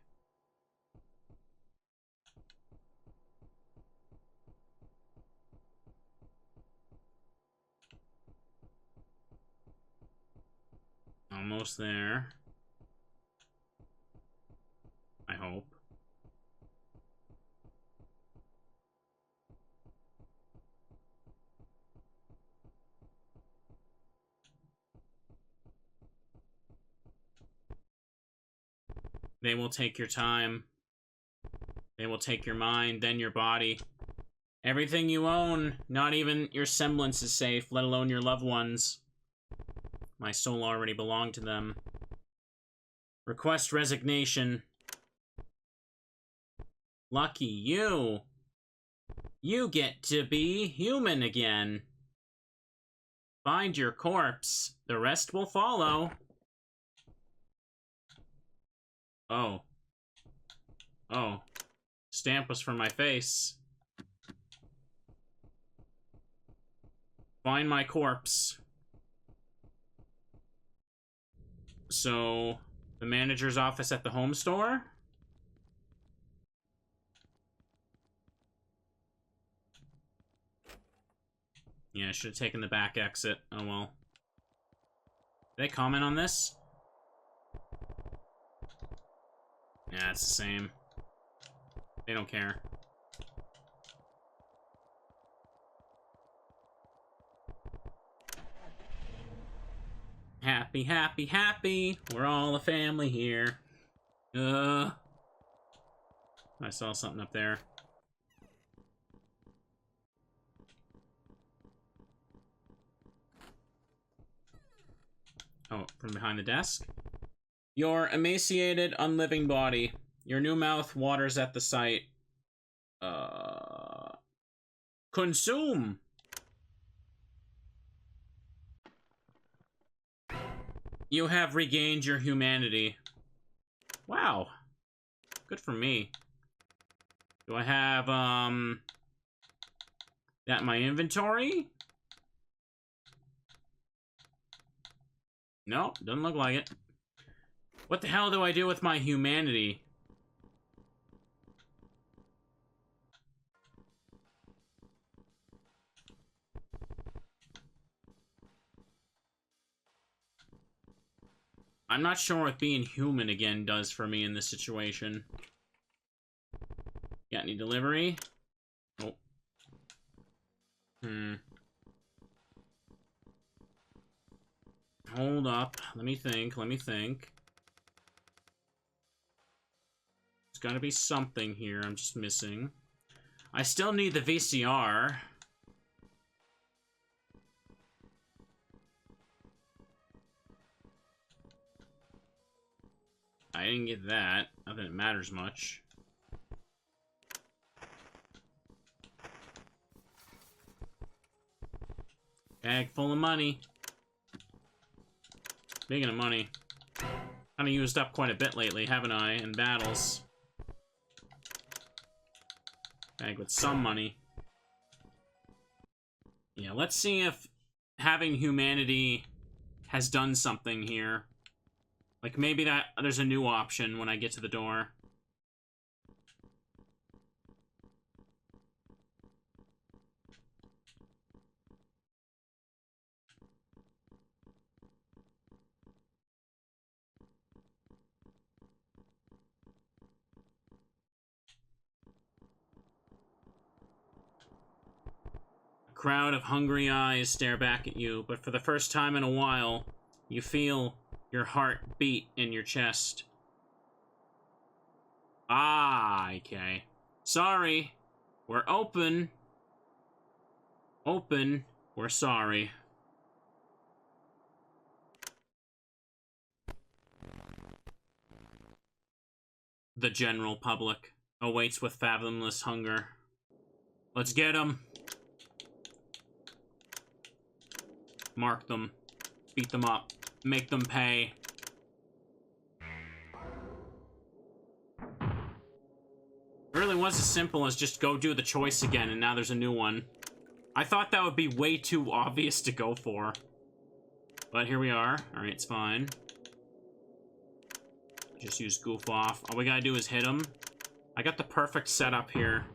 Almost there. I hope. They will take your time. They will take your mind, then your body. Everything you own, not even your semblance is safe, let alone your loved ones. My soul already belonged to them. Request resignation. Lucky you. You get to be human again. Find your corpse. The rest will follow. Oh. Oh. Stamp was for my face. Find my corpse. So, the manager's office at the home store? Yeah, I should have taken the back exit. Oh well. Did they comment on this? Yeah, it's the same. They don't care. Happy, happy, happy. We're all a family here. I saw something up there. Oh, from behind the desk? Your emaciated, unliving body. Your new mouth waters at the sight. Consume! You have regained your humanity. Wow. Good for me. Do I have, that in my inventory? No, doesn't look like it. What the hell do I do with my humanity? I'm not sure what being human again does for me in this situation. Got any delivery? Oh. Hold up. Let me think. There's gotta be something here I'm just missing. I still need the VCR. I didn't get that. Not that it matters much. Bag full of money. Speaking of money, kind of used up quite a bit lately, haven't I, in battles. Bag with some money. Yeah, let's see if having humanity has done something here. Like, maybe that there's a new option when I get to the door. A crowd of hungry eyes stare back at you, but for the first time in a while, you feel your heart beat in your chest. Ah, okay. Sorry. We're open. Open. We're sorry. The general public awaits with fathomless hunger. Let's get them. Mark them. Beat them up. Make them pay. It really was as simple as just go do the choice again, and now there's a new one. I thought that would be way too obvious to go for. But here we are. Alright, it's fine. Just use goof off. All we gotta do is hit him. I got the perfect setup here.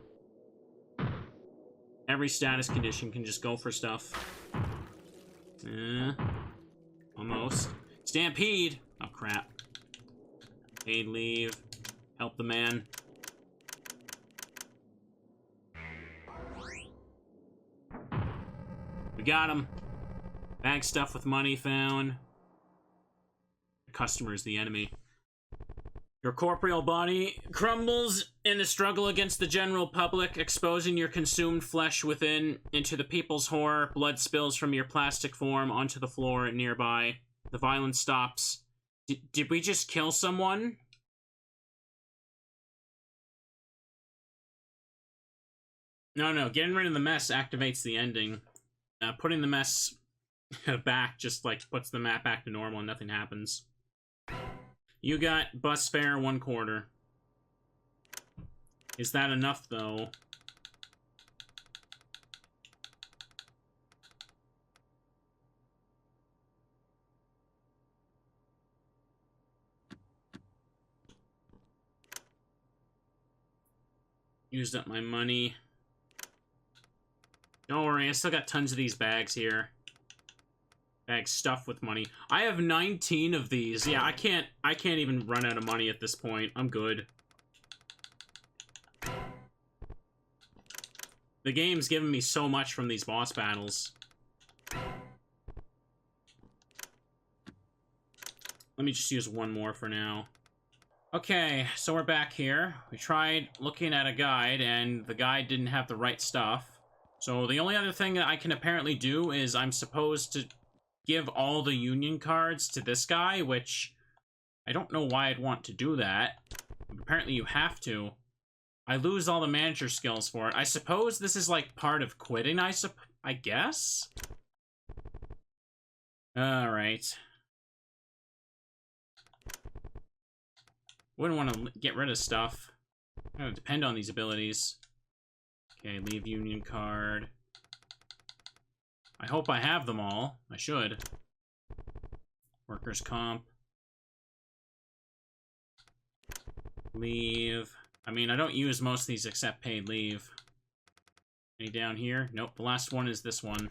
Every status condition can just go for stuff. Almost. Stampede! Oh, crap. Paid leave. Help the man. We got him. Bag stuff with money found. The customer is the enemy. Your corporeal body crumbles in the struggle against the general public, exposing your consumed flesh within into the people's horror. Blood spills from your plastic form onto the floor nearby. The violence stops. Did we just kill someone? No. Getting rid of the mess activates the ending. Putting the mess back just, like, puts the map back to normal and nothing happens. You got bus fare 1/4. Is that enough, though? Used up my money. Don't worry, I still got tons of these bags here. Bags stuffed with money. I have 19 of these. Yeah, I can't even run out of money at this point. I'm good. The game's given me so much from these boss battles. Let me just use one more for now. Okay, so we're back here. We tried looking at a guide, and the guide didn't have the right stuff. So the only other thing that I can apparently do is I'm supposed to give all the union cards to this guy, which I don't know why I'd want to do that. But apparently you have to. I lose all the manager skills for it. I suppose this is like part of quitting, I guess? Alright. Wouldn't want to get rid of stuff. It's gonna depend on these abilities. Okay, leave union card. I hope I have them all. I should. Workers' comp. Leave. I mean, I don't use most of these except paid leave. Any down here? Nope, the last one is this one.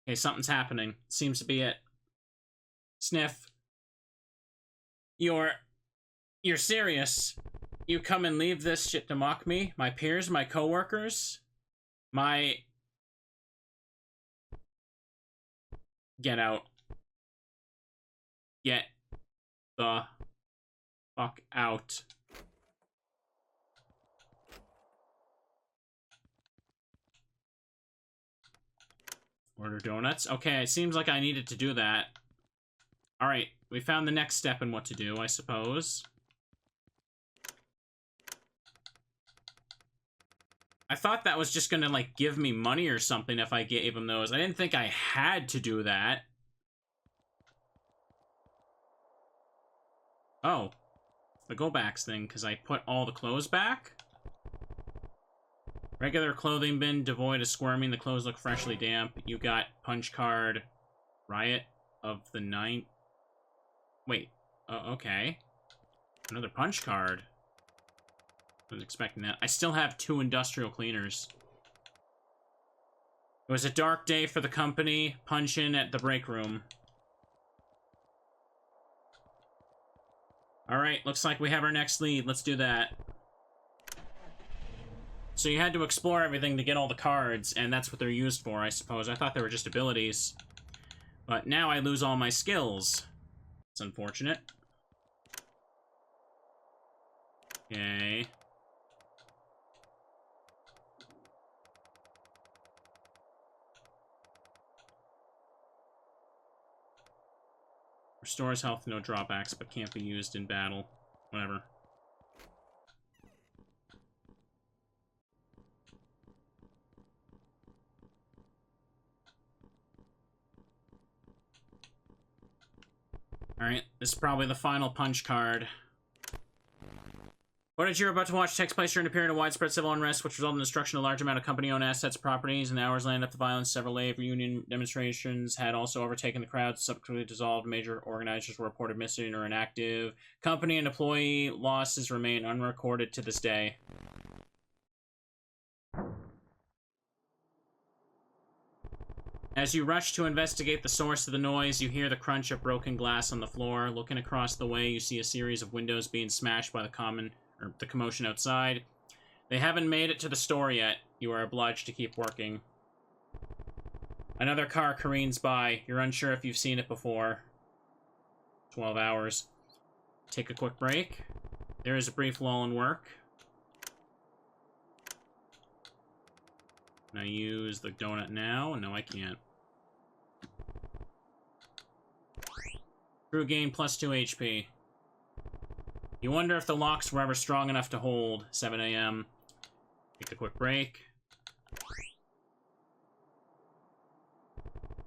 Okay, something's happening. Seems to be it. Sniff. You're serious. You come and leave this shit to mock me? My peers, my coworkers? Get out. Get the fuck out. Order donuts. Okay, it seems like I needed to do that. Alright, we found the next step in what to do, I suppose. I thought that was just gonna, like, give me money or something if I gave him those. I didn't think I had to do that. Oh. The go-backs thing, because I put all the clothes back? Regular clothing bin, devoid of squirming. The clothes look freshly damp. You got punch card. Riot of the Ninth. Wait. Okay. Another punch card. I was expecting that. I still have 2 industrial cleaners. It was a dark day for the company. Punch in at the break room. Alright, looks like we have our next lead. Let's do that. So you had to explore everything to get all the cards, and that's what they're used for, I suppose. I thought they were just abilities. But now I lose all my skills. It's unfortunate. Okay. Restores health, no drawbacks, but can't be used in battle. Whatever. Alright, this is probably the final punch card. What you're about to watch takes place during a period of widespread civil unrest, which resulted in the destruction of a large amount of company-owned assets, properties, and hours landed up the violence. Several labor union demonstrations had also overtaken the crowd, subsequently dissolved. Major organizers were reported missing or inactive. Company and employee losses remain unrecorded to this day. As you rush to investigate the source of the noise, you hear the crunch of broken glass on the floor. Looking across the way, you see a series of windows being smashed by the commotion outside. They haven't made it to the store yet. You are obliged to keep working. Another car careens by. You're unsure if you've seen it before. 12 hours. Take a quick break. There is a brief lull in work. Can I use the donut now? No, I can't. Crew gain plus 2 HP. You wonder if the locks were ever strong enough to hold. 7 a.m. Take a quick break.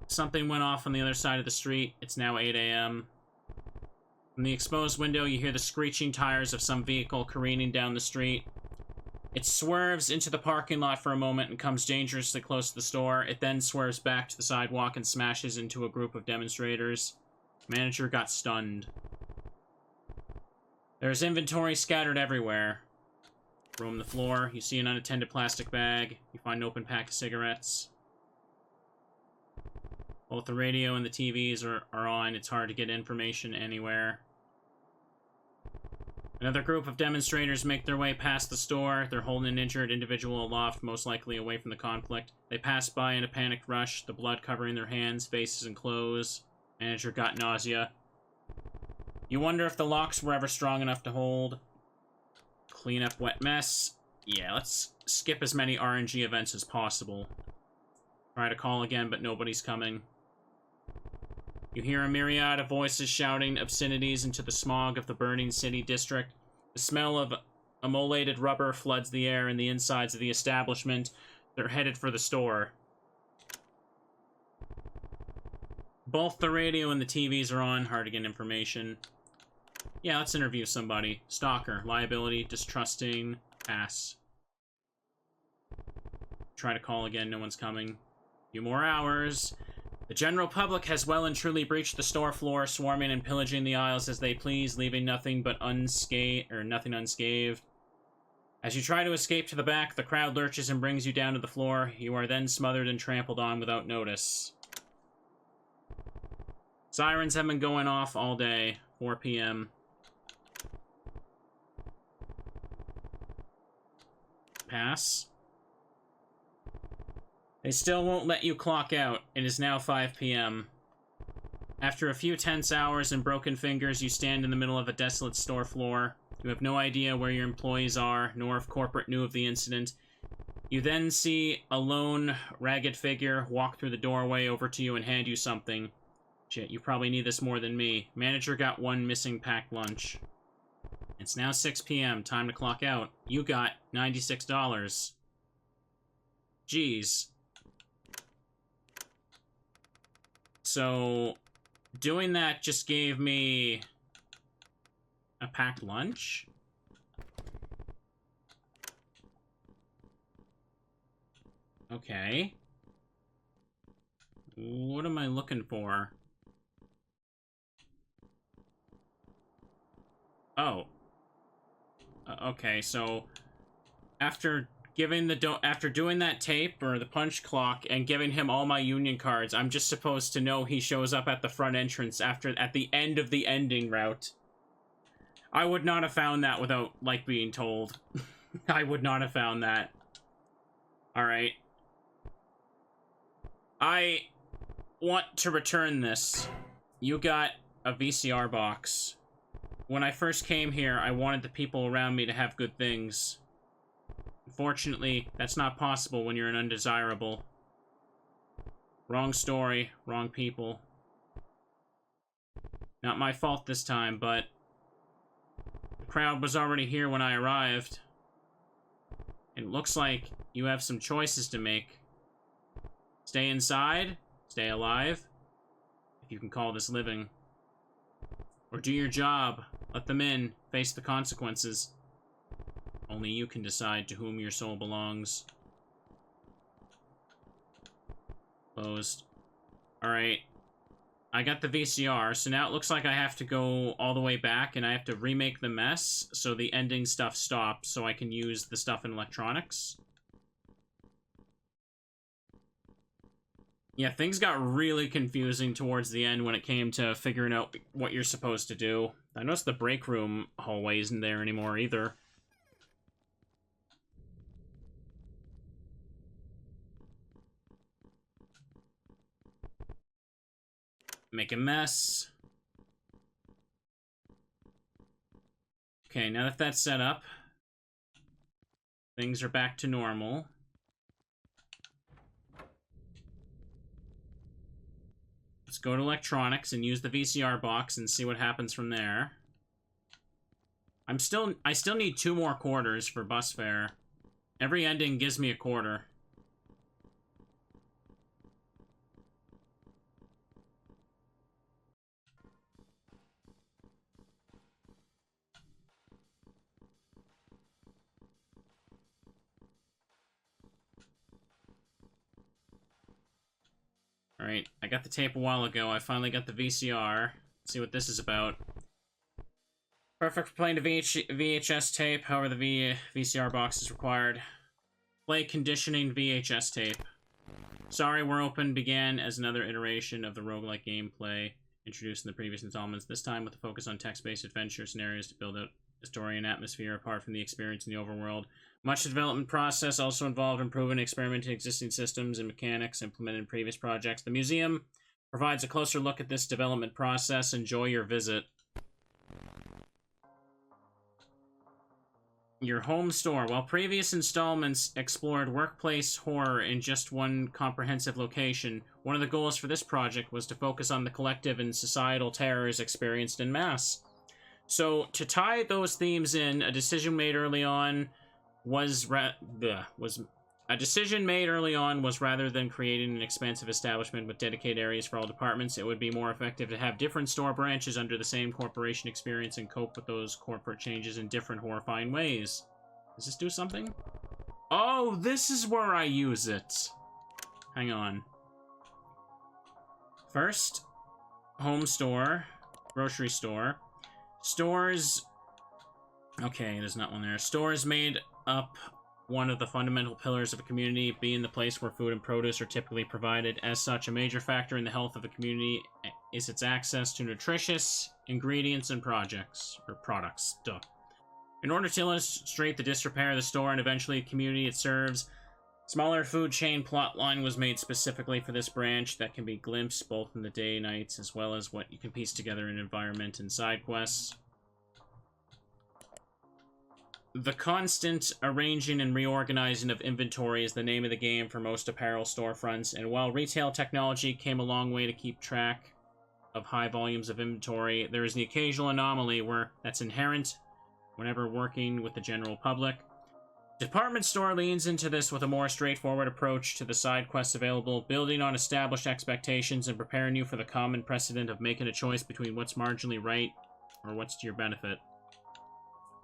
Something went off on the other side of the street. It's now 8 a.m. From the exposed window, you hear the screeching tires of some vehicle careening down the street. It swerves into the parking lot for a moment and comes dangerously close to the store. It then swerves back to the sidewalk and smashes into a group of demonstrators. Manager got stunned. There's inventory scattered everywhere. Roam the floor. You see an unattended plastic bag. You find an open pack of cigarettes. Both the radio and the TVs are on. It's hard to get information anywhere. Another group of demonstrators make their way past the store. They're holding an injured individual aloft, most likely away from the conflict. They pass by in a panicked rush, the blood covering their hands, faces, and clothes. Manager got nausea. You wonder if the locks were ever strong enough to hold. Clean up wet mess. Yeah, let's skip as many RNG events as possible. Try to call again, but nobody's coming. You hear a myriad of voices shouting obscenities into the smog of the burning city district. The smell of immolated rubber floods the air in the insides of the establishment. They're headed for the store. Both the radio and the TVs are on. Hard to get information. Yeah, let's interview somebody. Stalker. Liability. Distrusting. Pass. Try to call again. No one's coming. A few more hours. The general public has well and truly breached the store floor, swarming and pillaging the aisles as they please, leaving nothing unscathed. As you try to escape to the back, the crowd lurches and brings you down to the floor. You are then smothered and trampled on without notice. Sirens have been going off all day. 4 p.m. Pass. They still won't let you clock out. It is now 5 p.m. After a few tense hours and broken fingers, you stand in the middle of a desolate store floor. You have no idea where your employees are, nor if corporate knew of the incident. You then see a lone, ragged figure walk through the doorway over to you and hand you something. Shit, you probably need this more than me. Manager got one missing packed lunch. It's now 6 p.m. Time to clock out. You got $96. Jeez. So, doing that just gave me a packed lunch? Okay. What am I looking for? Oh. Okay, so after doing that tape or the punch clock and giving him all my union cards, I'm just supposed to know he shows up at the front entrance at the end of the ending route. I would not have found that without, like, being told. I would not have found that. Alright. I want to return this. You got a VCR box. When I first came here, I wanted the people around me to have good things. Unfortunately, that's not possible when you're an undesirable. Wrong story, wrong people. Not my fault this time, but the crowd was already here when I arrived. It looks like you have some choices to make. Stay inside, stay alive, if you can call this living. Or do your job, let them in, face the consequences. Only you can decide to whom your soul belongs. Closed. Alright. I got the VCR, so now it looks like I have to go all the way back, and I have to remake the mess, so the ending stuff stops, so I can use the stuff in electronics. Yeah, things got really confusing towards the end when it came to figuring out what you're supposed to do. I noticed the break room hallway isn't there anymore either. Make a mess. Okay, now that that's set up, things are back to normal. Let's go to electronics and use the VCR box and see what happens from there. I still need 2 more quarters for bus fare. Every ending gives me a quarter. Alright, I got the tape a while ago. I finally got the VCR. Let's see what this is about. Perfect for playing a VHS tape, however the VCR box is required. Play conditioning VHS tape. Sorry, We're Open began as another iteration of the roguelike gameplay introduced in the previous installments, this time with a focus on text-based adventure scenarios to build out a story and atmosphere apart from the experience in the overworld. Much of the development process also involved improving and experimenting existing systems and mechanics implemented in previous projects. The museum provides a closer look at this development process. Enjoy your visit. Your home store. While previous installments explored workplace horror in just one comprehensive location, one of the goals for this project was to focus on the collective and societal terrors experienced en masse. So, to tie those themes in, a decision made early on was rather than creating an expansive establishment with dedicated areas for all departments, it would be more effective to have different store branches under the same corporation experience and cope with those corporate changes in different horrifying ways. Does this do something? Oh, this is where I use it. Hang on. First, home store, grocery store. Stores... Okay, there's not one there. Stores made up one of the fundamental pillars of a community, being the place where food and produce are typically provided. As such, a major factor in the health of a community is its access to nutritious ingredients and products. Duh. In order to illustrate the disrepair of the store and eventually the community it serves, smaller food chain plotline was made specifically for this branch that can be glimpsed both in the day nights as well as what you can piece together in environment and side quests. The constant arranging and reorganizing of inventory is the name of the game for most apparel storefronts, and while retail technology came a long way to keep track of high volumes of inventory, there is the occasional anomaly where that's inherent whenever working with the general public. Department store leans into this with a more straightforward approach to the side quests available, building on established expectations and preparing you for the common precedent of making a choice between what's marginally right or what's to your benefit.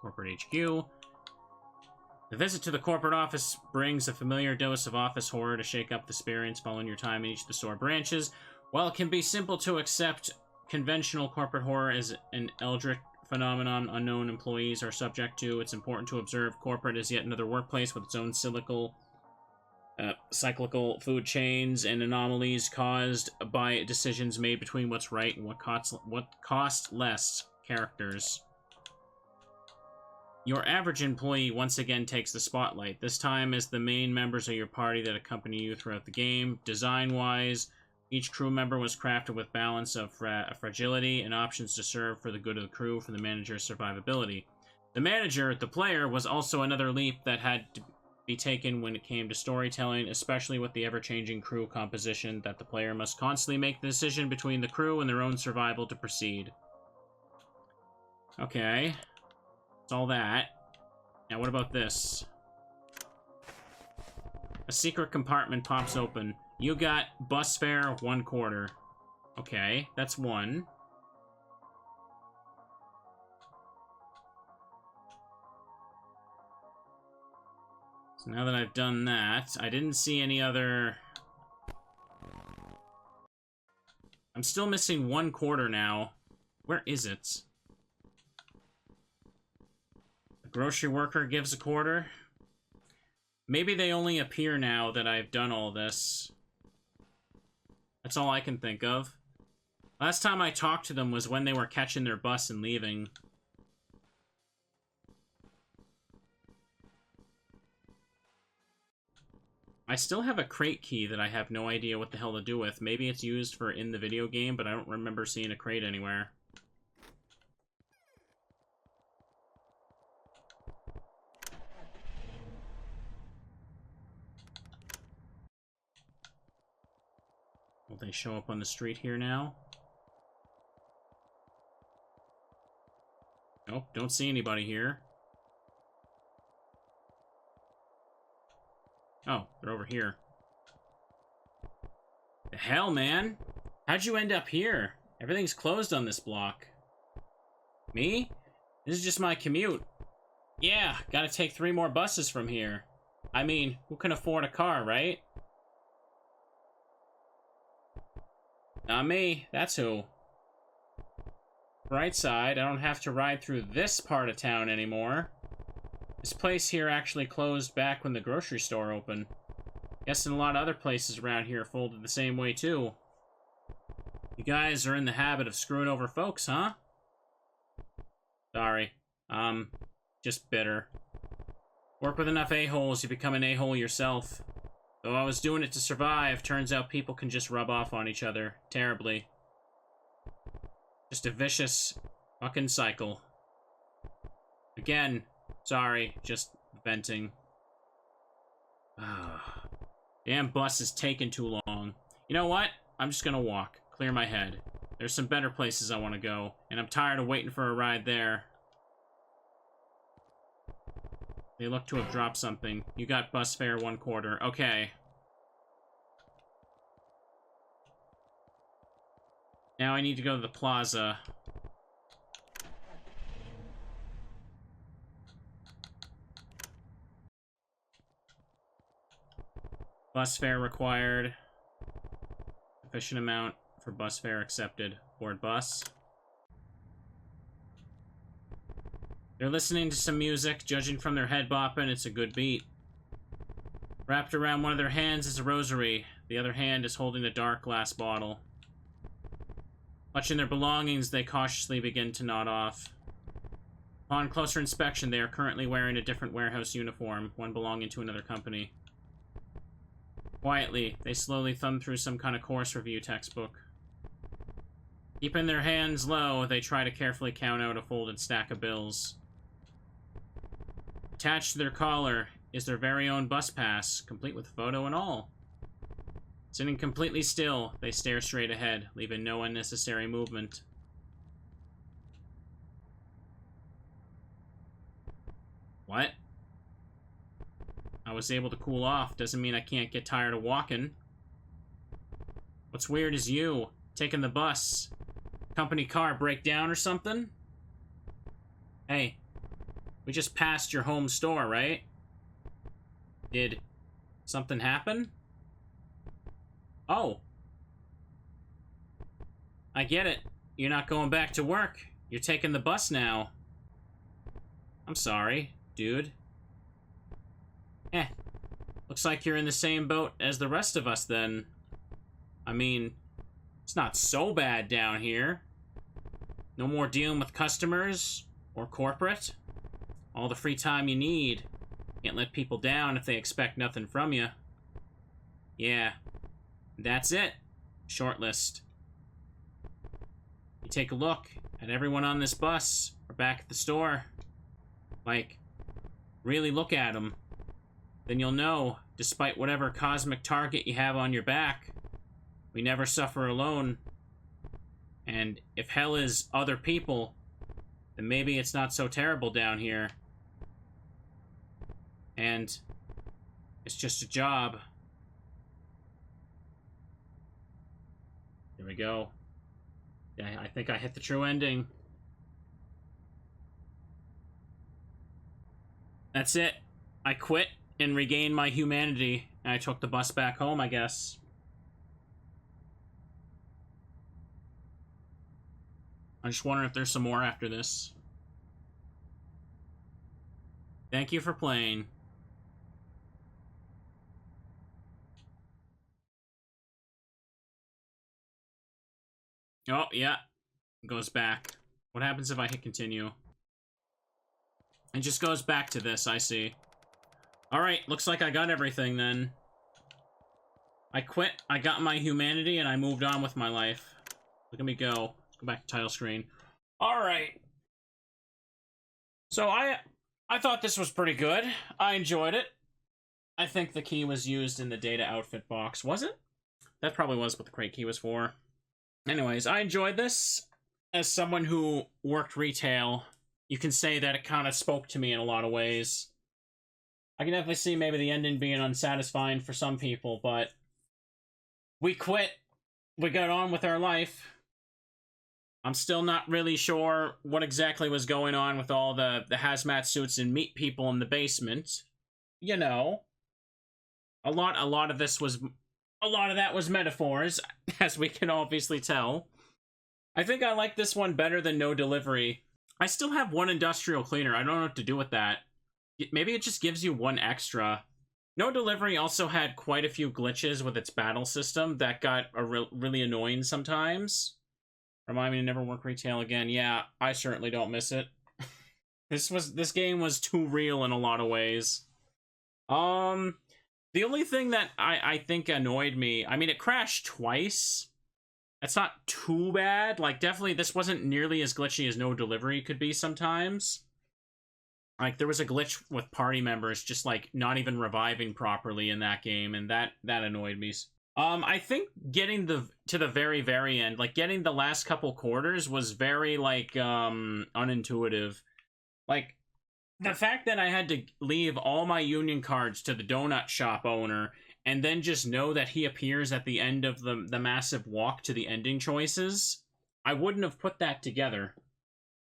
Corporate HQ. The visit to the corporate office brings a familiar dose of office horror to shake up the experience following your time in each of the store branches. While it can be simple to accept conventional corporate horror as an eldritch phenomenon unknown employees are subject to, it's important to observe corporate as yet another workplace with its own cyclical food chains and anomalies caused by decisions made between what's right and what costs less characters. Your average employee once again takes the spotlight, this time as the main members of your party that accompany you throughout the game. Design-wise, each crew member was crafted with balance of fragility and options to serve for the good of the crew for the manager's survivability. The manager, the player, was also another leap that had to be taken when it came to storytelling, especially with the ever-changing crew composition that the player must constantly make the decision between the crew and their own survival to proceed. Okay. That's all that. Now what about this? A secret compartment pops open. You got bus fare 1/4. Okay, that's one. So now that I've done that, I didn't see any other... I'm still missing 1/4 now. Where is it? The grocery worker gives 1/4. Maybe they only appear now that I've done all this. That's all I can think of. Last time I talked to them was when they were catching their bus and leaving. I still have a crate key that I have no idea what the hell to do with. Maybe it's used for in the video game, but I don't remember seeing a crate anywhere. Will they show up on the street here now? Nope, don't see anybody here. Oh, they're over here. The hell, man? How'd you end up here? Everything's closed on this block. Me? This is just my commute. Yeah, gotta take 3 more buses from here. I mean, who can afford a car, right? Not me, that's who. Bright side, I don't have to ride through this part of town anymore. This place here actually closed back when the grocery store opened. Guessing a lot of other places around here folded the same way too. You guys are in the habit of screwing over folks, huh? Sorry. Just bitter. Work with enough a-holes, you become an a-hole yourself. Though I was doing it to survive, turns out people can just rub off on each other. Terribly. Just a vicious fucking cycle. Again, sorry, just venting. Damn bus is taking too long. You know what? I'm just gonna walk. Clear my head. There's some better places I want to go, and I'm tired of waiting for a ride there. They look to have dropped something. You got bus fare 1/4. Okay. Now I need to go to the plaza. Bus fare required. Sufficient amount for bus fare accepted. Board bus. They're listening to some music. Judging from their head bopping, it's a good beat. Wrapped around one of their hands is a rosary. The other hand is holding a dark glass bottle. Clutching their belongings, they cautiously begin to nod off. Upon closer inspection, they are currently wearing a different warehouse uniform, one belonging to another company. Quietly, they slowly thumb through some kind of course review textbook. Keeping their hands low, they try to carefully count out a folded stack of bills. Attached to their collar is their very own bus pass, complete with photo and all. Sitting completely still, they stare straight ahead, leaving no unnecessary movement. What? I was able to cool off, doesn't mean I can't get tired of walking. What's weird is you, taking the bus. Company car break down or something? Hey, we just passed your home store, right? Did something happen? Oh. I get it. You're not going back to work. You're taking the bus now. I'm sorry, dude. Looks like you're in the same boat as the rest of us then. I mean, it's not so bad down here. No more dealing with customers or corporate. All the free time you need. Can't let people down if they expect nothing from you. Yeah, that's it. Short list. You take a look at everyone on this bus or back at the store. Like, really look at them. Then you'll know, despite whatever cosmic target you have on your back, we never suffer alone. And if hell is other people, then maybe it's not so terrible down here. And it's just a job. There we go. Yeah, I think I hit the true ending. That's it. I quit and regained my humanity, and I took the bus back home, I guess. I just wonder if there's some more after this. Thank you for playing. Oh, yeah. It goes back. What happens if I hit continue? It just goes back to this, I see. Alright, looks like I got everything then. I quit, I got my humanity, and I moved on with my life. Look at me go. Let's go back to title screen. Alright. So I thought this was pretty good. I enjoyed it. I think the key was used in the data outfit box. Was it? That probably was what the crate key was for. Anyways, I enjoyed this. As someone who worked retail, you can say that it kind of spoke to me in a lot of ways. I can definitely see maybe the ending being unsatisfying for some people, but we quit. We got on with our life. I'm still not really sure what exactly was going on with all the hazmat suits and meat people in the basement. You know, a lot of that was metaphors, as we can obviously tell. I think I like this one better than no delivery. I still have one industrial cleaner. I don't know what to do with that. Maybe it just gives you one extra. No delivery also had quite a few glitches with its battle system that got really annoying sometimes. Remind me to never work retail again. Yeah, I certainly don't miss it. This game was too real in a lot of ways. The only thing that I think annoyed me, I mean, it crashed twice. That's not too bad. Like, definitely this wasn't nearly as glitchy as no delivery could be sometimes. Like, there was a glitch with party members just, like, not even reviving properly in that game, and that annoyed me. I think getting to the very, very end, like, getting the last couple quarters was very, like, unintuitive. Like, the fact that I had to leave all my union cards to the donut shop owner and then just know that he appears at the end of the massive walk to the ending choices, I wouldn't have put that together.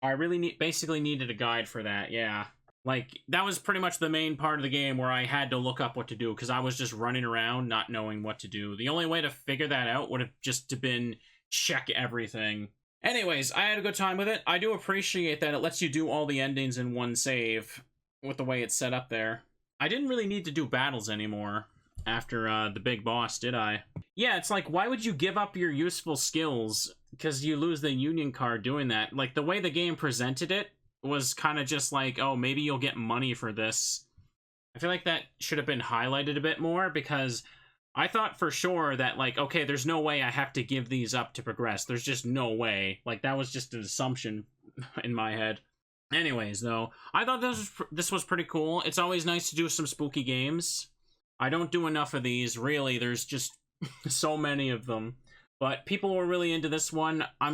I really basically needed a guide for that, yeah. Like, that was pretty much the main part of the game where I had to look up what to do, because I was just running around not knowing what to do. The only way to figure that out would have just been check everything. Anyways, I had a good time with it. I do appreciate that it lets you do all the endings in one save with the way it's set up there. I didn't really need to do battles anymore after the big boss, did I? Yeah, it's like, why would you give up your useful skills because you lose the union card doing that? Like, the way the game presented it was kind of just like, oh, maybe you'll get money for this. I feel like that should have been highlighted a bit more, because I thought for sure that, like, okay, there's no way I have to give these up to progress. There's just no way. Like, that was just an assumption in my head. Anyways, though, I thought this was pretty cool. It's always nice to do some spooky games. I don't do enough of these, really. There's just so many of them. But people were really into this one. I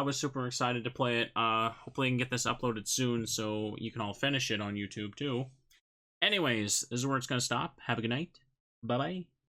was super excited to play it. Hopefully I can get this uploaded soon so you can all finish it on YouTube, too. Anyways, this is where it's going to stop. Have a good night. Bye-bye.